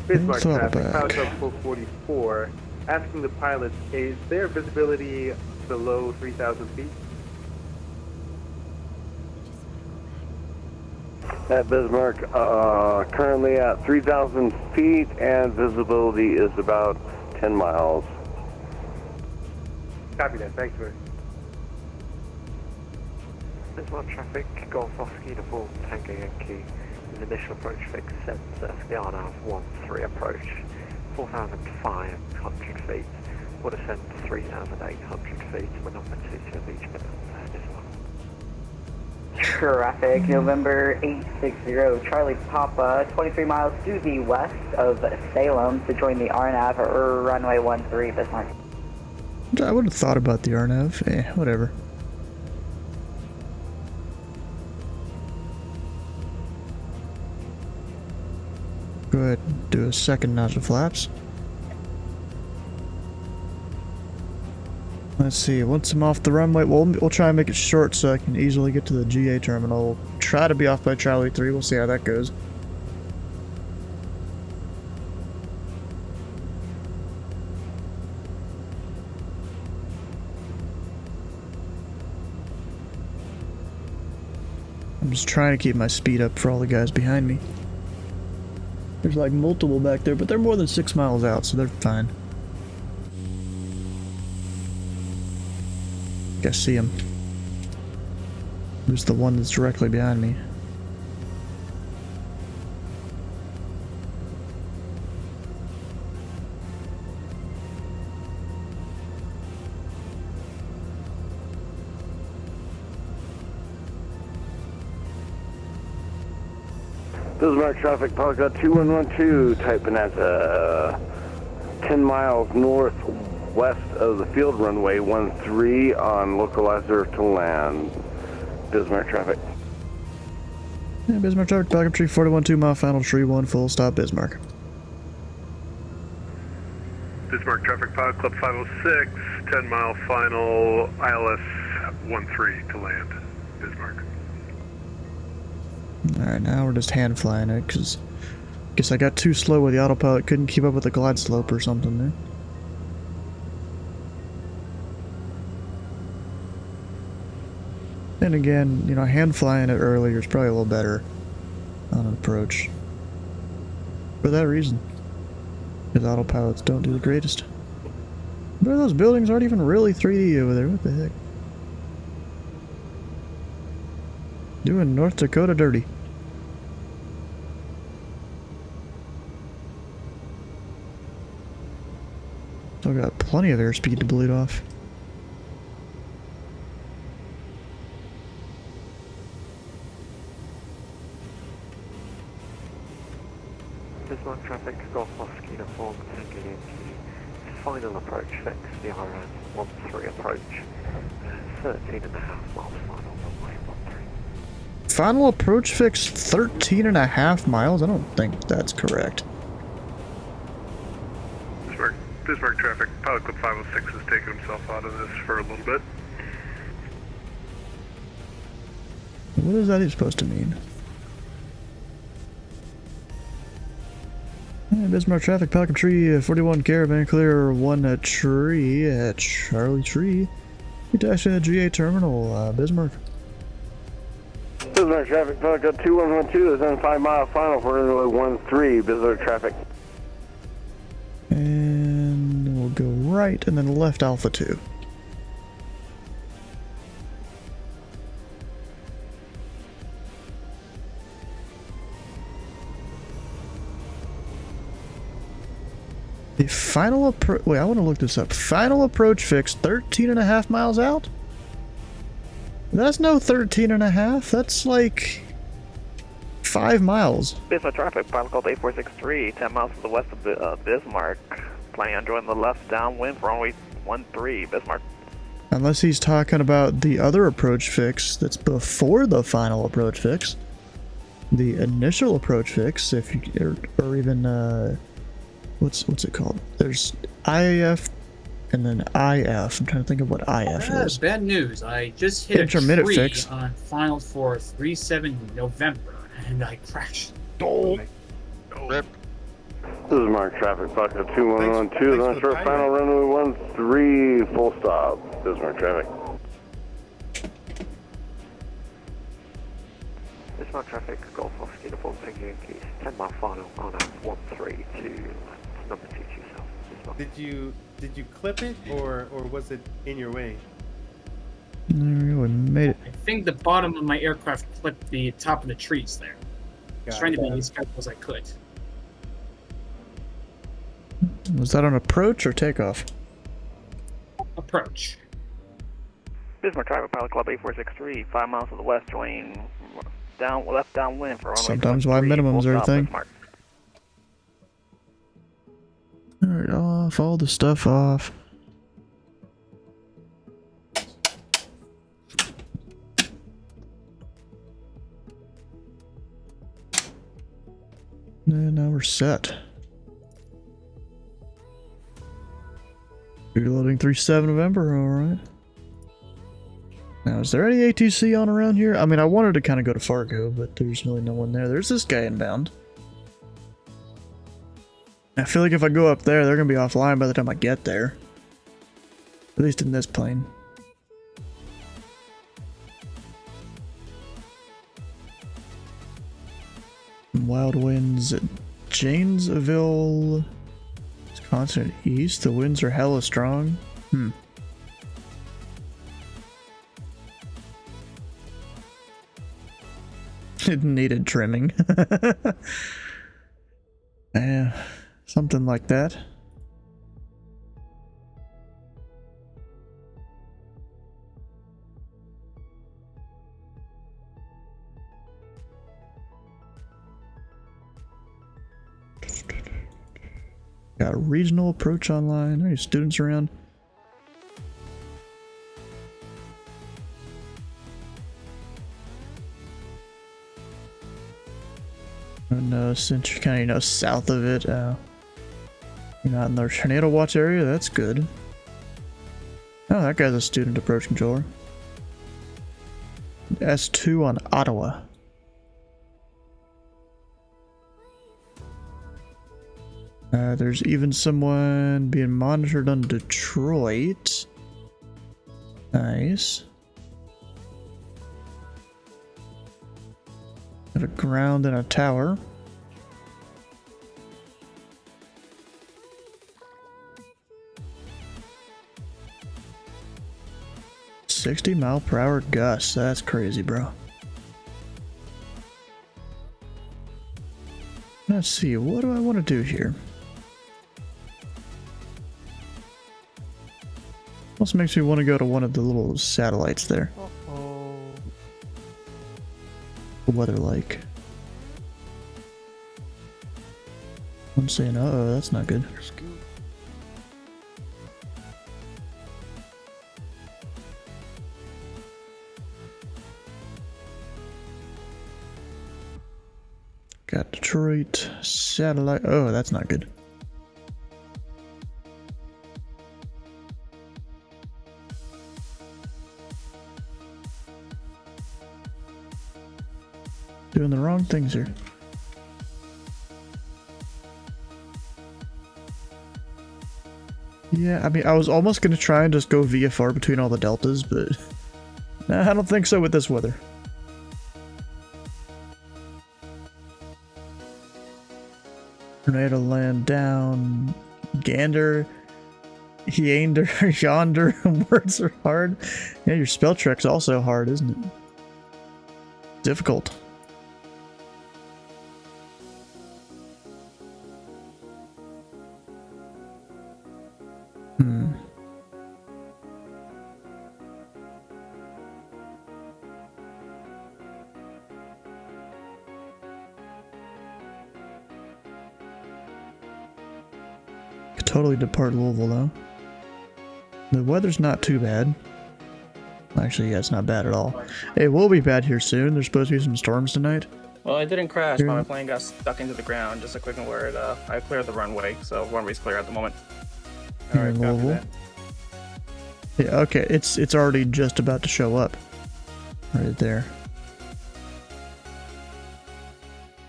Bismarck Throttle traffic, back. Pilot Club 444, asking the pilots, is there visibility below 3,000 feet? At Bismarck, currently at 3,000 feet, and visibility is about 10 miles. Copy that, thanks, sir. Bismarck traffic, Golf Oscar Uniform, Tango Yankee, his initial approach fix set the RNAV 13 approach, 4,500 feet, will descend to 3,800 feet, with number 2 of each minute. Traffic, November 860, Charlie Papa, 23 miles to the west of Salem to join the RNAV or runway 13, Bismarck. I would have thought about the RNAV. Whatever. Go ahead and do a second notch of flaps. Let's see, once I'm off the runway, we'll try and make it short so I can easily get to the GA terminal. We'll try to be off by Charlie 3, we'll see how that goes. I'm just trying to keep my speed up for all the guys behind me. There's like multiple back there, but they're more than 6 miles out, so they're fine. I see him. There's the one that's directly behind me. Bismarck traffic, Polka 2112, type Bonanza, 10 miles northwest west of the field runway 13 on localizer to land. Bismarck traffic. Yeah, Bismarck traffic, backup tree 41 2 mile, final tree 1, full stop, Bismarck. Bismarck traffic, Pilot Club 506, 10 mile final, ILS 13 to land. Bismarck. Alright, now we're just hand flying it, because guess I got too slow with the autopilot, couldn't keep up with the glide slope or something there. And again, you know, hand flying it earlier is probably a little better on an approach. For that reason. Because autopilots don't do the greatest. But those buildings aren't even really 3D over there, what the heck? Doing North Dakota dirty. Still got plenty of airspeed to bleed off. Bismarck traffic, Golf Oscar uniform, Tango Yankee, final approach fix, the RN 13 approach, 13.5 miles final, runway 13. Final approach fix 13.5 miles? I don't think that's correct. Bismarck traffic, Pilot Club 506 has taken himself out of this for a little bit. What is that supposed to mean? Yeah, Bismarck traffic, Pelican Tree, 41 Caravan clear, 1 tree at Charlie Tree. You dash at GA Terminal, Bismarck. Bismarck traffic, Pelican 2112 is on 5 mile final for runway 13, Bismarck traffic. And we'll go right and then left Alpha 2. The final approach... Wait, I want to look this up. Final approach fix 13.5 miles out? That's no 13.5. That's like 5 miles. Bismarck traffic, Pilot Club 8463, 10 miles to the west of Bismarck. Planning on joining the left downwind for runway 13, Bismarck. Unless he's talking about the other approach fix that's before the final approach fix. The initial approach fix, if you... or even, what's it called? There's IAF and then IF. I'm trying to think of what IF is. Bad news. I just hit Intermittent a tree fix. on final for 37 November, and I crashed. Oh. Rip. Bismarck traffic, Pelican 2112 is on short final runway 13, full stop, Bismarck traffic. Bismarck traffic, Golf Oscar uniform, Tango Yankee, 10 mile final on a 13 to number 2 yourself. Bismarck. Did you clip it or was it in your way? There we go, we made it. I think the bottom of my aircraft clipped the top of the trees there. I was trying to be as careful as I could. Was that on approach or takeoff? Approach. Bismarck traffic, Pilot Club 8463, 5 miles to the west, joining left downwind for runway Sometimes wide 13, minimums full are a stop, thing. Bismarck. Alright, off, all the stuff off. And now we're set. Reloading 37 November, alright. Now, is there any ATC on around here? I mean, I wanted to kind of go to Fargo, but there's really no one there. There's this guy inbound. I feel like if I go up there, they're going to be offline by the time I get there. At least in this plane. Wild winds at Janesville, Wisconsin east. The winds are hella strong. It needed trimming. Yeah, something like that. Got a regional approach online. Any students around? And since you're kind of, south of it, you're not in the tornado watch area, that's good. Oh, that guy's a student approach controller. S2 on Ottawa. There's even someone being monitored on Detroit. Nice. Got a ground and a tower. $60-mile-per-hour gusts. That's crazy, bro. Let's see. What do I want to do here? Also makes me want to go to one of the little satellites there. The weather like. I'm saying, uh-oh, that's not good. Got Detroit satellite. Oh, that's not good. Doing the wrong things here. Yeah, I mean, I was almost going to try and just go VFR between all the deltas, but nah, I don't think so with this weather. Tornado land down. Gander. Yander. Yonder. Words are hard. Yeah, your spell check's also hard, isn't it? Difficult. Could totally depart Louisville though. The weather's not too bad. Actually, yeah, it's not bad at all. It will be bad here soon. There's supposed to be some storms tonight. Well, it didn't crash, but my plane got stuck into the ground. Just a quick word, I cleared the runway, so runway's clear at the moment. Here in Louisville. Yeah, okay, it's already just about to show up. Right there.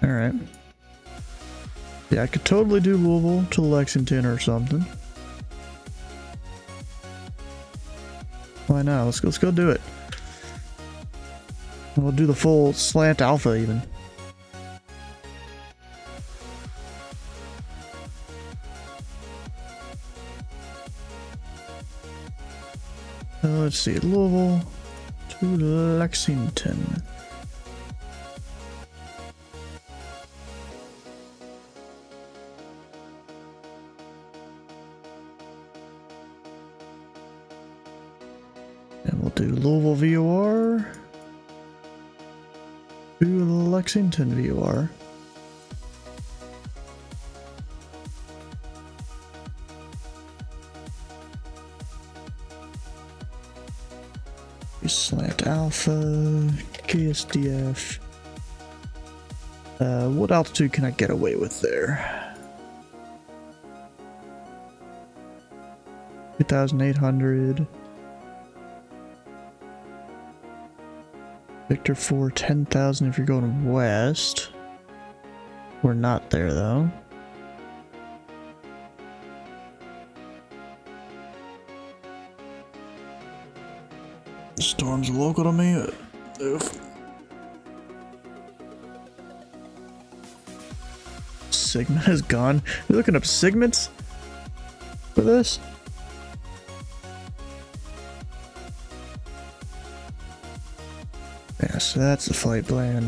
Alright. Yeah, I could totally do Louisville to Lexington or something. Why not? Let's go do it. We'll do the full slant alpha even. Let's see, Louisville to Lexington. And we'll do Louisville VOR to Lexington VOR. Slant Alpha, KSDF. What altitude can I get away with there? 2,800. Victor 4, 10,000 if you're going west. We're not there though. Storm's local to me. Oof. Sigma is gone. You're looking up segments for this? Yeah, so that's the flight plan.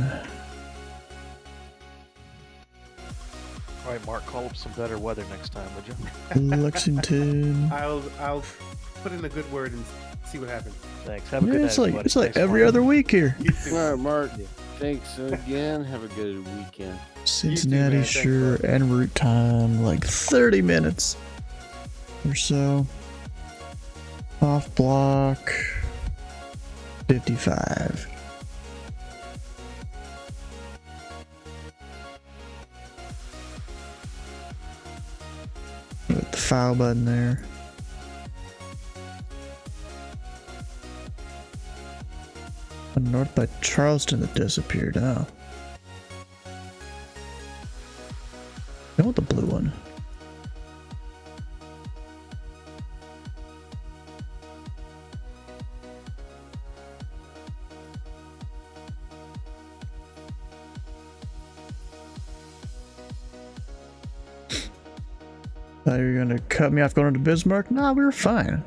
Alright, Mark, call up some better weather next time, would you? Lexington. I'll put in a good word and see what happens. Thanks. Have a good night, everybody. It's like every other week here. Alright, Mark. Thanks again. Have a good weekend. Cincinnati, sure, en route time like 30 minutes or so. Off block 55. file button there. North by Charleston that disappeared. Oh. I want the blue one. Thought you were gonna cut me off going to Bismarck? Nah, we were fine.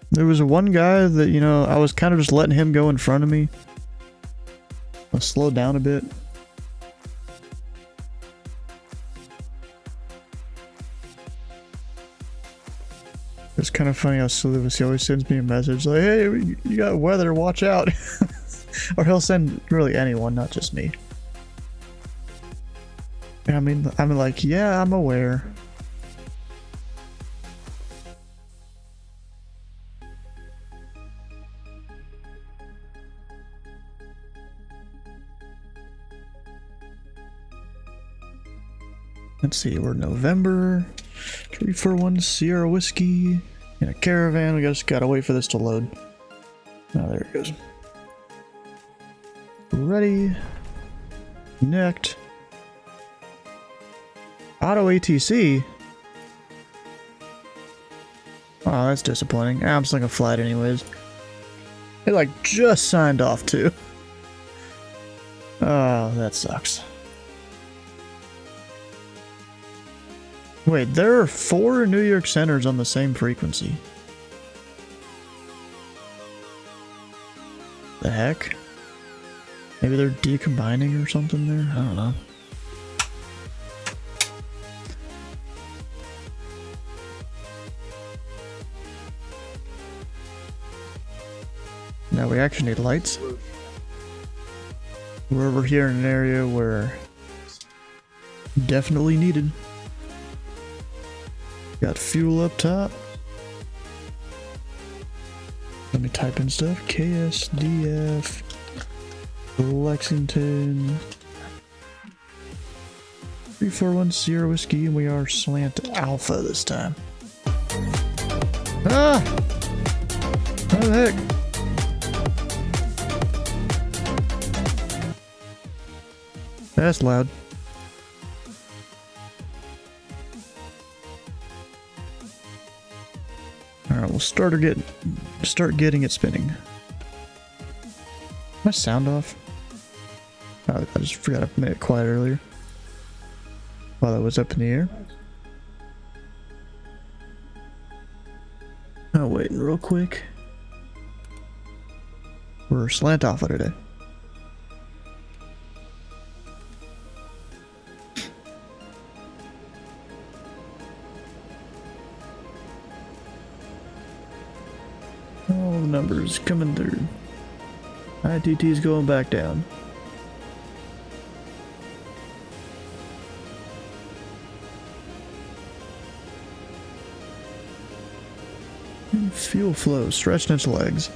There was one guy that, you know, I was kind of just letting him go in front of me. I'll slow down a bit. It's kind of funny how Zulu, he always sends me a message like, hey, you got weather, watch out. Or he'll send really anyone, not just me. I mean, I'm like, yeah, I'm aware. Let's see, we're November. 341 Sierra Whiskey in a caravan. We just gotta wait for this to load. Oh, there it goes. Ready. Connect. Auto ATC. Oh, that's disappointing. I'm just gonna fly it anyways. It like just signed off too. Oh, that sucks. Wait, there are 4 New York centers on the same frequency. The heck? Maybe they're decombining or something there? I don't know. Now we actually need lights. We're over here in an area where definitely needed. Got fuel up top. Let me type in stuff. KSDF Lexington 341 Sierra Whiskey, and we are slant alpha this time. Ah! What the heck? That's loud. Alright, we'll start getting it spinning. My sound off? Oh, I just forgot I made it quiet earlier. While I was up in the air. Oh, wait, real quick. We're slant alpha today. All the numbers coming through. ITT's going back down. Fuel flow, stretching its legs.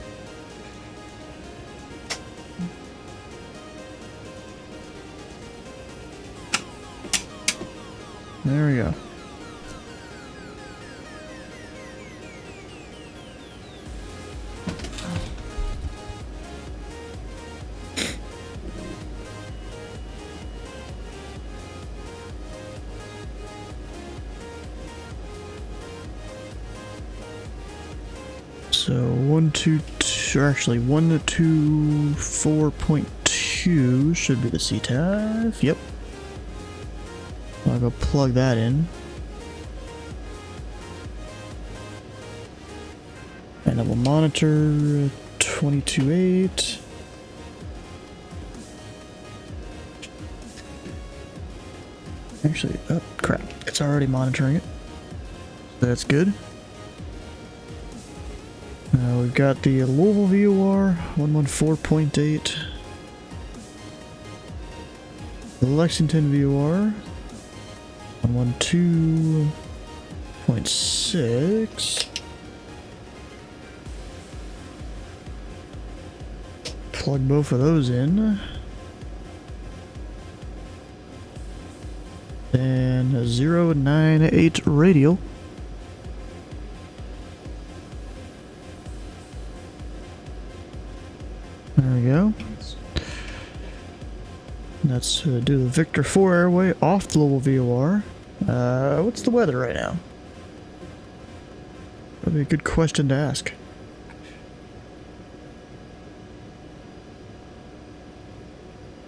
There we go. So 122, or actually 124.2 should be the CTAF. Yep. I'll go plug that in. And then we'll monitor 22.8. Actually, oh crap, it's already monitoring it. That's good. We've got the Louisville VOR 114.8. The Lexington VOR 112.6. Plug both of those in. And a 098 radial. There we go. Let's do the Victor 4 airway off the Louisville VOR. What's the weather right now? That'd be a good question to ask.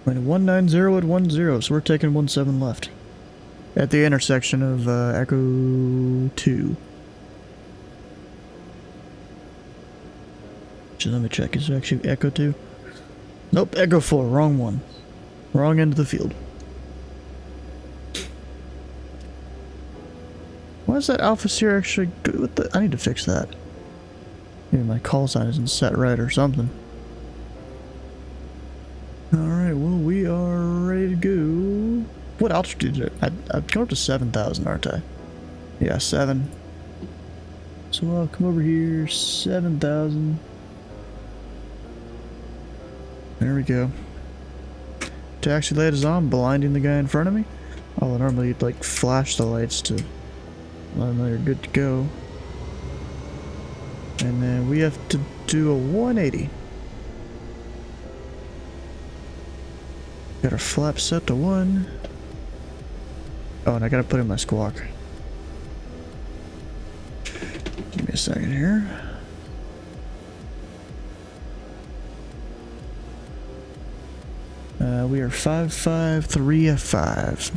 Wind 190 at 10, so we're taking 17 left. At the intersection of Echo 2. So let me check, is it actually Echo 2? Nope, Echo 4, wrong one. Wrong end of the field. Why is that Alpha Sierra actually good with the... I need to fix that. Maybe my call sign isn't set right or something. Alright, well, we are ready to go. What altitude is it? I've come up to 7,000, aren't I? Yeah, 7. So I'll come over here, 7,000. There we go. Taxi light is on, blinding the guy in front of me. Oh, normally you'd like flash the lights to let them know you're good to go. And then we have to do a 180. Got our flap set to 1. Oh, and I gotta put in my squawk. Give me a second here. We are 553F5.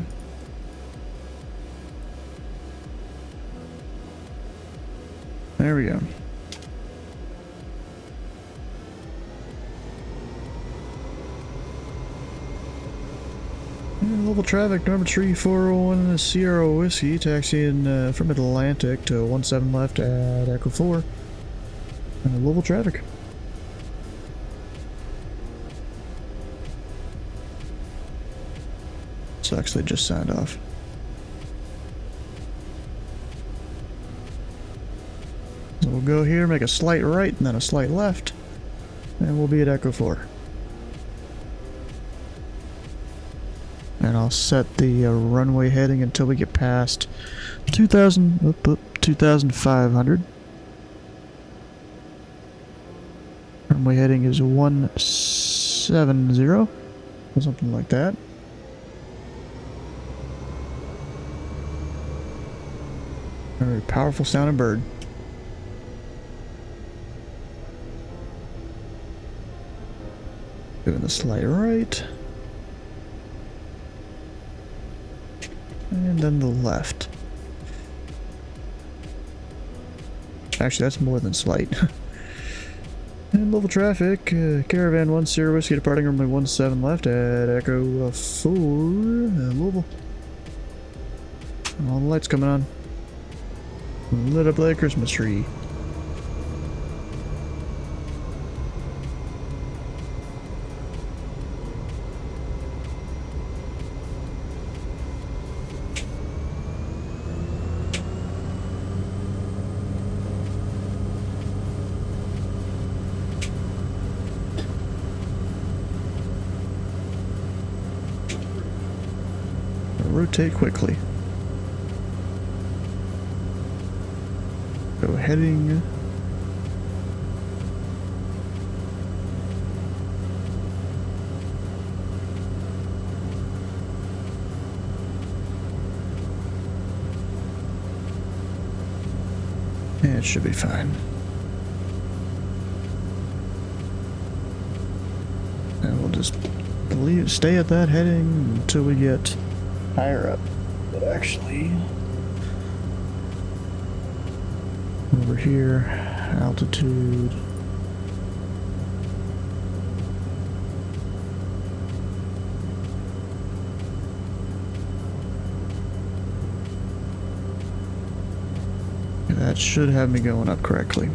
There we go. And local traffic number 3401 in the Sierra Whiskey, taxiing from Atlantic to 17 left at Echo 4. And local traffic. Sucks, they just signed off. So we'll go here, make a slight right and then a slight left, and we'll be at Echo 4. And I'll set the runway heading until we get past 2,500. Runway heading is 170, or something like that. Very powerful sounding bird. Doing the slight right. And then the left. Actually, that's more than slight. And level traffic, Caravan 1 Sierra Whiskey departing runway 17 left at Echo 4, Louisville. All the lights coming on. Lit up like a Christmas tree. Rotate quickly. Go heading. Yeah, it should be fine. And we'll just stay at that heading until we get higher up. But actually, over here, altitude. That should have me going up correctly.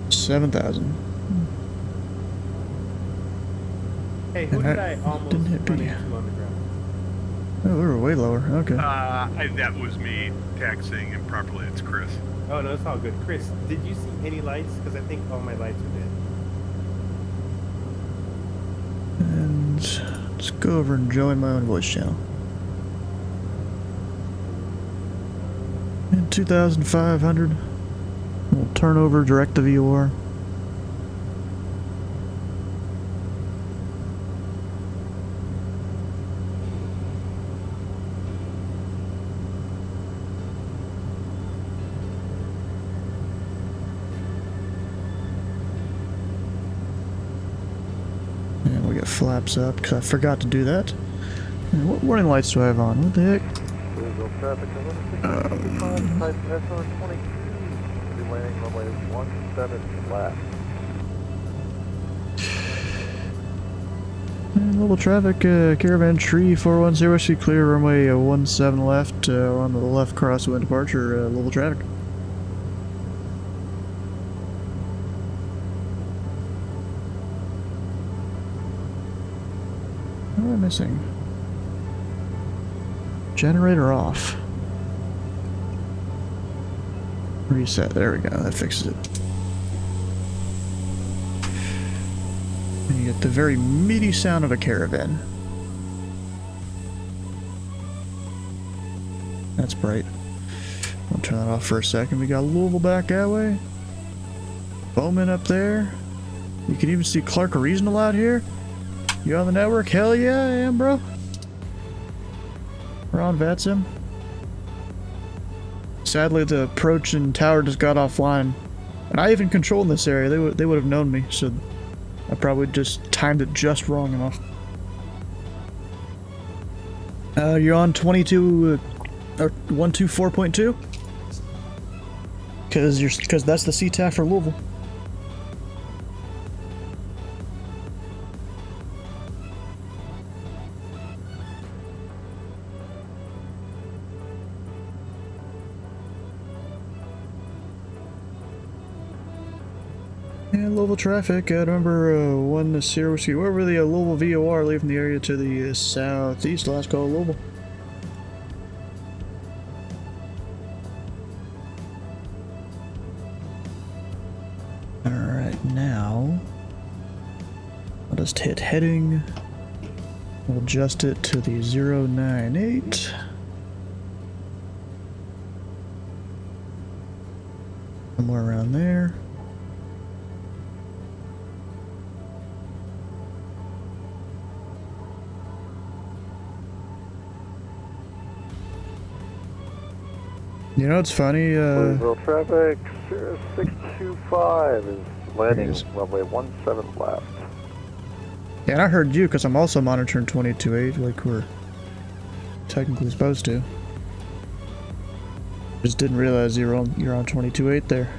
7,000. Hey, who did I almost run into on the ground? Oh, we were way lower. Okay. That was me taxiing improperly. It's Chris. Oh, no, it's all good. Chris, did you see any lights? Because I think all my lights are and let's go over and join my own voice channel. And 2,500. We'll turn over direct to VOR. And we get flaps up because I forgot to do that. And what warning lights do I have on? What the heck? Visual traffic, type SR22. Be landing runway 17 left. And level traffic, caravan tree 410 should clear runway 17 left on the left crosswind departure, level traffic. What am I missing? Generator off. Reset, there we go, that fixes it. And you get the very meaty sound of a caravan. That's bright. I'll turn that off for a second. We got Louisville back that way. Bowman up there. You can even see Clark Reasonable out here. You on the network? Hell yeah, I am, bro. We're on VATSIM. Sadly, the approach and tower just got offline. And I even controlled this area. They would have known me, so I probably just timed it just wrong enough. You're on 22 or 124.2? Because that's the CTAF for Louisville. And Louisville traffic, remember 10, where were the Louisville VOR leaving the area to the southeast, last call Louisville. Alright, now, I'll just hit heading, we'll adjust it to the 098. Somewhere around there. You know, it's funny, Louisville traffic 0625 is landing runway 17 left. Yeah, and I heard you because I'm also monitoring 22.8 like we're technically supposed to. Just didn't realize you're on 22.8 there.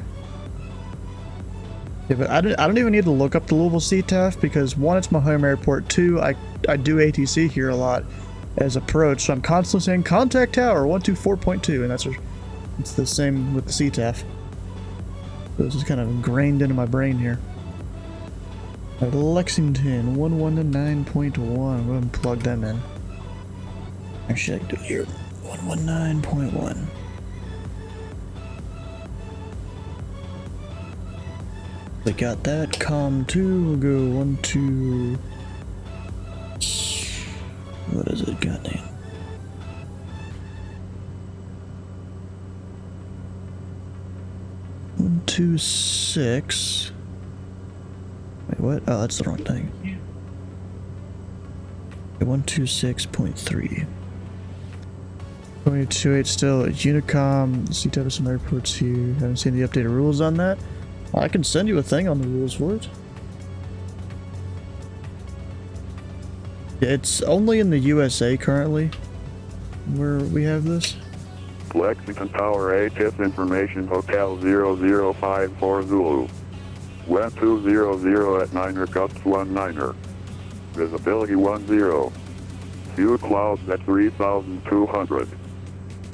Yeah, but I don't even need to look up the Louisville CTAF because one, it's my home airport. Two, I do ATC here a lot as approach, so I'm constantly saying contact tower 124.2, and it's the same with the CTAF. So this is kind of ingrained into my brain here. At Lexington 119.1, I'm going to plug them in. Actually, I can do it here. 119.1. They got that. COM2, we'll go 12. What is it? Goddamn. One, 2, 6. Wait, what? Oh, that's the wrong thing. 126.3. 22.8 still. Unicom. CTAF some airports here. Haven't seen the updated rules on that. I can send you a thing on the rules for it. It's only in the USA currently where we have this. Lexington Tower HS Information Hotel 0054 Zulu. Wind 200 at 9er gusts 19er. Visibility 10. Few clouds at 3,200.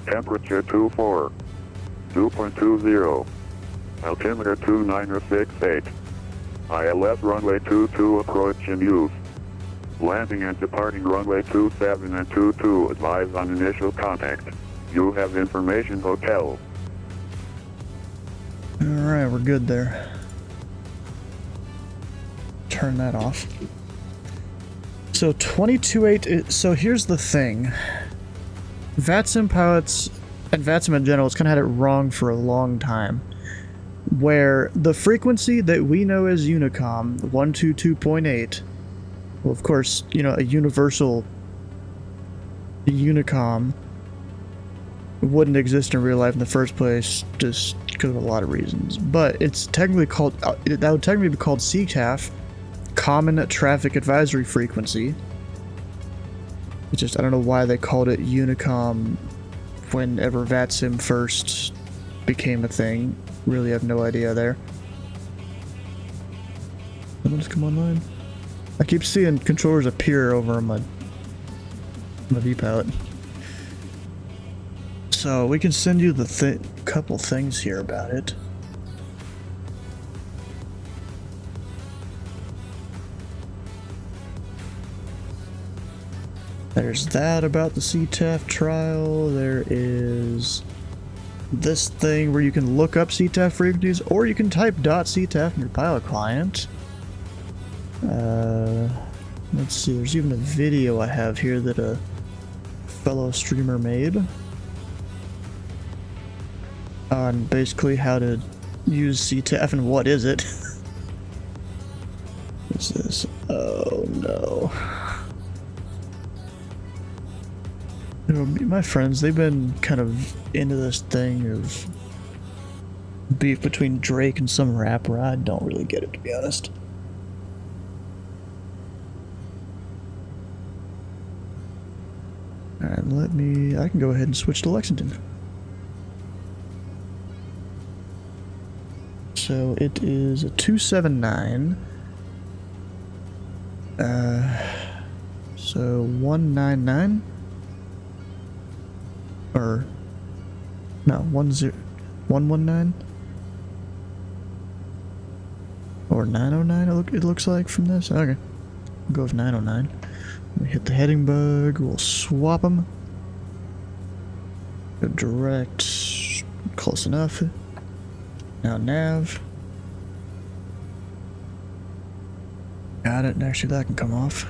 Temperature 24. 2.20. Altimeter 2968. ILS runway 22 approach in use. Landing and departing runway 27 and 22 advise on initial contact. You have information hotel. Alright, we're good there. Turn that off. So 22.8. So here's the thing. VATSIM pilots and VATSIM in general has kind of had it wrong for a long time. Where the frequency that we know as Unicom, 122.8, well, of course, you know, a universal Unicom wouldn't exist in real life in the first place, just because of a lot of reasons. But it's technically called, that would technically be called CTAF, Common Traffic Advisory Frequency. It's just, I don't know why they called it Unicom whenever VATSIM first became a thing. Really have no idea there. Someone's come online. I keep seeing controllers appear over on my V-palette. So we can send you the couple things here about it. There's that about the CTAF trial. There is this thing where you can look up CTAF frequencies, or you can type .ctaf in your pilot client. Let's see, there's even a video I have here that a fellow streamer made on basically how to use CTAF and what is it. What's this? Oh no. You know, my friends, they've been kind of into this thing of beef between Drake and some rapper. I don't really get it, to be honest. Alright, I can go ahead and switch to Lexington. So it is a 279. So 199. Or no, 119 or 909. It looks like from this. Okay, we'll go with 909. We hit the heading bug. We'll swap them. Go direct. Close enough. Now nav. Got it. Actually, that can come off.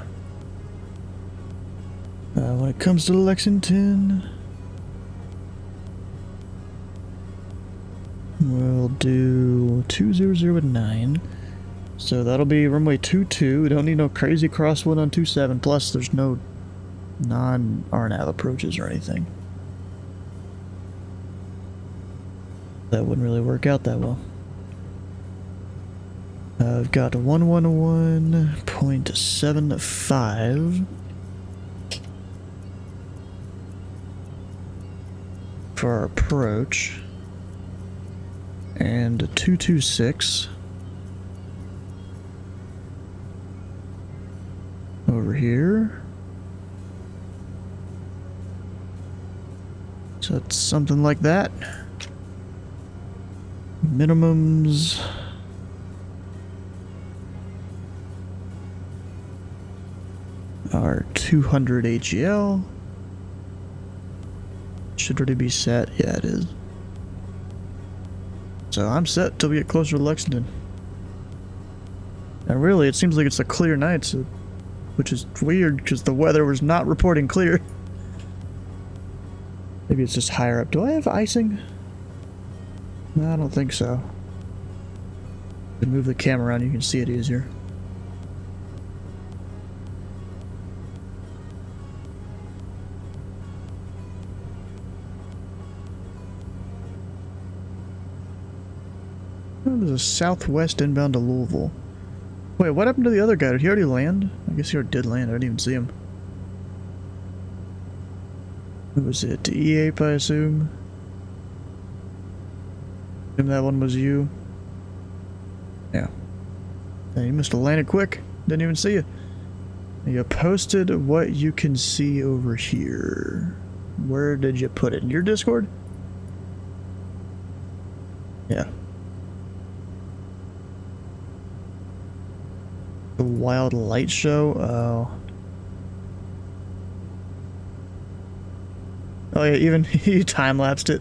When it comes to Lexington, we'll do 200 so that'll be runway 22. We don't need no crazy crosswind on 27. Plus, there's no non-RNAV approaches or anything. That wouldn't really work out that well. I've got 111.75 for our approach. And 226 over here. So it's something like that. Minimums are 200 AGL. Should already be set. Yeah, it is. So I'm set till we get closer to Lexington. And really, it seems like it's a clear night, so, which is weird because the weather was not reporting clear. Maybe it's just higher up. Do I have icing? No, I don't think so. If you move the camera around, you can see it easier. Oh, there's a southwest inbound to Louisville. Wait, what happened to the other guy? Did he already land? I guess he already did land. I didn't even see him. Who was it? E8, I assume? Assume that one was you? Yeah. Hey, you must have landed quick. Didn't even see you. You posted what you can see over here. Where did you put it? In your Discord? Yeah. The Wild Light Show? Oh. Oh yeah, even he time-lapsed it.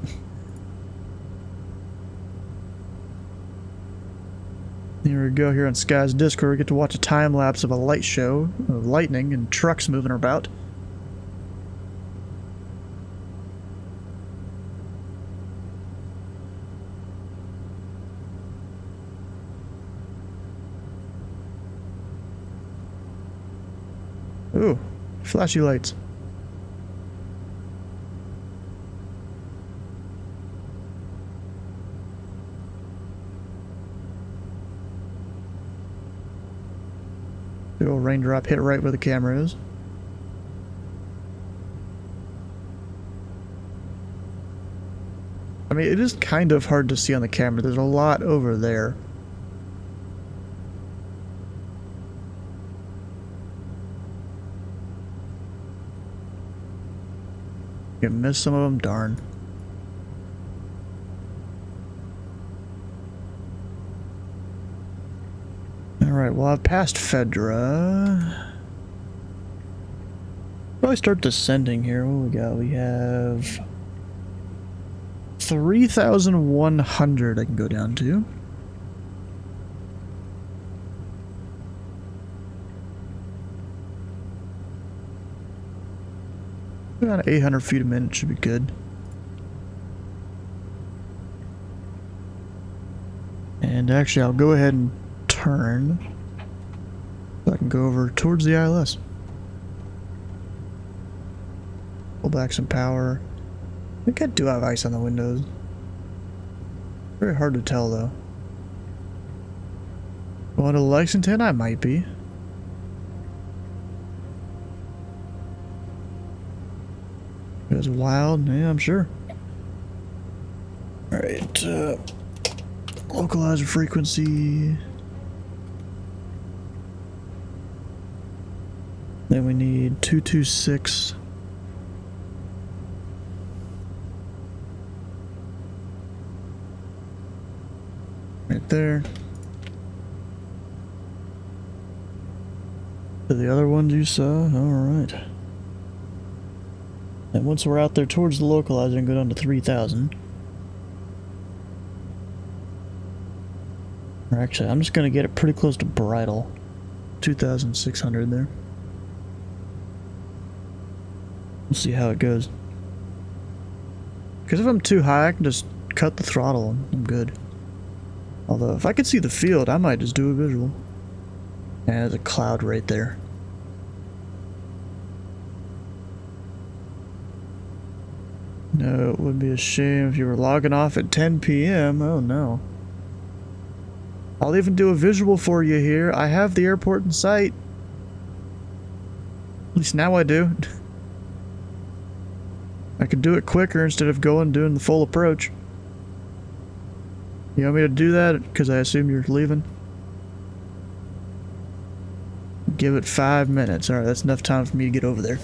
Here we go, here on Sky's Discord, we get to watch a time lapse of a light show of lightning and trucks moving about. Ooh, flashy lights. Big old raindrop hit right where the camera is. I mean, it is kind of hard to see on the camera. There's a lot over there. You missed some of them, darn. Alright, well, I've passed Fedra. Probably start descending here. What we got? We have 3,100 I can go down to. About 800 feet a minute should be good. And actually, I'll go ahead and turn so I can go over towards the ILS. Pull back some power. I think I do have ice on the windows. Very hard to tell though. Going to Lexington? I might be. It was wild, yeah, I'm sure. Alright, localizer frequency. Then we need 226. Right there. The other ones you saw? Alright. And once we're out there towards the localizer and go down to 3,000. Or actually, I'm just going to get it pretty close to bridle. 2,600 there. We'll see how it goes. Because if I'm too high, I can just cut the throttle and I'm good. Although, if I could see the field, I might just do a visual. And there's a cloud right there. No, it would be a shame if you were logging off at 10 p.m. Oh no. I'll even do a visual for you here. I have the airport in sight. At least now I do. I could do it quicker instead of doing the full approach. You want me to do that? Because I assume you're leaving. Give it 5 minutes. Alright, that's enough time for me to get over there.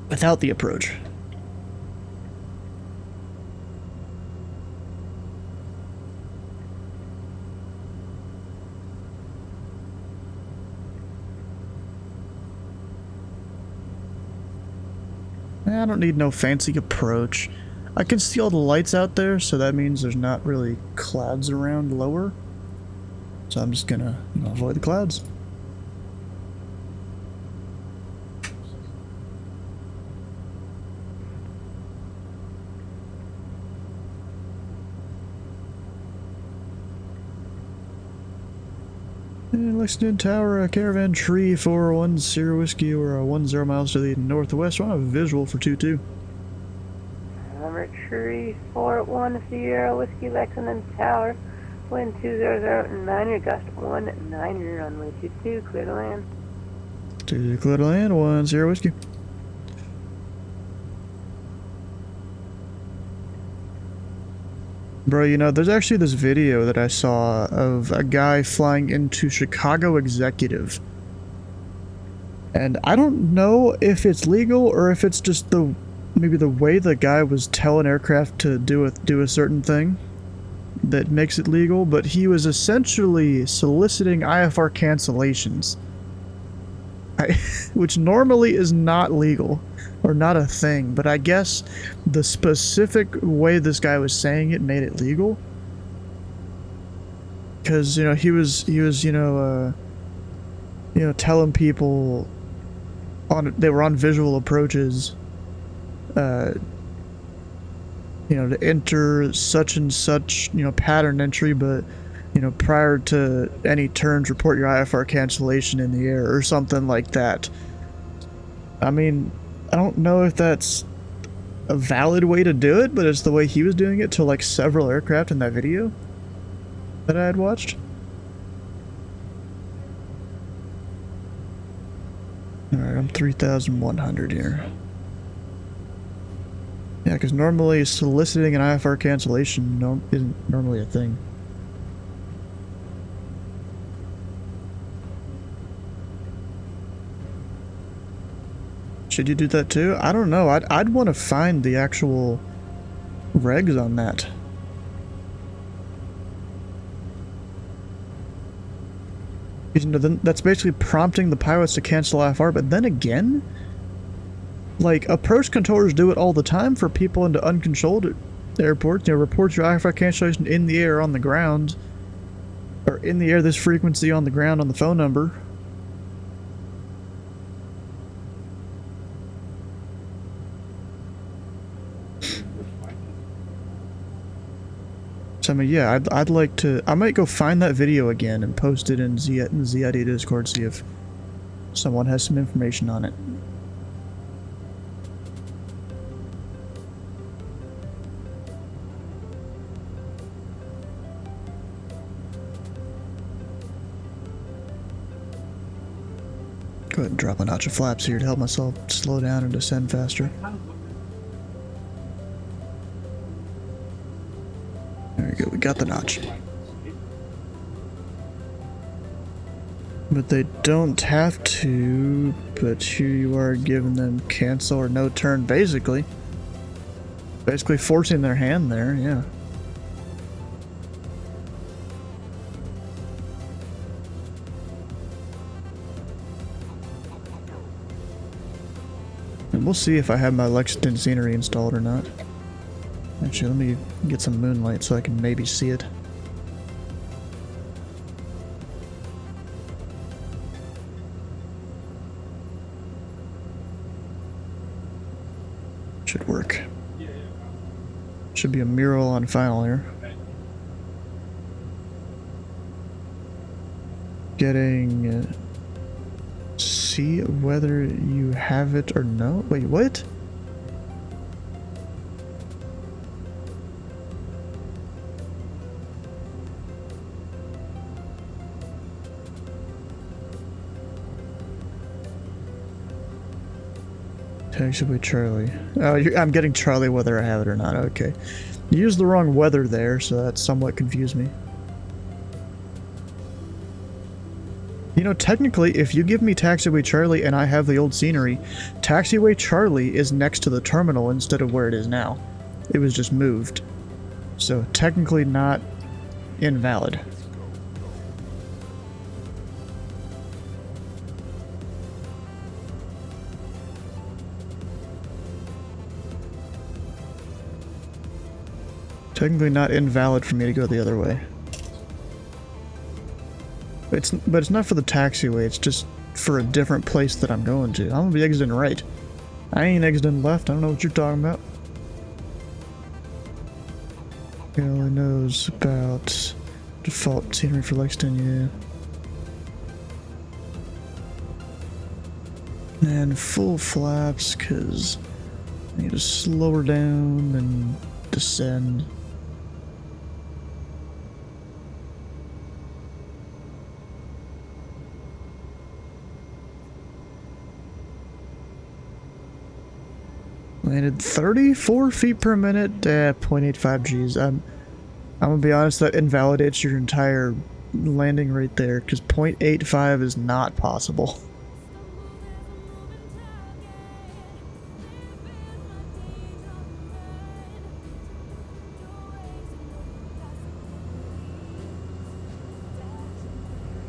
Without the approach. I don't need no fancy approach. I can see all the lights out there, so that means there's not really clouds around lower. So I'm just gonna, avoid the clouds. And Lexington Tower, Caravan Tree 410 Whiskey, or 10 miles to the northwest. I want a visual for 2-2. Number Tree 410 Whiskey, Lexington Tower, wind 2009, gust 19, runway 22, clear to land. Clear to land, 10 Whiskey. Bro, there's actually this video that I saw of a guy flying into Chicago Executive. And I don't know if it's legal or if it's just maybe the way the guy was telling aircraft to do a certain thing that makes it legal, but he was essentially soliciting IFR cancellations. Which normally is not legal. Or not a thing, but I guess the specific way this guy was saying it made it legal. because you know he was telling people they were on visual approaches, to enter such and such pattern entry, but prior to any turns, report your IFR cancellation in the air or something like that. I mean, I don't know if that's a valid way to do it, but it's the way he was doing it to like several aircraft in that video that I had watched. Alright, I'm 3,100 here. Yeah, because normally soliciting an IFR cancellation isn't normally a thing. Should you do that too? I don't know. I'd want to find the actual regs on that. Then that's basically prompting the pilots to cancel IFR, but then again, like, approach controllers do it all the time for people into uncontrolled airports. Report your IFR cancellation in the air on the ground, or in the air this frequency on the ground on the phone number. So I mean, yeah, I'd like to. I might go find that video again and post it in the ZID Discord, see if someone has some information on it. Go ahead and drop a notch of flaps here to help myself slow down and descend faster. There we go, we got the notch. But they don't have to, but here you are giving them cancel or no turn, basically. Basically forcing their hand there, yeah. And we'll see if I have my Lexington scenery installed or not. Actually, let me get some moonlight so I can maybe see it. Should work. Should be a mural on final here. Getting... see whether you have it or no? Wait, what? Taxiway Charlie. Oh, I'm getting Charlie whether I have it or not. Okay. You used the wrong weather there, so that somewhat confused me. You know, technically, if you give me Taxiway Charlie and I have the old scenery, Taxiway Charlie is next to the terminal instead of where it is now. It was just moved. So, technically not invalid. Technically not invalid for me to go the other way. But it's not for the taxiway, it's just for a different place that I'm going to. I'm gonna be exiting right. I ain't exiting left, I don't know what you're talking about. He only knows about default scenery for Lexington, yeah. And full flaps, cause I need to slow her down and descend. Landed 34 feet per minute at 0.85 Gs. I'm gonna be honest, that invalidates your entire landing right there, because 0.85 is not possible.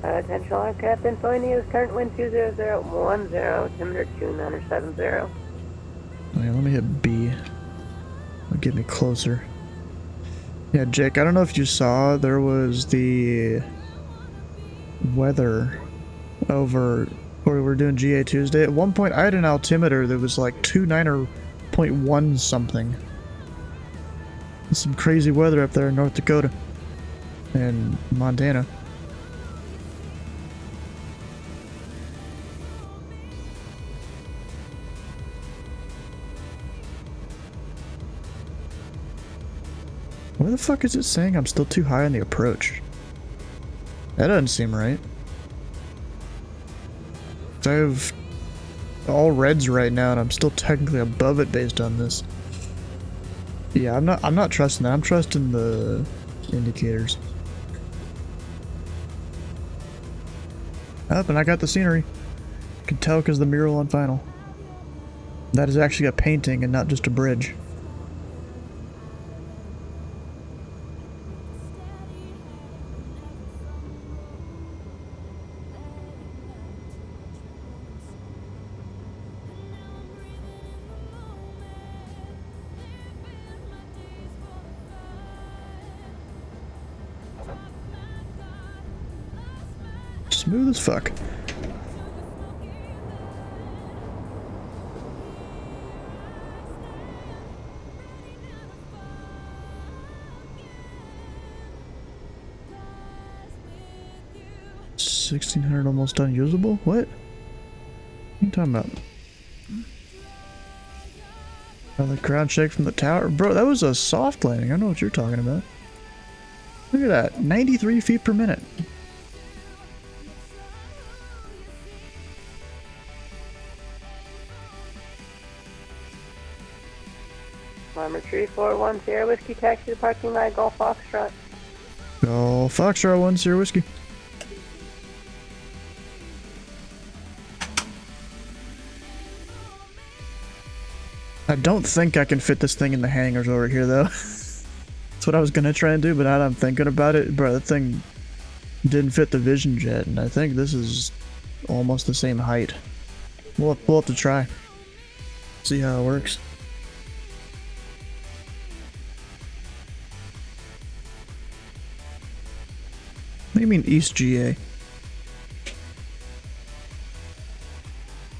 Attention all aircraft info news, current wind 20010, altimeter 2970. Okay, let me hit B. It'll get me closer. Yeah, Jake, I don't know if you saw, there was the weather over where we were doing GA Tuesday. At one point, I had an altimeter that was like 29.1 something. Some crazy weather up there in North Dakota and Montana. Why the fuck is it saying I'm still too high on the approach? That doesn't seem right. I have all reds right now and I'm still technically above it based on this. Yeah, I'm not trusting that. I'm trusting the indicators. Up, and I got the scenery. You can tell because the mural on final. That is actually a painting and not just a bridge. Smooth as fuck. $1,600 almost unusable? What? What are you talking about? Oh, the ground shake from the tower? Bro, that was a soft landing. I know what you're talking about. Look at that. 93 feet per minute. Lima 3410 Sierra Whiskey, taxi to parking lot, Golf Foxtrot. Oh, Foxtrot 1 Sierra Whiskey. I don't think I can fit this thing in the hangars over here, though. That's what I was gonna try and do, but now that I'm thinking about it, bro, that thing didn't fit the Vision Jet, and I think this is almost the same height. We'll have to try. See how it works. What do you mean East GA?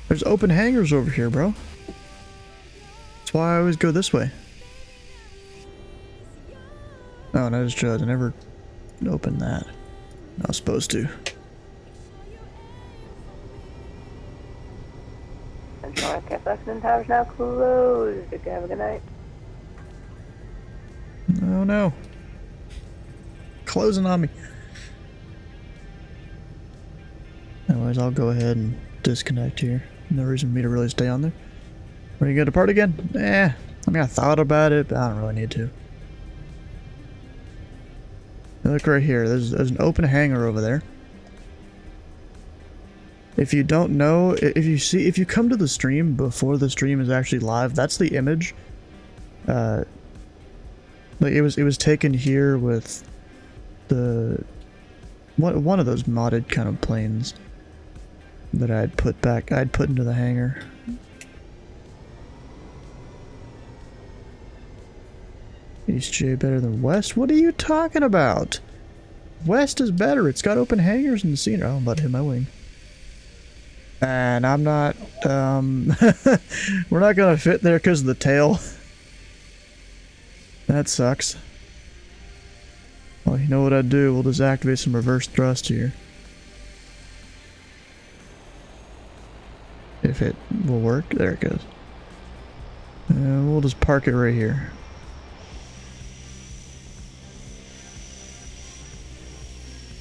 There's open hangars over here, bro. That's why I always go this way. Oh, no, it's true. I never opened that. I was supposed to. Central Aircraft Lexington Tower's now closed. Okay, have a good night. Oh no. Closing on me. Anyways, I'll go ahead and disconnect here. No reason for me to really stay on there. Are you gonna depart again? I mean, I thought about it, but I don't really need to. Look right here. There's an open hangar over there. If you don't know, if you come to the stream before the stream is actually live, that's the image. Like it was taken here with the one of those modded kind of planes that I'd put into the hangar. East J better than West? What are you talking about? West is better. It's got open hangars in the scenery. Oh, I'm about to hit my wing. And I'm not, we're not gonna fit there because of the tail. That sucks. Well, you know what I'd do? We'll just activate some reverse thrust here. If it will work. There it goes. And we'll just park it right here.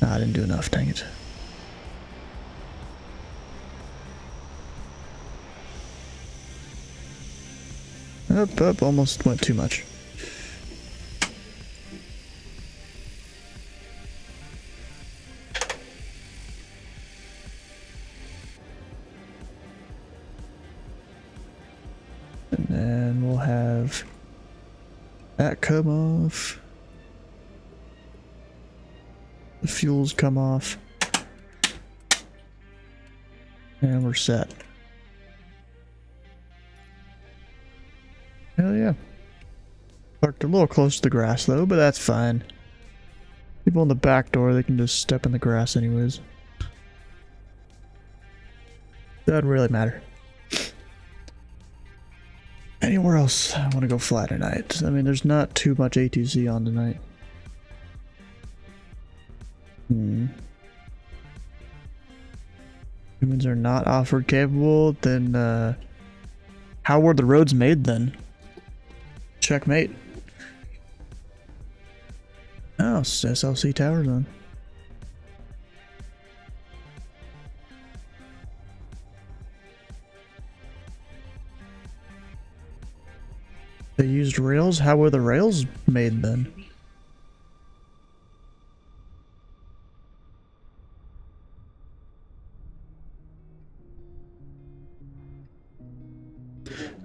I didn't do enough, dang it. Up, almost went too much. And then we'll have that come off. The fuels come off. And we're set. Hell yeah. Parked a little close to the grass though, but that's fine. People in the back door, they can just step in the grass anyways. Doesn't really matter. Anywhere else I want to go fly tonight? I mean, there's not too much ATC on tonight. Humans are not off-road capable, then how were the roads made then? Checkmate. Oh, it's SLC Tower then. They used rails? How were the rails made then?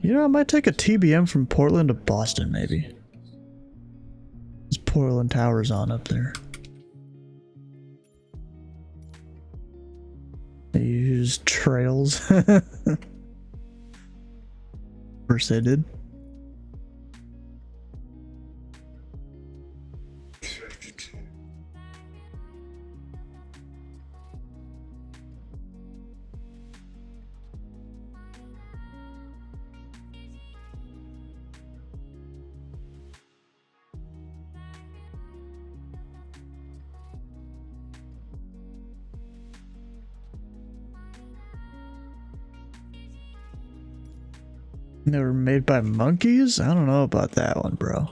You know, I might take a TBM from Portland to Boston, maybe. This Portland Tower's on up there. They used trails. Of course they did. They were made by monkeys? I don't know about that one, bro.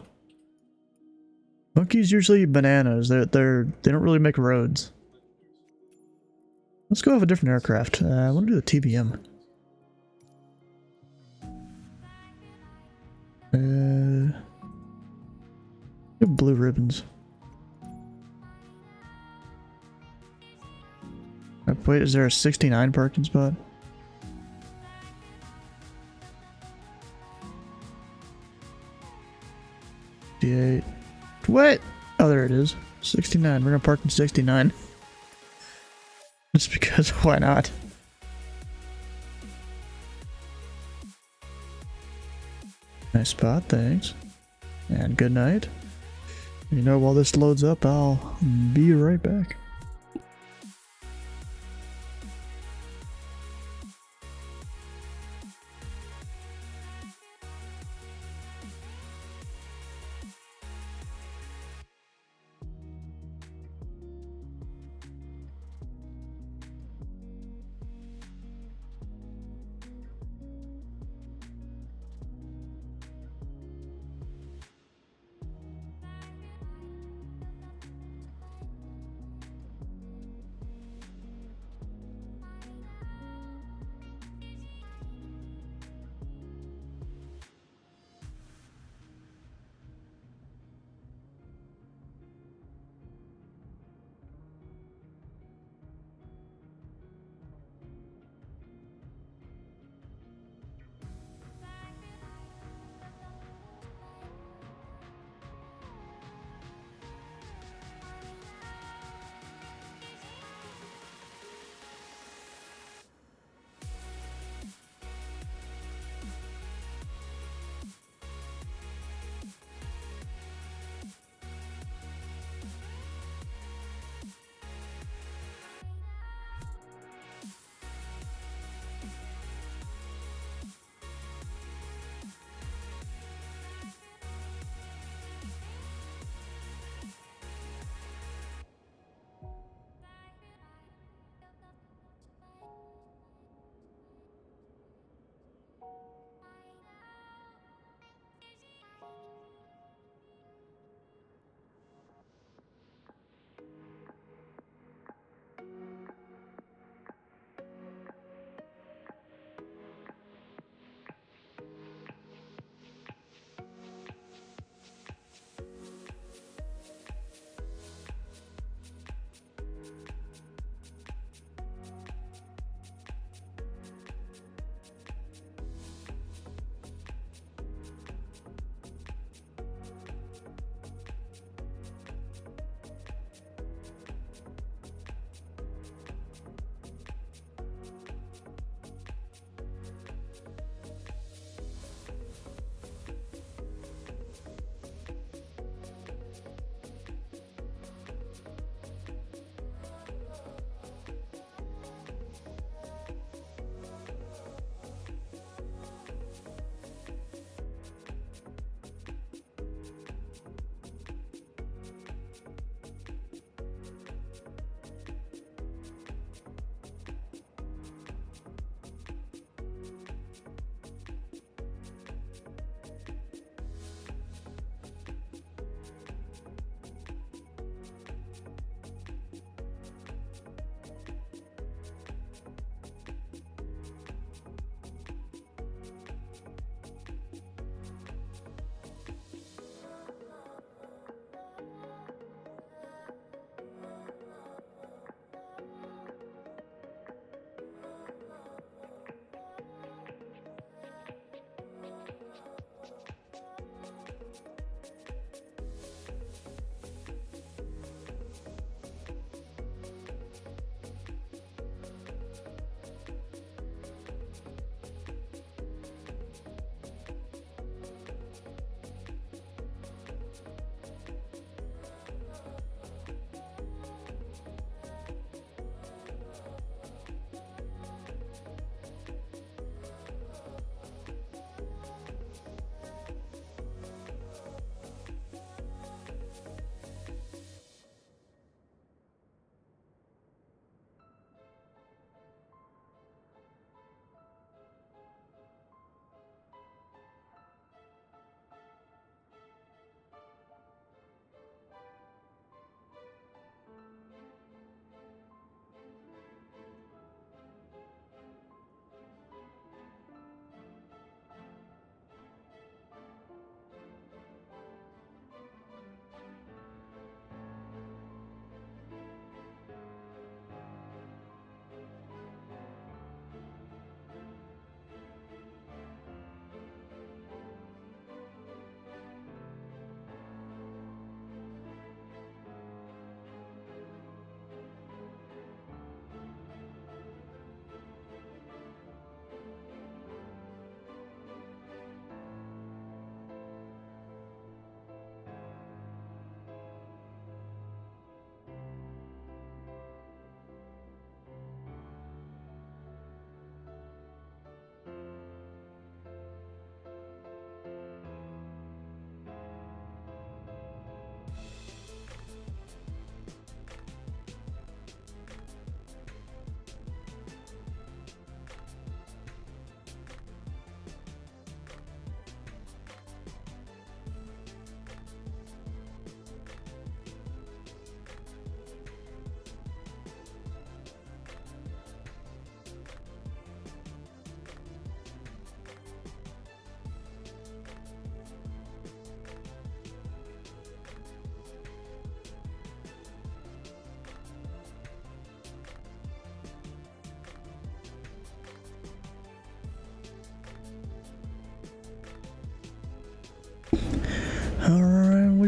Monkeys usually eat bananas. They don't really make roads. Let's go with a different aircraft. I want to do the TBM. Blue ribbons. Wait, is there a 69 parking spot? What? Oh, there it is. 69. We're gonna park in 69. Just because, why not? Nice spot, thanks. And good night. You know, while this loads up, I'll be right back.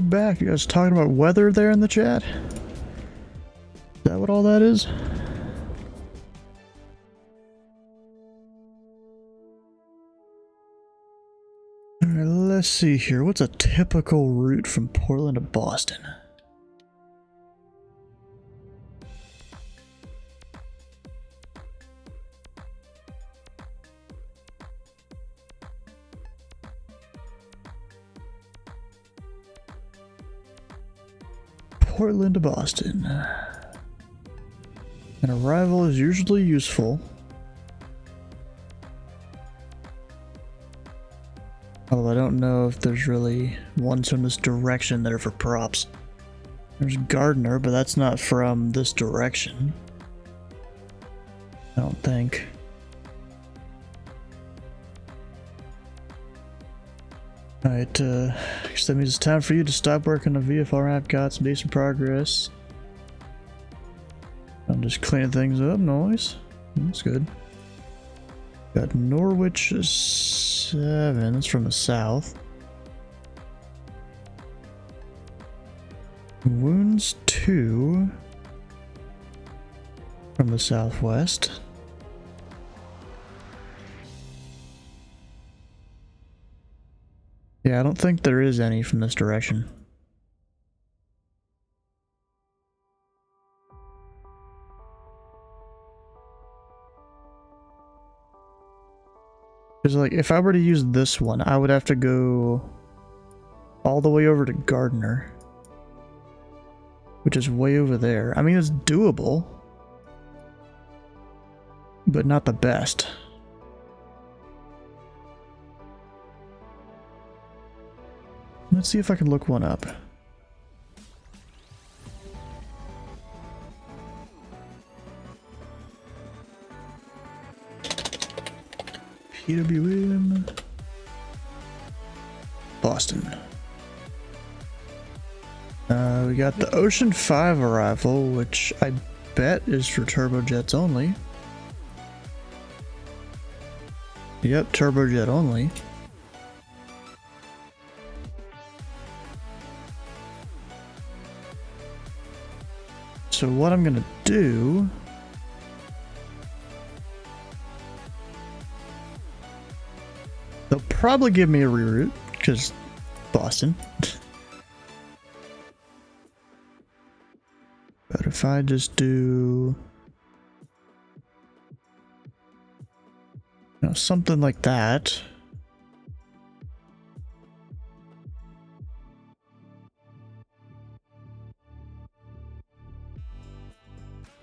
back. You guys talking about weather there in the chat? Is that what all that is? Alright, let's see here. What's a typical route from Portland to Boston? Portland to Boston. An arrival is usually useful. Although I don't know if there's really ones from this direction that are for props. There's Gardner, but that's not from this direction. I don't think. Alright, I guess that means it's time for you to stop working on the VFR. I've got some decent progress. I'm just cleaning things up, noise. That's good. Got Norwich 7, that's from the south. Wounds 2 from the southwest. Yeah, I don't think there is any from this direction. Because, like, if I were to use this one, I would have to go all the way over to Gardner, which is way over there. I mean, it's doable, but not the best. Let's see if I can look one up. PWM Boston. We got the Ocean 5 arrival, which I bet is for turbojets only. Yep, turbojet only. So what I'm gonna do they'll probably give me a reroute, because Boston. But if I just do, you know, something like that.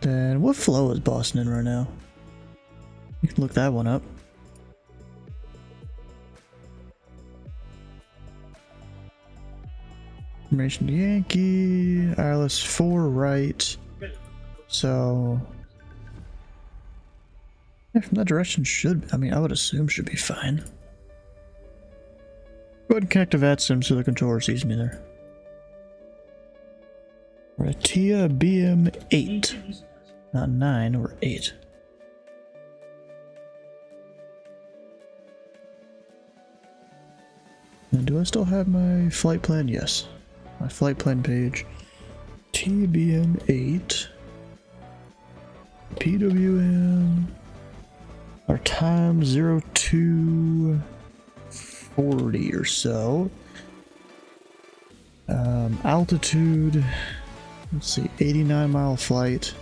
Then what flow is Boston in right now? You can look that one up. Formation Yankee, ILS 4 right. So yeah, from that direction should, I mean, I would assume should be fine. Go ahead and connect to VATSIM so the controller sees me there. Ratia BM 8. Not 9 or 8. And do I still have my flight plan? Yes. My flight plan page. TBM 8. PWM. Our time 0240 or so. Altitude. Let's see, 89-mile flight.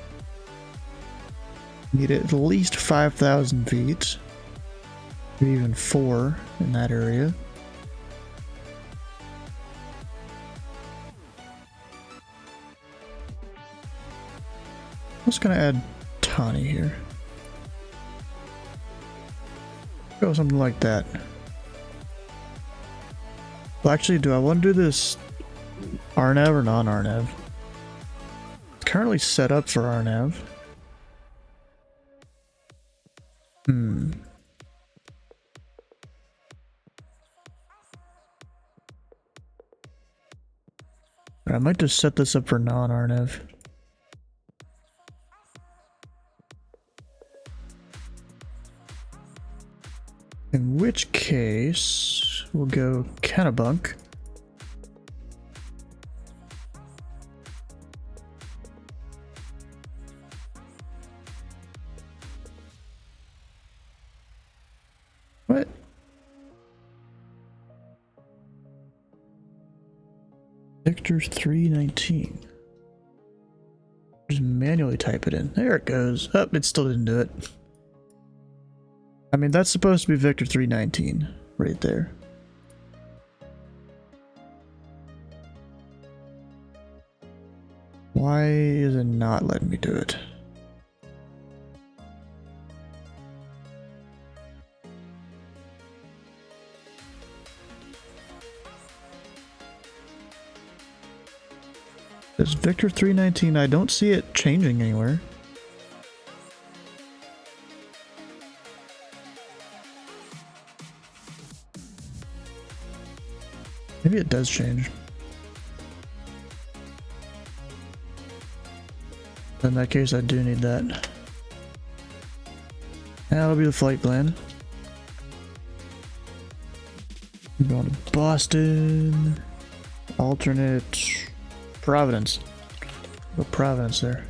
Need at least 5,000 feet. Maybe even 4 in that area. I'm just gonna add Tawny here. Go something like that. Well, actually, do I want to do this RNAV or non-RNAV? It's currently set up for RNAV. I might just set this up for non-RNAV. In which case, we'll go Kennebunk. What? Victor's 319. Just manually type it in. There it goes. Oh, it still didn't do it. I mean, that's supposed to be Victor 319 right there. Why is it not letting me do it? It's Victor 319. I don't see it changing anywhere. Maybe it does change. In that case, I do need that. That'll be the flight plan. I'm going to Boston. Alternate Providence. Go Providence there.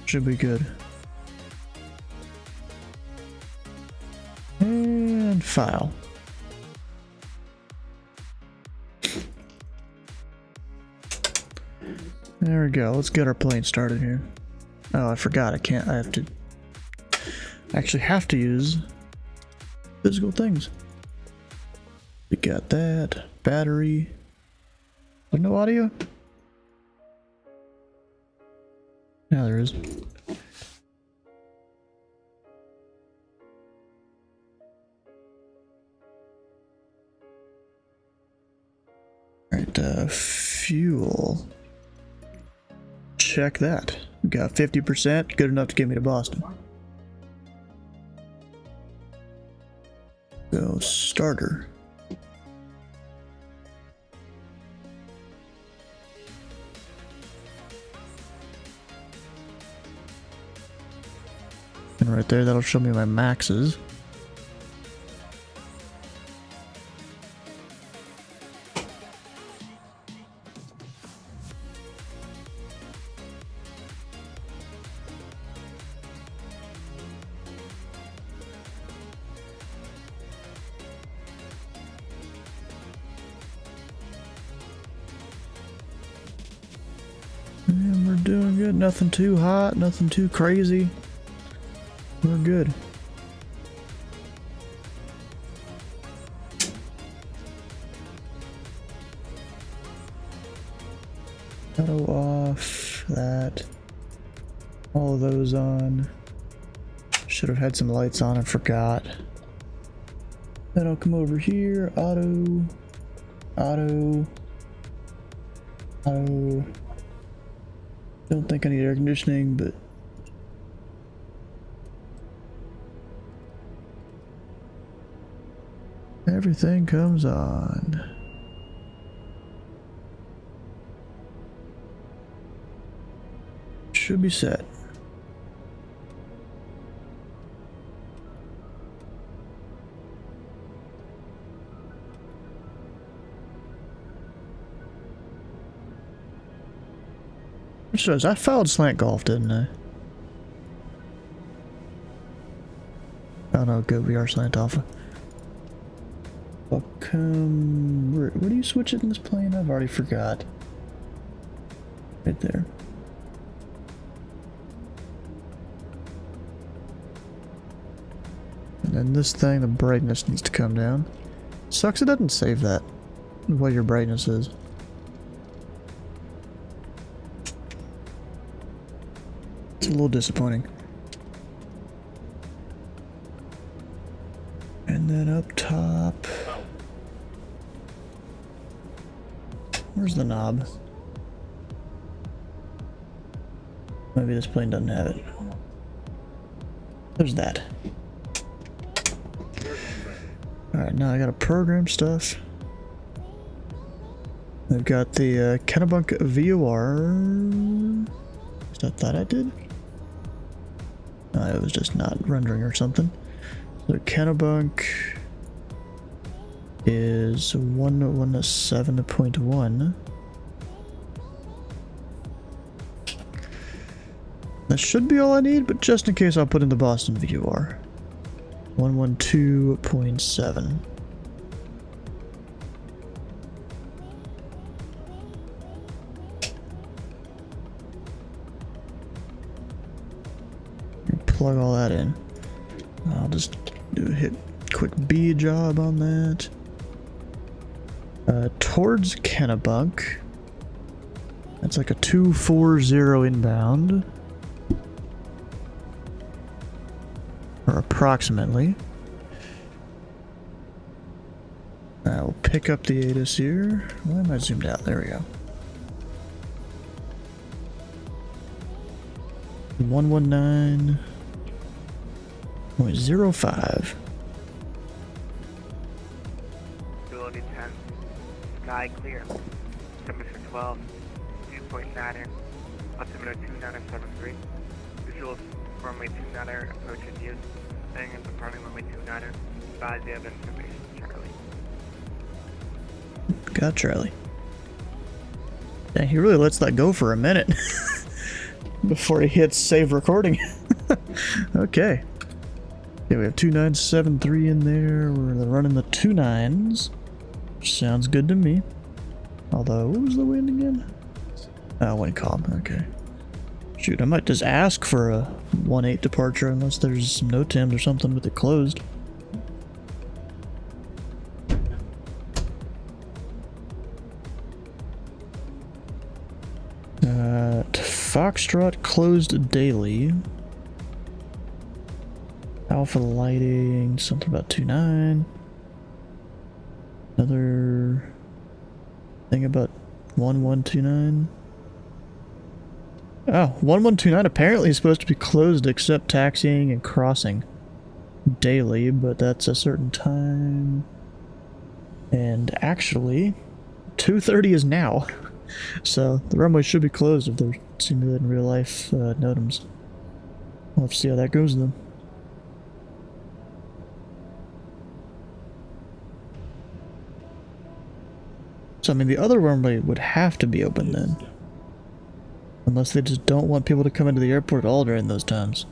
Should be good. And file. There we go. Let's get our plane started here. Oh, I forgot. I can't. I actually have to use physical things. We got that. Battery. But no audio? Yeah, there is. Alright, fuel. Check that. We got 50%, good enough to get me to Boston. Go starter. And right there, that'll show me my maxes. And we're doing good. Nothing too hot, nothing too crazy. We're good. Auto off, that. All of those on. Should have had some lights on, I forgot. Then I'll come over here, auto, auto, auto. Don't think I need air conditioning, but everything comes on. Should be set. Which shows I fouled slant golf, didn't I? Oh no, good, we are slant alpha. Welcome. Where do you switch it in this plane? I've already forgot. Right there. And then this thing, the brightness needs to come down. Sucks it doesn't save that, what your brightness is. It's a little disappointing. And then up top. Where's the knob? Maybe this plane doesn't have it. There's that. Alright, now I gotta program stuff. I've got the Kennebunk VOR. Is that I did? No, it was just not rendering or something. So Kennebunk is 117.1. That should be all I need, but just in case I'll put in the Boston VOR. 112.7. Plug all that in. I'll just do a quick B job on that. Towards Kennebunk. That's like a 240 inbound. Or approximately. We'll pick up the ATIS here. Why am I zoomed out? There we go. 119.05. Visibility 10. Sky clear. Temperature 12. 2.9er. Altimeter 2973. Visuals runway 29er approaching you. Staying and departing runway 29er. Advise you have information, Charlie. Got Charlie. Dang, he really lets that go for a minute before he hits save recording. Okay. Yeah, we have 2973 in there. We're running the 29s. Sounds good to me. Although, what was the wind again? Oh, wind calm. Okay. Shoot, I might just ask for a 1-8 departure unless there's some NOTAMs or something with it closed. Foxtrot closed daily. Alpha lighting, something about 29. Another thing about 1129. Oh, 1129 apparently is supposed to be closed except taxiing and crossing daily, but that's a certain time. And actually, 2:30 is now. So the runway should be closed if they're simulating real life NOTAMs. We'll have to see how that goes then. So I mean the other runway would have to be open then. Unless they just don't want people to come into the airport at all during those times.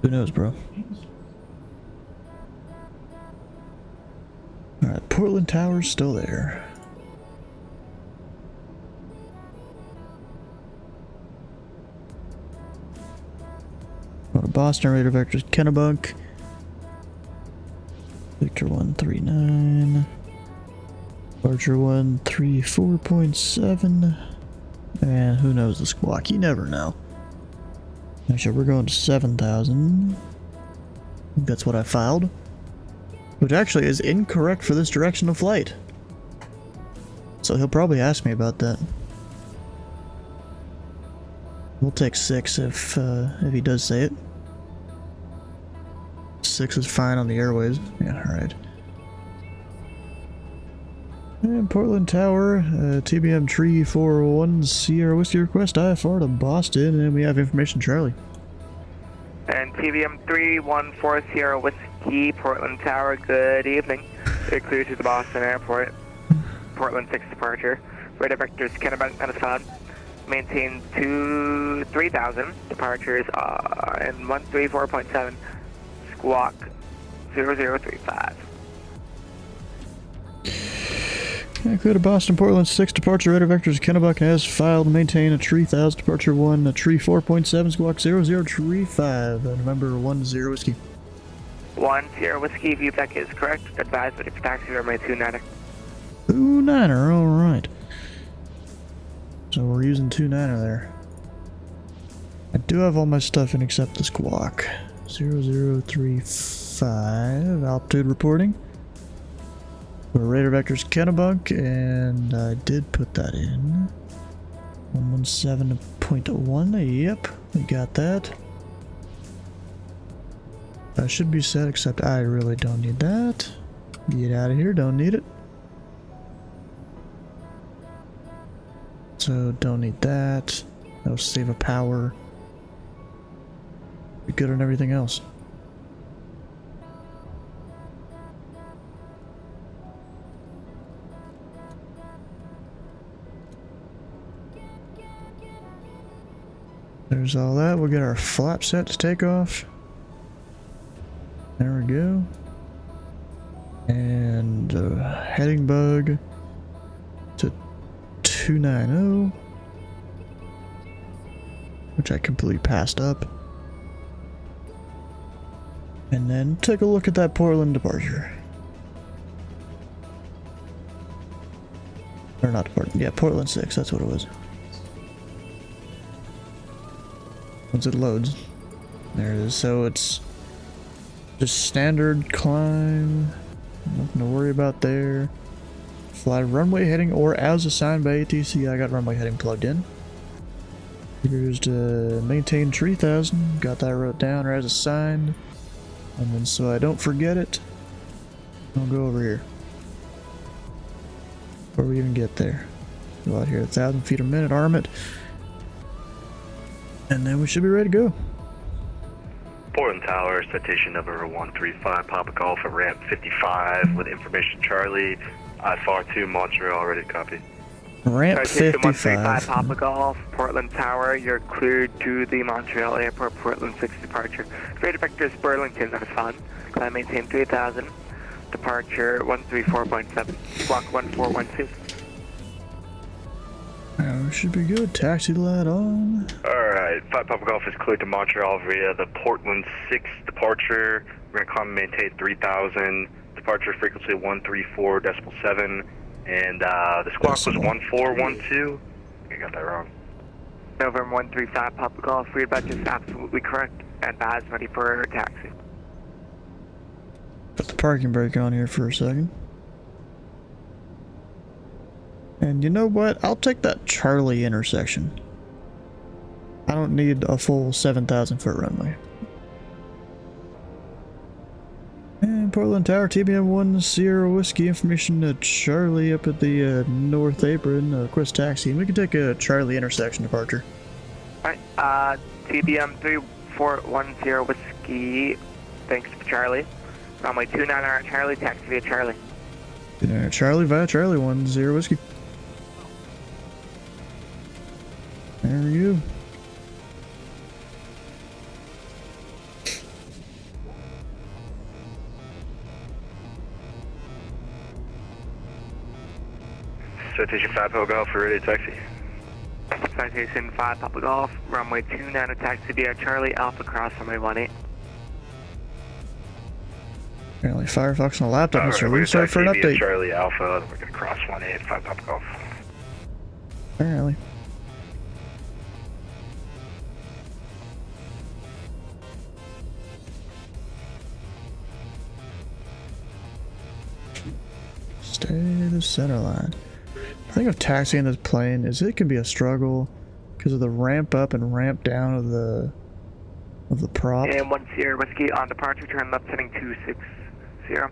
Who knows, bro? Alright, Portland Tower's still there. Go to Boston, radar vectors, Kennebunk. Victor 139. Departure 134.7. And who knows the squawk? You never know. Actually, we're going to 7,000. I think that's what I filed. Which actually is incorrect for this direction of flight. So he'll probably ask me about that. We'll take 6 if he does say it. 6 is fine on the airways. Yeah, alright. And Portland Tower, TBM Tree 401 Sierra Whiskey request IFR to Boston, and we have information Charlie. And TBM 314 Sierra Whiskey, Portland Tower, good evening. It clears to the Boston Airport. Portland 6 departure. Radar vectors Kennebunk and Assad. Maintain 3,000. Departures in 134.7. Squawk 0035. Go to Boston, Portland 6 departure. Radar vectors Kennebunk has filed to maintain a tree 1000. Departure 1, a tree 4.7. Squawk 0035. November 10 Whiskey. 1 Sierra Whiskey, view deck is correct. Advise that it's taxi runway 29er. 29er, alright. So we're using 29er there. I do have all my stuff in except the squawk. 0035. Altitude reporting. Radar vectors Kennebunk, and I did put that in. 117.1, yep, we got that. That should be set, except I really don't need that. Get out of here, don't need it. So, don't need that. That'll save a power. Be good on everything else. There's all that. We'll get our flap set to take off. There we go. And heading bug to 290, which I completely passed up. And then take a look at that Portland departure. Or not Portland, yeah, Portland 6, that's what it was. Once it loads. There it is. So it's just standard climb. Nothing to worry about there. Fly runway heading or as assigned by ATC. I got runway heading plugged in. Here's to maintain 3000. Got that wrote down or as assigned. And then so I don't forget it, I'll go over here. Before we even get there. Go out here, 1,000 feet a minute, arm it. And then we should be ready to go. Portland Tower, citation number 135, Papa Golf at ramp 55 with information Charlie, IFR2 Montreal, ready to copy. Ramp 55. Papa Golf, Portland Tower, you're cleared to the Montreal Airport, Portland 6 departure. Rate vector is Burlington, that is fine. Climb maintain 3000. Departure 134.7, block 1412. We should be good. Taxi light on. Alright, 5 Papa Golf is cleared to Montreal via the Portland 6 departure. We're going to climb and maintain 3000. Departure frequency 134.7. And the squawk was 1412. I got that wrong. November 135 Papa Golf, feedback is absolutely correct. Advise ready for taxi. Put the parking brake on here for a second. And you know what? I'll take that Charlie intersection. I don't need a full 7,000 foot runway. And Portland Tower, TBM 1 Sierra Whiskey, information to Charlie up at the North Apron, request taxi. And we can take a Charlie intersection departure. Alright, TBM 3410 Whiskey, thanks for Charlie. Runway 29 Charlie, taxi via Charlie. Charlie via Charlie 1 Sierra Whiskey. There we go. Citation 5 Papa Golf, we're ready to taxi. Citation 5 Papa Golf, runway 29 taxi via Charlie, Alpha Cross, runway 18. Apparently Firefox on a laptop is Alright, released for an update. Charlie Alpha, we're going to cross 18, 5 Papa Golf. Apparently. Stay the center line. The thing of taxiing this plane is it can be a struggle because of the ramp up and ramp down of the prop. And 1 Sierra Whiskey on departure, turn left heading 260. The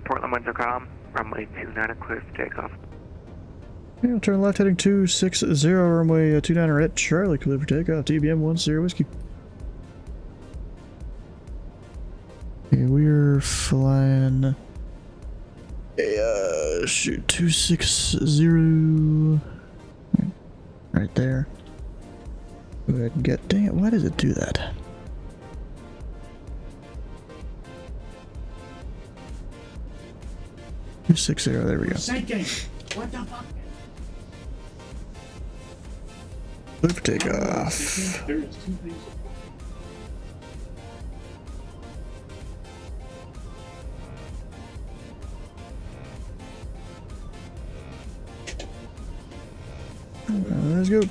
Portland winds are calm, runway 29 clear for takeoff. Yeah, turn left heading 260, runway 29 at Charlie, clear for takeoff, TBM 1 Sierra Whiskey. Okay, we are flying shoot, 260 right there. Go ahead and get, dang it, why does it do that? There we go. What the fuck? Clear for takeoff. Let's go.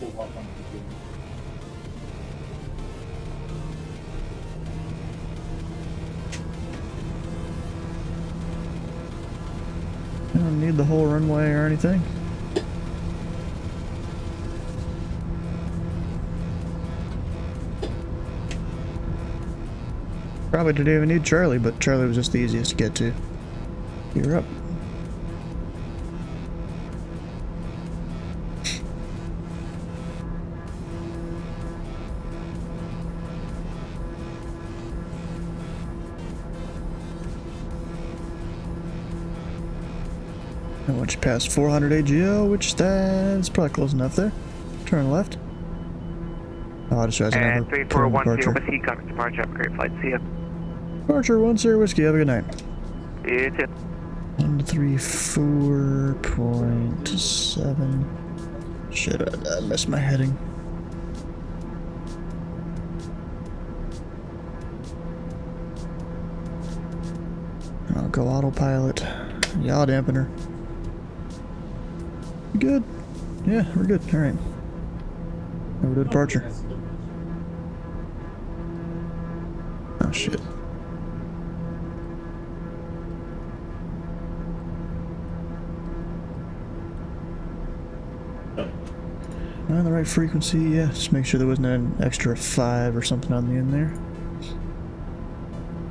I don't need the whole runway or anything. Probably didn't even need Charlie, but Charlie was just the easiest to get to. You're up. Once you pass 400 AGL, which that's probably close enough there. Turn left. Oh, I just realized I never And put in departure. 3410 Whiskey, contact departure, have a great flight, see ya. Departure 1 Sierra Whiskey, have a good night. You too. 134.7. Shit, I missed my heading. I'll go autopilot. Yaw dampener. Good. Yeah, we're good. Alright. Over to departure. Oh shit. On the right frequency, yeah. Just make sure there wasn't an extra 5 or something on the end there.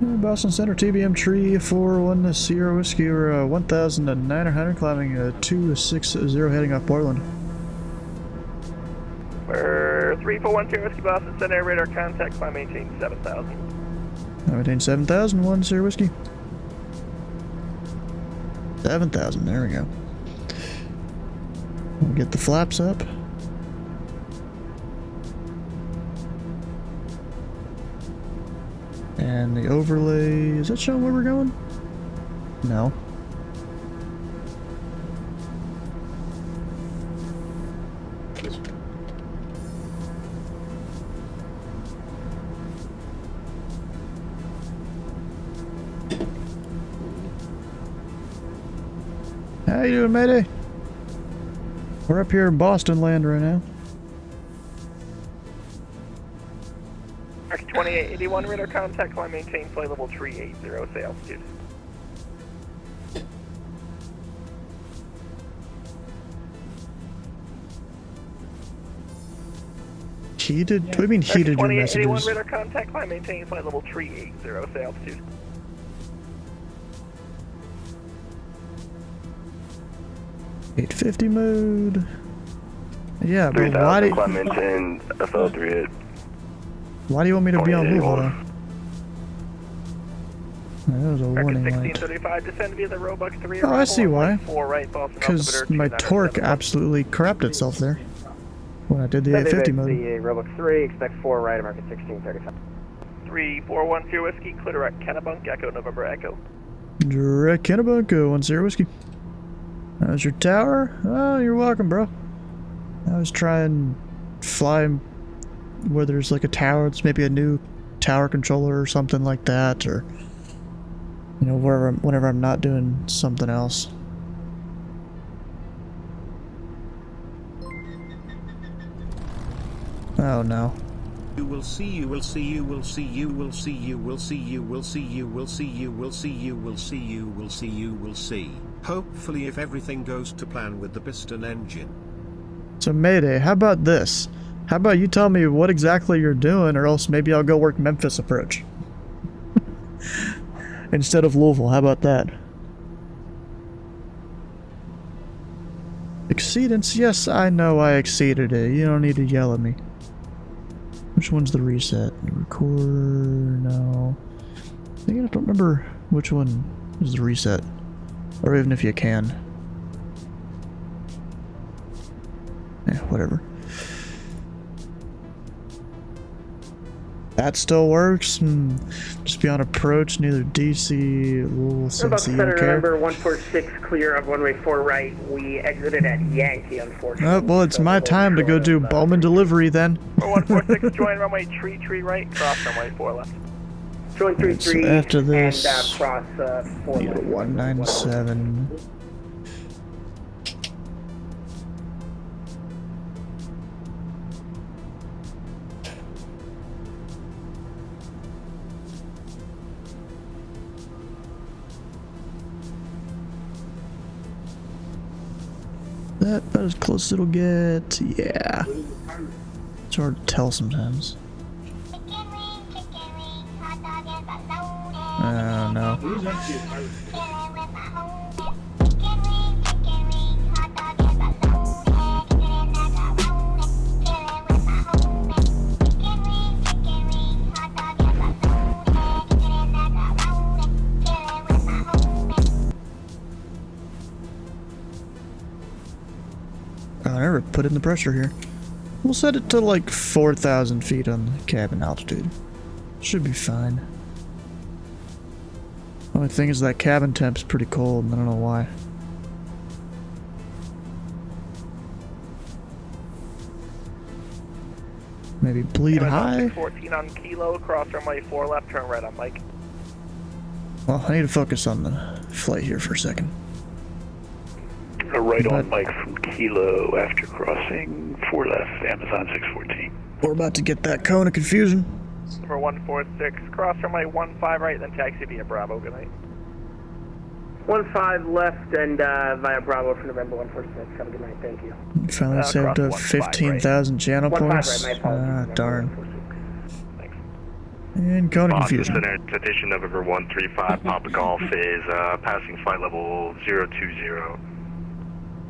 Boston Center, TBM tree 4-1 Sierra Whiskey, or 1,900, climbing 260 heading off Portland. We're 3410 Whiskey, Boston Center, radar contact, climb maintain 7,000. I maintain 7,000, 1 Sierra Whiskey. 7,000, there we go. We'll get the flaps up. And the overlay, is that showing where we're going? No. How you doing, Mayday? We're up here in Boston land right now. 2881 radar contact, climb maintain flight level 380, say altitude. Heated? What do you mean heated your 2881 messages? radar contact, climb maintain flight level 380, say altitude. $850 mode. Yeah, but why do climb maintain FL38. Why do you want me to be on Louisville though? That was a warning light. 1635, descend via the Robux 3. Oh, I see why. 4 right, Boston Because my torque absolutely crapped itself there when I did the 850 mode. Robux 3, expect 4 right, American 1635. 3410 Whiskey, clear direct Kennebunk, Echo November Echo. Direct Kennebunk, 1 Sierra Whiskey. How's your tower? Oh, you're welcome, bro. I was trying to fly where there's like a tower. It's maybe a new tower controller or something like that, or you know, whenever I'm not doing something else. Oh no. You will see, you will see, you will see, you will see, you will see, you will see, you will see, you will see, you will see, you will see, you will see. Hopefully if everything goes to plan with the piston engine. So Mayday, how about this? How about you tell me what exactly you're doing, or else maybe I'll go work Memphis approach. Instead of Louisville, how about that? Exceedance? Yes, I know I exceeded it. You don't need to yell at me. Which one's the reset? The recorder? No. I think I don't remember which one is the reset. Or even if you can. Yeah, whatever. That still works. Just be on approach, neither DC, Louisville, since you don't care. Number 146, clear of runway 4 right. We exited at Yankee, unfortunately. Oh, well, it's my time to go do Bowman delivery then. 146, join runway 33 right, cross runway 4 left. Join 33 so after this, and cross 4 need a 197. That about as close as it'll get. Yeah. It's hard to tell sometimes. Oh no. I never put in the pressure here. We'll set it to like 4,000 feet on the cabin altitude. Should be fine. Only thing is that cabin temp's pretty cold, and I don't know why. Maybe bleed high? 14 on Kilo, cross runway 4 left, turn right on Mike. Well, I need to focus on the flight here for a second. Right on Mike from Kilo after crossing 4 left, Amazon 614. We're about to get that cone of confusion. Number 146, cross runway 15 right, then taxi via Bravo, good night. 15 left and via Bravo for November 146, have a good night, thank you. Finally saved up 15,000 channel 15 points. right, my apologies. Darn. And cone of confusion. Center, citation November 135, Papa Golf is passing flight level 020.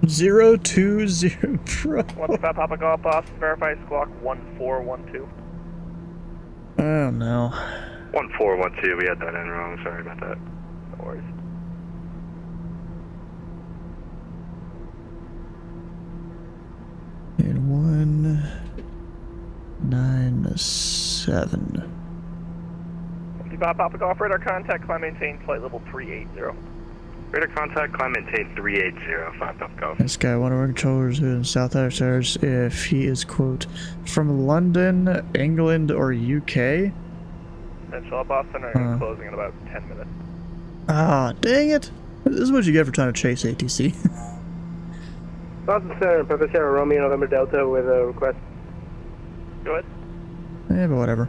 020, bro. 15 Papa Golf, boss, verify squawk 1412. Oh no. 1412, we had that in wrong, sorry about that. No worries. And 197. 15 Papa Golf, radar contact, climb maintain, flight level 380. Radar contact, climb maintain 380, 5 Papa Golf. This guy, one of our controllers in South Stars, if he is, quote, from London, England, or UK. Central Boston are closing in about 10 minutes. Ah, dang it. This is what you get for trying to chase ATC. Boston Center, Papa Sierra Romeo, November Delta with a request. Go ahead. Yeah, but whatever.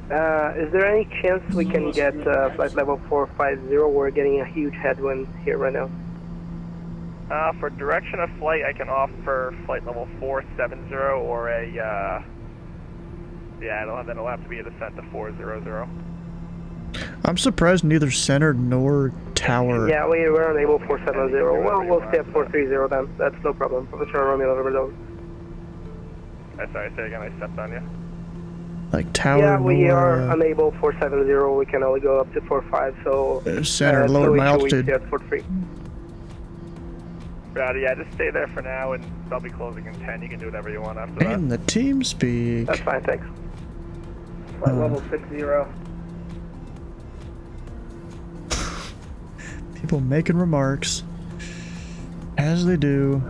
Is there any chance we can get flight level 450? We're getting a huge headwind here right now. For direction of flight, I can offer flight level 470 or a, yeah, that'll have to be a descent to 400. I'm surprised neither center nor tower. Yeah, we're unable 470. Well, we'll stay at 430 then. That's no problem. Papa Sierra Romeo, November Delta. Sorry, say again, I stepped on you. Like tower. Yeah, we nor, are unable 470. We can only go up to 45. So center lower my altitude. At 43. Rowdy, yeah, just stay there for now, and they'll be closing in 10. You can do whatever you want after that. And the team speak. That's fine, thanks. Flight level 60. People making remarks, as they do.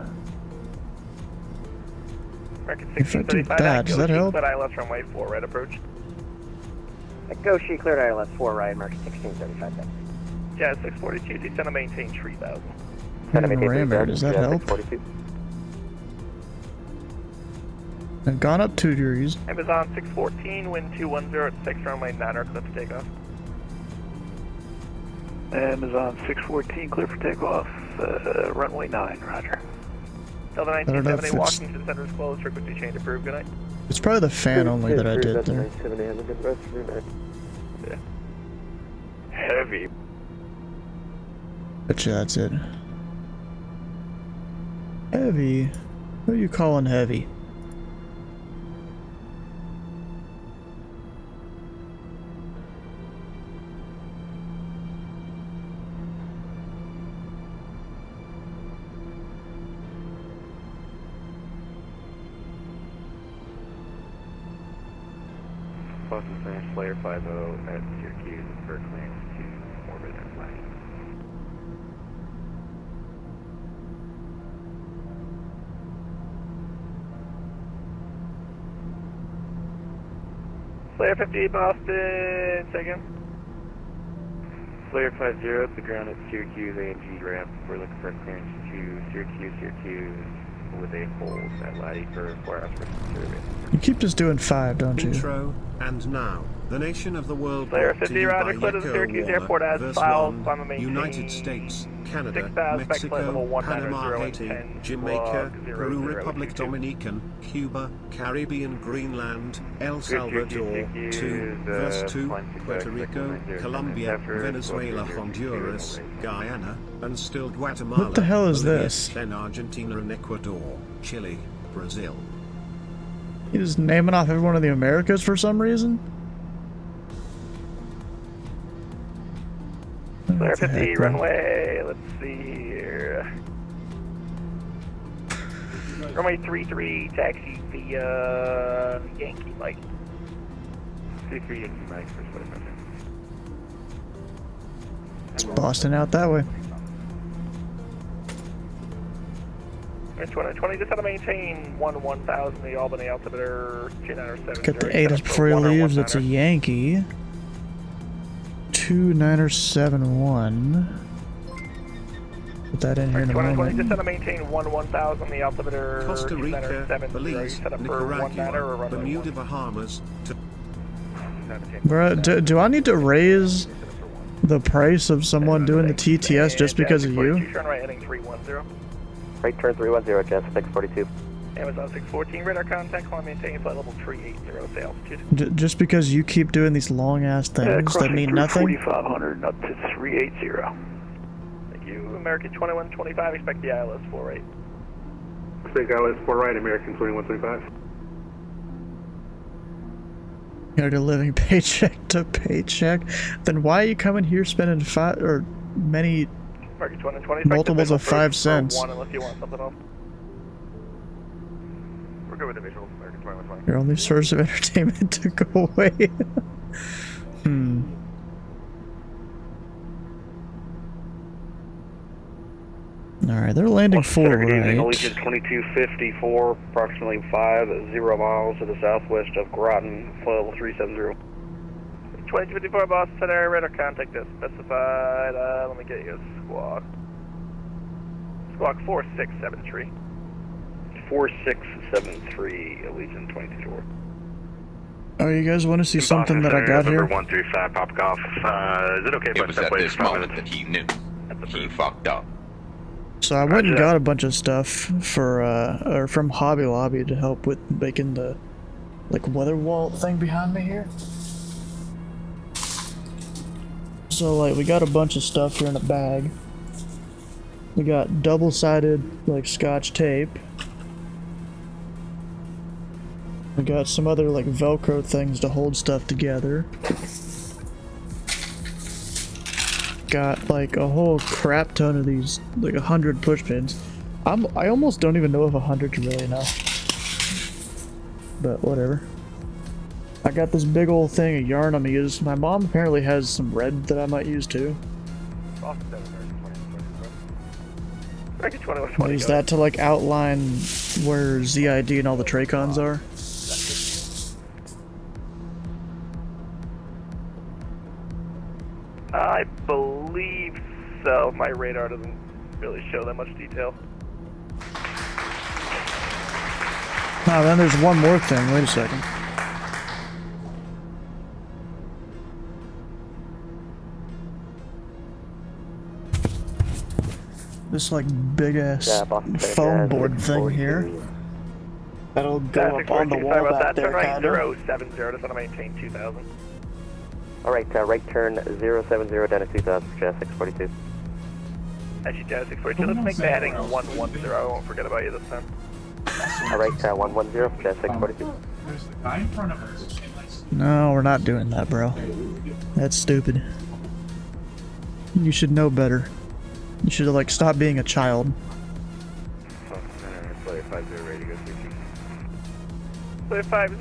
If I do that, does that help? ILS runway 4 right approach. Go she cleared ILS 4 right, Mark 1635 then. Yeah, 642, descend to maintain 3000. Rammer, does that help? I've gone up 2 degrees. Amazon 614, wind 210 at 6 runway 9 clip for takeoff. Amazon 614, clear for takeoff, runway 9, roger. Delta 1970, Washington Center is closed, frequency change approved, good night. It's probably the fan only that I did there. Yeah. Heavy. Betcha that's it. Heavy? Who are you calling heavy? Boston Center, Slayer 50 at Syracuse for clearance to orbit and flag. Slayer 50 Boston, second. Slayer 50 at the ground at Syracuse AMG ramp. We're looking for clearance to Syracuse with a hold at Laddie for 4 hours for service. You keep just doing 5, don't you? Intro, and now, the nation of the world Slayer brought to 50 you Roger, by clear to the Yeko Syracuse Warner, Airport as verse filed, 1, climb and maintain United States, Canada, 6,000, Mexico, 19 Panama, and Haiti, 10, Jamaica, log 0, Peru, 0, Republic 22. Dominican, Cuba, Caribbean, Greenland, El Salvador, 2, verse 2, Puerto Rico, Colombia, Venezuela, Honduras, Guyana, and still Guatemala. What the hell is Bolivia, this? Then Argentina and Ecuador, Chile, Brazil. He's just naming off every one of the Americas for some reason? Slayer 50 runway, let's see here. Runway 33, taxi via Yankee Mike. 23 Yankee Mike for split number. It's Boston out that way. It's 2020, just how to maintain 1000, the Albany altimeter 2970. Get the 8s before he leaves. It's a Yankee. 2971. Put that in here in a 2020, just moment. how to maintain 1000, the altimeter Costa Rica, 2970. Belize, Set up for 19er or Nicaragua, runway Bermuda, Bahamas. Bruh, do I need to raise the price of someone doing the TTS just because of you? Turn right heading 310. Right turn 310, Jazz 642. Amazon 614, radar contact, climb maintain flight level 380 to altitude. Just because you keep doing these long ass things that mean nothing? 4500 up to 380. Thank you. American 2125, expect the ILS 48. Expect ILS 4 right, American 2125. You're living paycheck to paycheck. Then why are you coming here spending many multiples of 5 cents? One, unless you want something else. We're good with the visuals, American 2125. Your only source of entertainment to go away. Alright, they're landing 4 Good evening, right. Allegiant 2254, approximately 50 miles to the southwest of Groton, flight level 370. 2254 Boston Center, radar contact is specified. Let me get you a squawk. Squawk 4673. 4673, Allegiant 224. Oh, you guys want to see something that I got here? Number 135, pop golf. Is it okay if I It was step at away this for 5 moment minutes? that he knew. He fucked up. So I went and got a bunch of stuff for or from Hobby Lobby to help with making the weather wall thing behind me here. So we got a bunch of stuff here in a bag. We got double-sided Scotch tape. We got some other Velcro things to hold stuff together. Got a whole crap ton of these, 100 push pins. I almost don't even know if 100's really enough, but whatever. I got this big old thing of yarn I'm gonna use. My mom apparently has some red that I might use too. Use that to outline where ZID and all the Tracons are. I believe so. My radar doesn't really show that much detail. Oh, then there's one more thing. Wait a second. This big ass foam board thing here. That'll go up on the wall back there, Turn right kinda. 070, just want to maintain 2000. Alright, right turn 070 down to 2000, Jazz 642. Actually, Jazz 642, let's make the heading 110. I won't forget about you this time. Alright, 110, Jazz 642. There's the guy in front of us. No, we're not doing that, bro. That's stupid. You should know better. You should stop being a child. Flight 50, ready to go 50. Flight 50,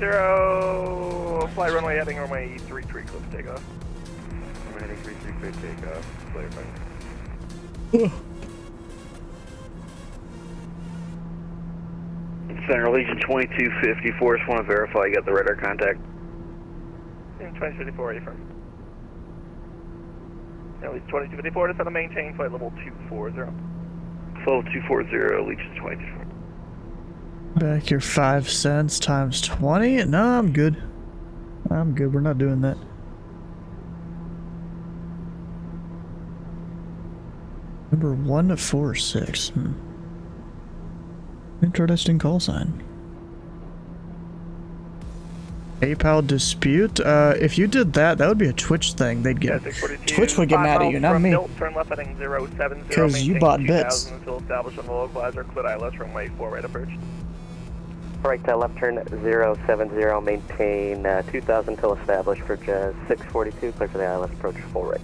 fly runway heading runway 33, close takeoff. Runway heading 33, clear takeoff. Flight 50. Center Allegiant 2254, just want to verify you got the radar contact. In 2054, affirm. Allegiant 2254, just want to maintain flight level 240. Flight level 240, Allegiant 2254. Back your 5 cents times 20? No, I'm good. I'm good. We're not doing that. Number 146. Interesting call sign. PayPal dispute? If you did that, that would be a Twitch thing. They'd get Twitch would get mad at you, not me. Turn left heading 070. Because you bought bits. Until established on the localizer, clear ILS runway 4 right approach. Alright, left turn 070, maintain 2000 till established for Jazz 642, clear for the ILS approach 4 right.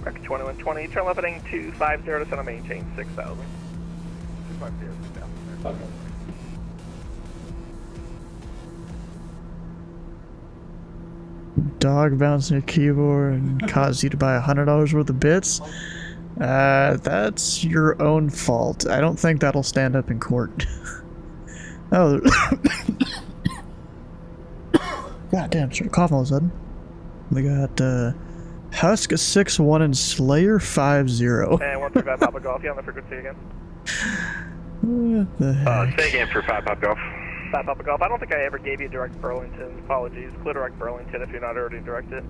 Mark 2120, turn left heading 250 to center, maintain 6000. 250, 6000. Dog bouncing a keyboard and caused you to buy $100 worth of bits. That's your own fault. I don't think that'll stand up in court. Oh. God damn, started coughing all of a sudden. We got, Husk 6-1 and Slayer 5-0. And 135 Papa Golf, you on the frequency again? What the heck? Say again for 5 Papa Golf. 5 Papa Golf, I don't think I ever gave you direct Burlington. Apologies. Clear direct Burlington if you're not already directed.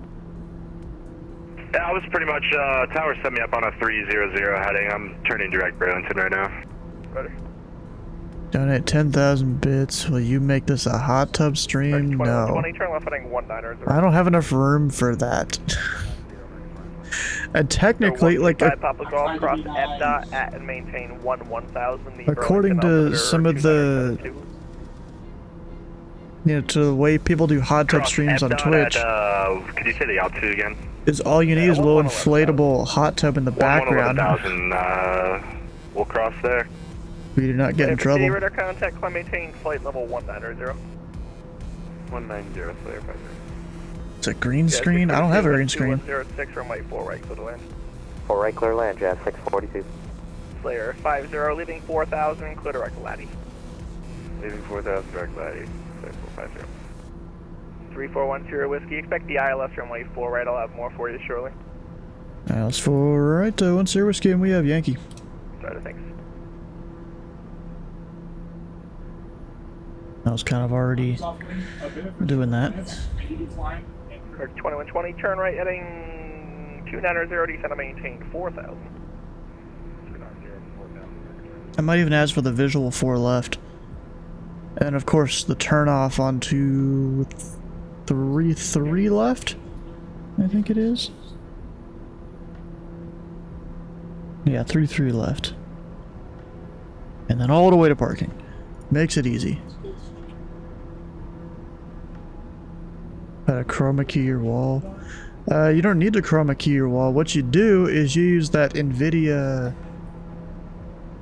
Yeah, I was pretty much, Tower set me up on a 300 heading. I'm turning direct Burlington right now. Ready. Donate 10,000 bits. Will you make this a hot tub stream? No. 20, turn left heading 19. I don't have enough room for that. And technically, like, Papa Golf, cross F. at and maintain 1000. According to some of the, to the way people do hot tub streams on Twitch, could you say the altitude again? is all you need is a little inflatable hot tub in the background. 1,000, we'll cross there. We do not get in trouble. Radar contact, climb maintain flight level 190. 190, Slayer 50. It's a green screen? I don't have a green screen. 06 runway 4 right, clear to land. 4 right, clear land, Jazz 642. Slayer 50, leaving 4000, clear direct Laddie. Leaving 4,000, direct Laddie, 6450. 3410 Whiskey, expect the ILS runway 4 right, I'll have more for you shortly. ILS 4 right, 10 Whiskey, and we have Yankee. Sorry, thanks. I was kind of already doing that. 2120, turn right heading 290, descend to maintain 4000. I might even ask for the visual 4 left. And of course the turn off onto 3 left, I think it is. Yeah, 3 left. And then all the way to parking. Makes it easy. Chroma key your wall. You don't need to chroma key your wall. What you do is you use that NVIDIA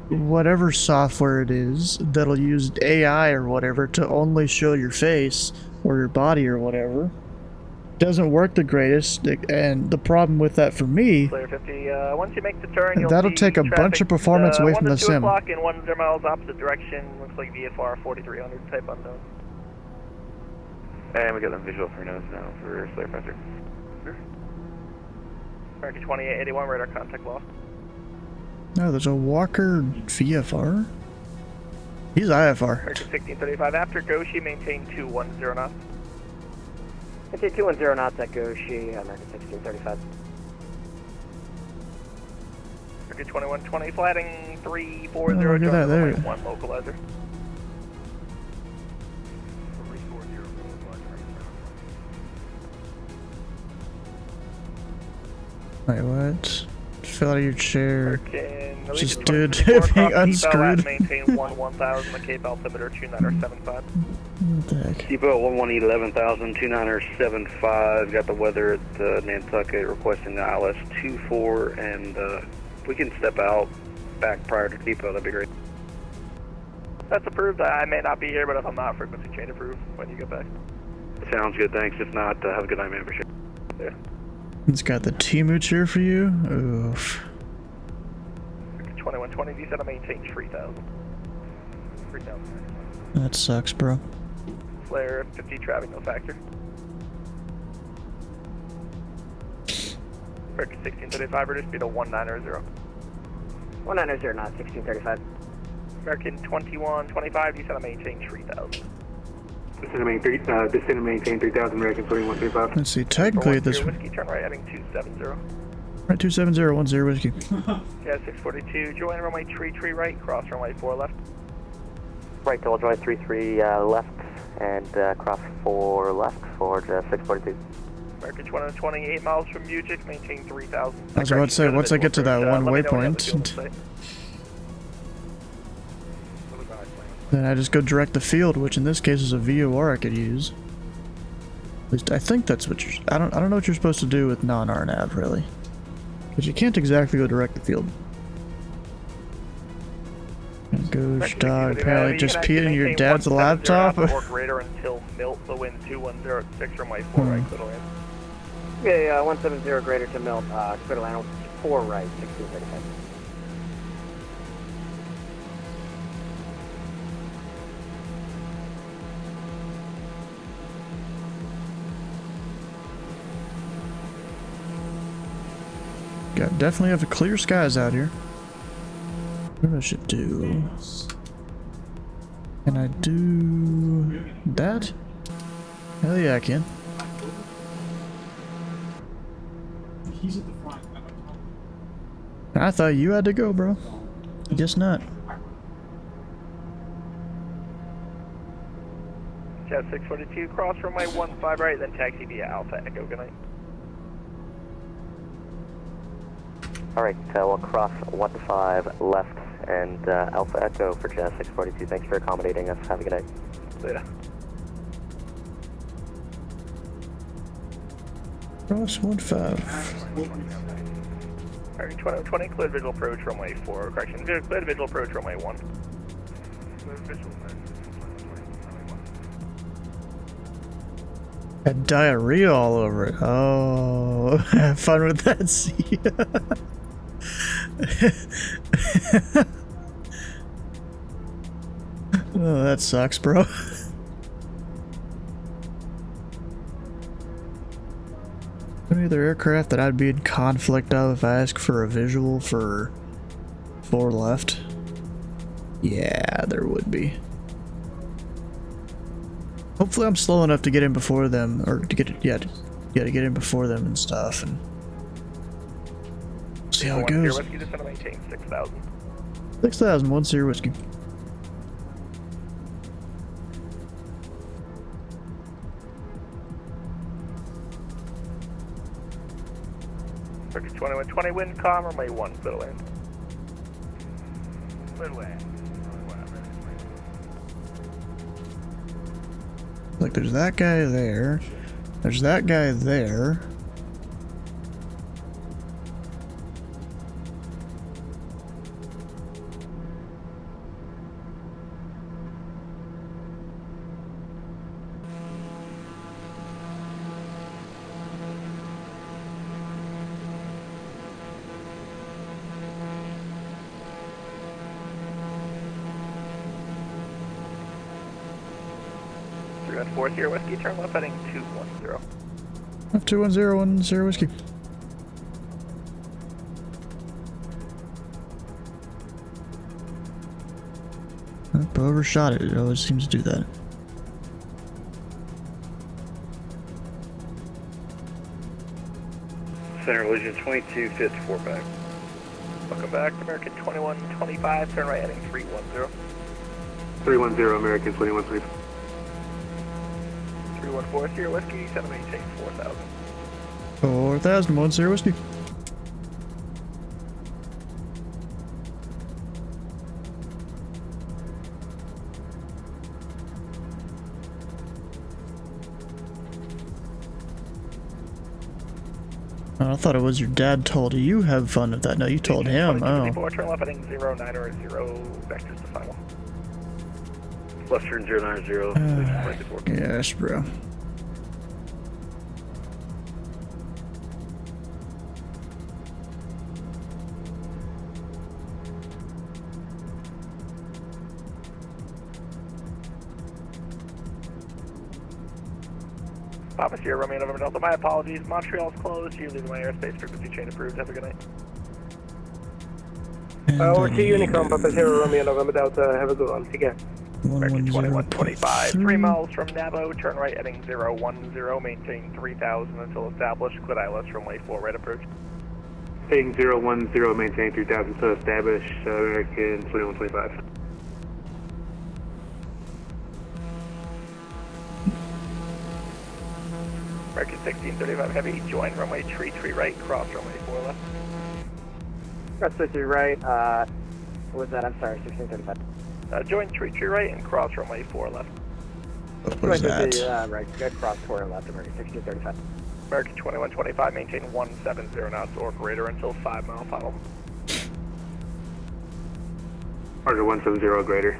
whatever software it is that'll use AI or whatever to only show your face or your body or whatever. Doesn't work the greatest, and the problem with that for me, Slayer 50, once you make the turn, you'll that'll see take a bunch of performance away from the sim. 1 to 2 o'clock in 100 miles opposite direction. Looks like VFR 4300 type unknown. And we got the visual 3 nodes now for Slayer 50. American 2881, radar contact lost. No, there's a Walker VFR. He's IFR. American 1635, after Goshi, maintain 210 knots. Okay, 210 knots at Goshi, American 1635. American 2120, flatting 340, oh, look at that, there. 1 localizer. Wait, what? Fell out of your chair. Just dude being unscrewed. Maintain 1000, the Cape altimeter 2975. What the heck? Depot 11,000, 2975. Got the weather at Nantucket requesting the ILS 24, and if we can step out back prior to depot, that'd be great. That's approved. I may not be here, but if I'm not, frequency change approved when you get back. Sounds good, thanks. If not, have a good night, man, for sure. Yeah. It's got the Timu chair for you? Oof. 2120, descend to maintain 3000. 3000. That sucks, bro. Slayer 50, traffic, no factor. American 1635, reduce speed to 190. 190 knots, 1635. American 2125, descend to maintain 3000. Descend to maintain 3000, American 2135. Let's see, technically at this... Whiskey, turn right heading 270. Right, 27010 Whiskey. Yeah, 642, join runway 33 right, cross runway 4 left. Right, double join 33 left, and cross 4 left for 642. American 228 miles from Mujik, maintain 3000. I was about to say, once I get to that one waypoint, then I just go direct the field, which in this case is a VOR I could use. At least I think that's what you're... I don't know what you're supposed to do with non-RNAV, really. Because you can't exactly go direct the field. Gosh, dog, apparently just peed in your dad's laptop? Or greater until Milt, the wind 2106 from my 4 right, clear to land. Yeah, 170 greater to melt, clear to land 4 right, 1635. Got definitely have clear skies out here. What I should do? Can I do that? Hell yeah, I can. He's at the front. I thought you had to go, bro. Guess not. Jet 642, cross runway 15 right, then taxi via Alpha Echo. Good night. Alright, we'll cross 15 left and Alpha Echo for Jet 642. Thanks for accommodating us. Have a good night. Later. Cross 15. Alright, 2020, cleared visual approach runway 4. Correction, cleared visual approach runway 1. Had diarrhea all over it. Oh, have fun with that. See ya. Oh, that sucks, bro. Any other aircraft that I'd be in conflict of if I ask for a visual for 4 left? Yeah, there would be. Hopefully I'm slow enough to get in before them, or to get to get in before them and stuff, and see how it goes. Whiskey, just gonna maintain 6,000. 6,000, 10 whiskey. Turkey 2120, wind calm, runway 1, clear land. Clear land. Like, there's that guy there. There's that guy there. Fourth year whiskey, turn left heading 210. 210, 10 whiskey. Up, overshot it. It always seems to do that. Center Illusion 22, 54 back. Welcome back, American 2125, turn right heading 310. 310, American 2125. 314 Sierra Whiskey, set to maintain 4,000. 4,000, 10 whiskey. Oh, I thought it was your dad told you have fun with that. No, you told him. Oh. Turn left heading 09 or 0, vectors to final. Left turn 090, yes, bro. Papa Sierra, Romeo, November Delta. My apologies. Montreal's closed. You leave my airspace. Frequency chain approved. Have a good night. Over to Unicom, Papa Sierra, Romeo, November Delta. Have a good one. Take care. 2125, 3 miles from Nabo. Turn right heading 010. Maintain 3,000 until established. Clear ILS runway 4 right approach. Heading 010, maintain 3,000 to establish, American 2125. American 1635 heavy, join runway tree right, cross runway 4 left. Cross 3 right, what was that? I'm sorry, 1635. Join tree right and cross runway 4 left. What was that? Right, cross 4 left, American 1635. American 2125, maintain 170 knots or greater until 5 mile final. Roger, 170 greater.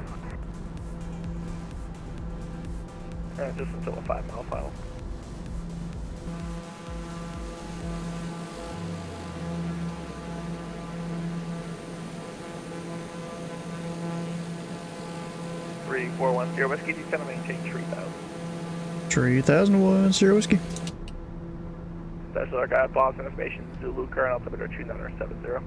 Just until a 5 mile final. 3410 Whiskey, descend and maintain 3000. 3001 Sierra Whiskey. Special Archive, Boston information, Zulu, current altimeter 2970.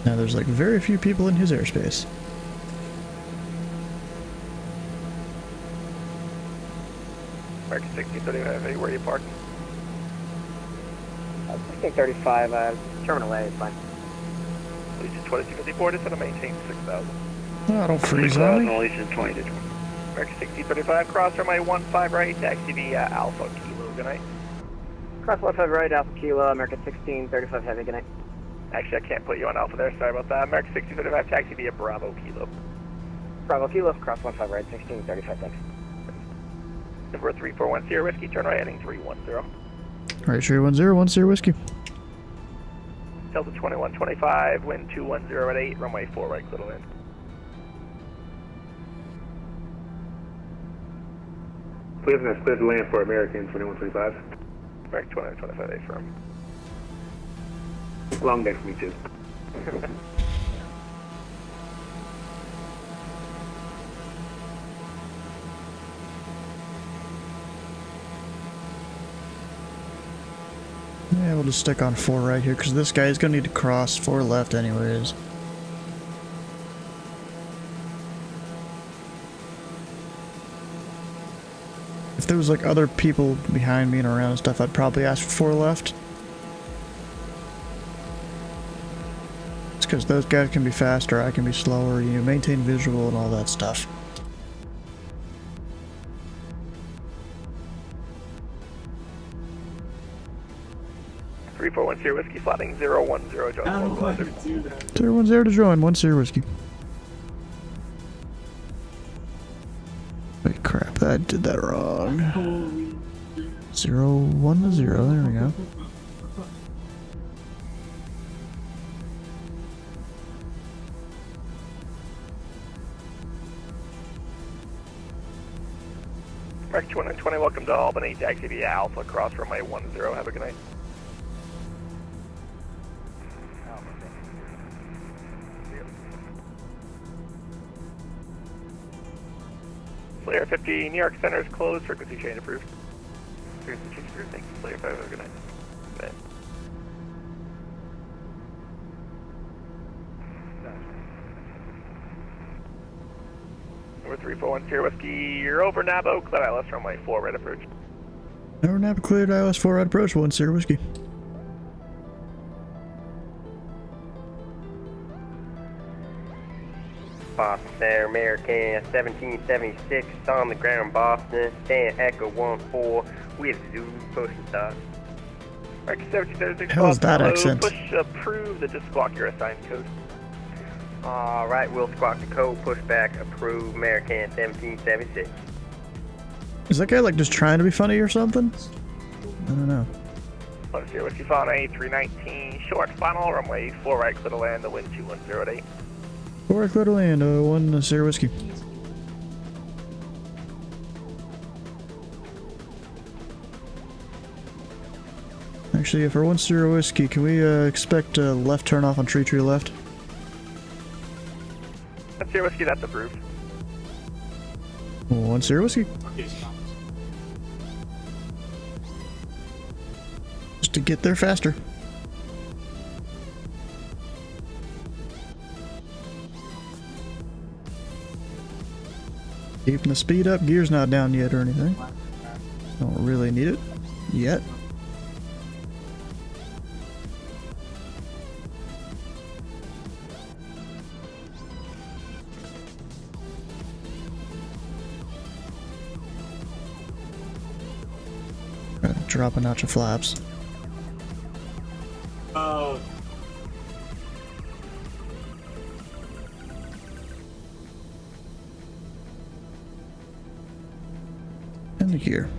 Now there's like very few people in his airspace. American 1635, where are you parking? 1635, terminal A is fine. Legion 2254, descend and maintain 6000. Oh, I don't freeze on me. Legion 20 to 20. American 1635, cross runway 15 right, taxi via Alpha Kilo, good night. Cross 15 right, Alpha Kilo, American 1635 heavy, good night. Actually, I can't put you on Alpha there, sorry about that. American 1635, taxi via Bravo Kilo. Bravo Kilo, cross 15 right, 1635, thanks. Number 3410 Whiskey, turn right heading 310. Right, 310 Sierra Whiskey. Delta 2125, wind 210 at 8, runway 4 right, clear to land. Cleveland, clear to land for American 2125. American 2125, 8 firm. Long day for me too. Yeah, we'll just stick on 4 right here, because this guy's gonna need to cross 4 left anyways. If there was like other people behind me and around and stuff, I'd probably ask for 4 left. It's because those guys can be faster, I can be slower, you maintain visual and all that stuff. Sierra Whiskey, slotting 010, join localizer. 010 to join, 1 Sierra Whiskey. Wait, crap, I did that wrong. 010, there we go. American 2120, welcome to Albany, taxi via Alpha, cross runway 10, have a good night. Slayer 50, New York Center is closed, frequency change approved. Frequency change approved, thanks. Slayer 5, have a good night. Good night. Number 3410 Whiskey, you're over Nabo, clear ILS runway 4, right approach. Over Napa cleared ILS 4 right approach, 1 Sierra Whiskey. Boston Center, American 1776, on the ground, Boston, stand Echo 14, with Zulu, push and stop. American 1776, Hell is that hello, accent? push approved, and just squawk your assigned code. Alright, we'll squawk the code, push back, approve, American 1776. Is that guy like just trying to be funny or something? I don't know. Let's hear Whiskey Fauna 319, short final, runway 4 right, clear to land, the wind 210 at 8. 4 right, clear to land, 1 Sierra Whiskey. Actually, for 1 Sierra Whiskey, can we expect a left turn off on tree left? Let's hear Whiskey, that's approved. 1 Sierra Whiskey. Just to get there faster. Keeping the speed up, gear's not down yet or anything. Don't really need it yet. Drop a notch of flaps. Oh. And the gear.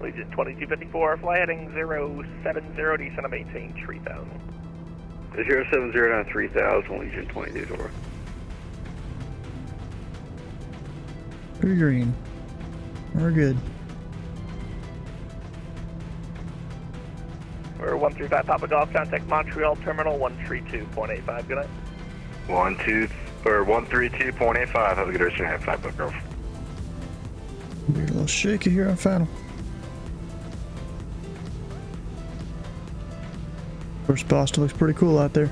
Legion 2254, fly heading 070, descend and maintain 3000. 070 down 3000, Legion 2254. Pretty green. We're good. 135 Papa Golf, contact Montreal Terminal 132.85. Good night. 132.85. Have a good rest of your night, 5 Papa Golf. We're a little shaky here on final. First Boston looks pretty cool out there.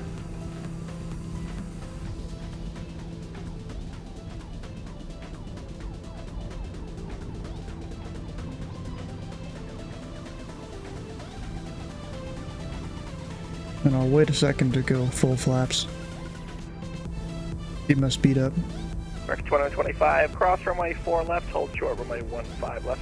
And I'll wait a second to go full flaps. He must speed up. American 2125, cross runway 4 left, hold short runway 15 left.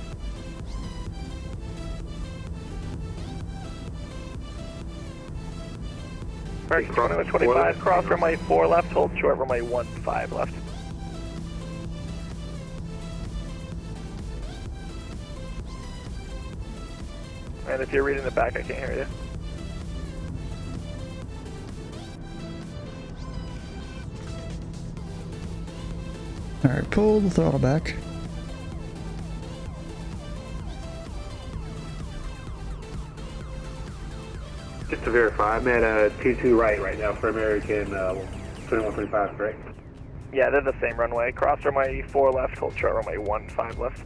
American 2125, cross runway 4 left, hold short runway 15 left. And if you're reading the back, I can't hear you. Alright, pull the throttle back. Just to verify, I'm at 22 right now for American 2125, correct? Yeah, they're the same runway. Cross runway 4 left, hold short runway 15 left.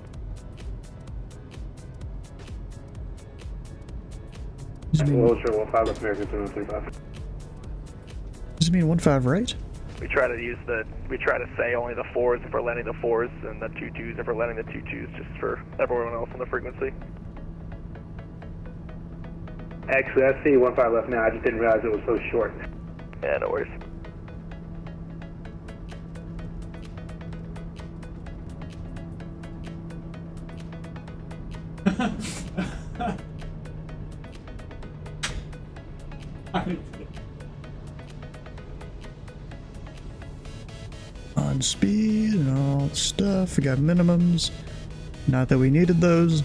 Hold short 15 left, American 2125. Does it mean 15 right? We try to say only the 4s if we're landing the 4s, and the 22s if we're landing the 22s, just for everyone else on the frequency. Actually, I see 15 left now. I just didn't realize it was so short. Yeah, no worries. On speed and all the stuff. We got minimums. Not that we needed those.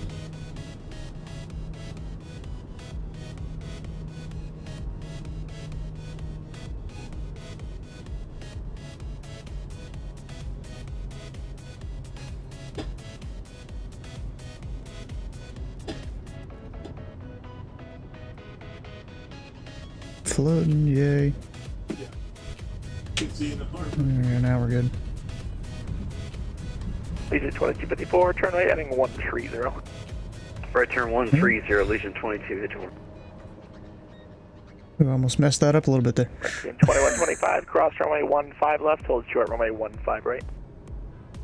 Floating, yay. Yeah, now we're good. Legion 2254, turn right heading 130. Right turn 130, Legion 22, hit you. We almost messed that up a little bit there. 2125, cross runway 15 left, hold short runway 15 right.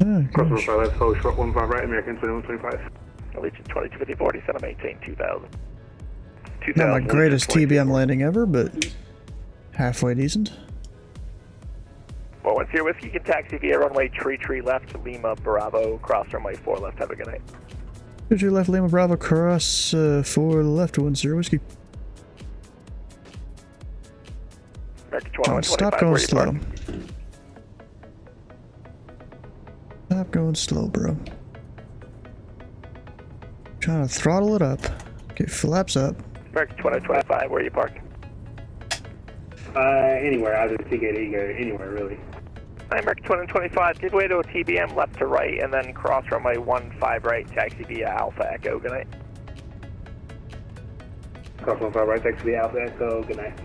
Oh, Cross 15 left, hold short 15 right, American 2125. Legion 2254, descend and maintain 2000. Not my greatest TBM landing ever, but halfway decent. Well, once you're whiskey, you can taxi via runway tree left, Lima Bravo, cross runway 4 left. Have a good night. Tree left, Lima Bravo, cross 4 left, 10 whiskey. Stop going slow. Stop going slow, bro. Trying to throttle it up. Get flaps up. American 2025, where are you parking? Anywhere, either ticket, anywhere really. American 2025, give way to a TBM left to right, and then cross runway 15 right, taxi via Alpha Echo. Good night. Cross 15 right, taxi via Alpha Echo. Good night.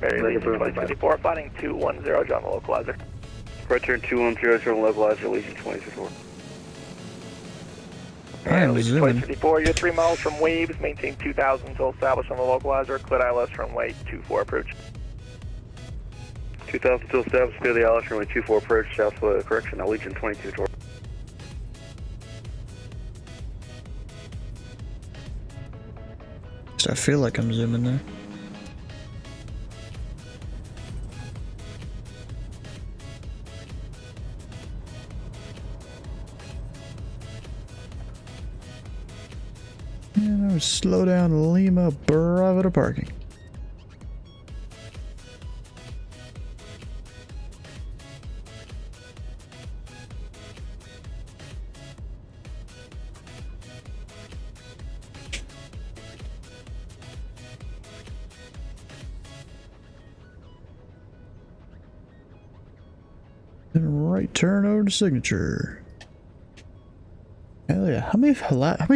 Mary Legion 2024, fighting 210, John the localizer. Right turn 210, John the localizer, Legion 2024. And Legion 2054, you're 3 miles from Waves, maintain 2000 until established on the localizer, clear ILS runway 24 approach. 2000 until established, clear the ILS runway 24 approach, south correction, now Legion 22 I feel like I'm zooming there. And I would slow down Lima Bravo to parking. Then right turn over to signature. Hell yeah. How many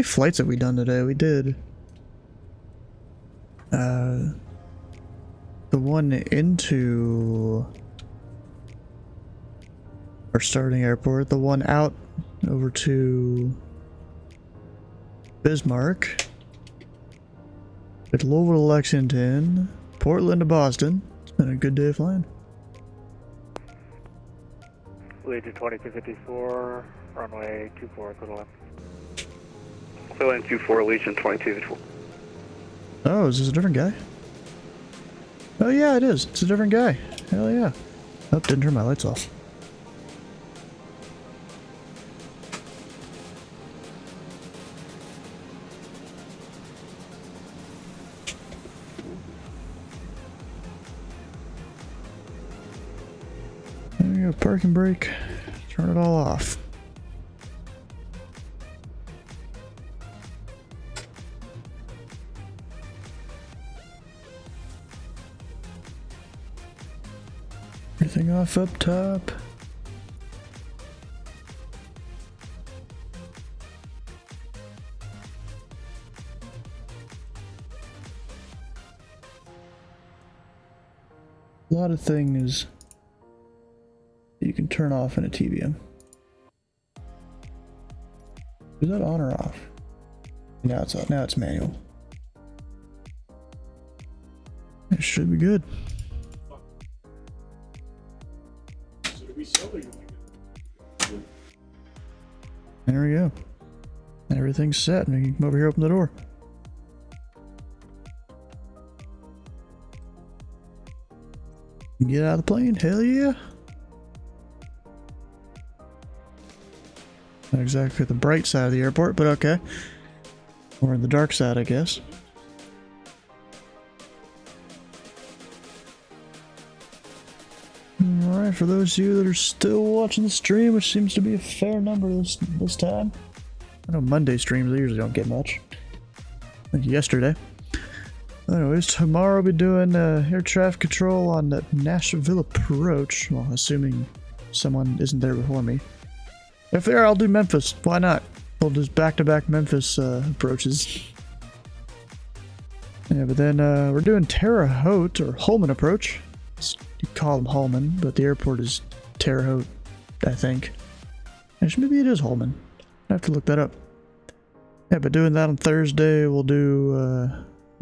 flights have we done today? We did The one into our starting airport, the one out over to Bismarck, at Louisville to Lexington, Portland to Boston. It's been a good day of flying. Legion 2254, runway 24, clear to left. Clear line 24, Legion 2254. Oh, is this a different guy? Oh yeah, it is. It's a different guy. Hell yeah. Oh, didn't turn my lights off. There you go, parking brake. Turn it all off. Everything off up top. A lot of things you can turn off in a TBM. Is that on or off? Now it's on. Now it's manual. It should be good. There we go. Everything's set. We can come over here, open the door. Get out of the plane. Hell yeah. Not exactly the bright side of the airport, but okay. Or in the dark side, I guess. Alright, for those of you that are still watching the stream, which seems to be a fair number this time. I know Monday streams, I usually don't get much. Like yesterday. Anyways, tomorrow I'll be doing air traffic control on the Nashville approach. Well, assuming someone isn't there before me. If they are, I'll do Memphis. Why not? We'll just back-to-back Memphis approaches. Yeah, but then we're doing Terre Haute, or Holman approach. You call them Holman, but the airport is Terre Haute, I think. Actually, maybe it is Holman. I have to look that up. Yeah, but doing that on Thursday, we'll do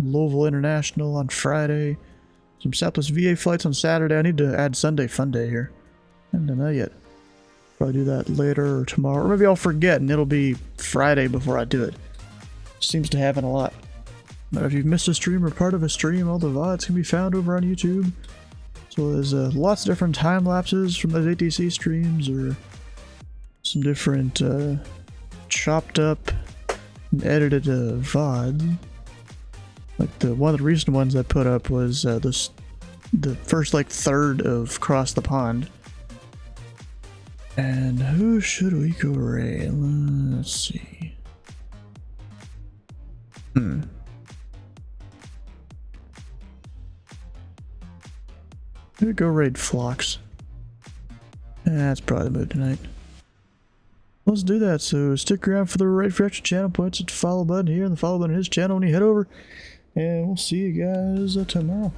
Louisville International on Friday. Some Southwest VA flights on Saturday. I need to add Sunday Fun Day here. I haven't done that yet. Probably do that later or tomorrow. Or maybe I'll forget and it'll be Friday before I do it. Seems to happen a lot. But if you've missed a stream or part of a stream, all the VODs can be found over on YouTube. So there's lots of different time lapses from those ATC streams, or some different chopped up and edited VODs. Like one of the recent ones I put up was the first like third of Cross the Pond. And who should we go raid? Let's see. Maybe go raid Phlox. That's probably the move tonight. Let's do that. So stick around for the raid for extra channel points. Hit the follow button here and the follow button on his channel when you head over. And we'll see you guys tomorrow.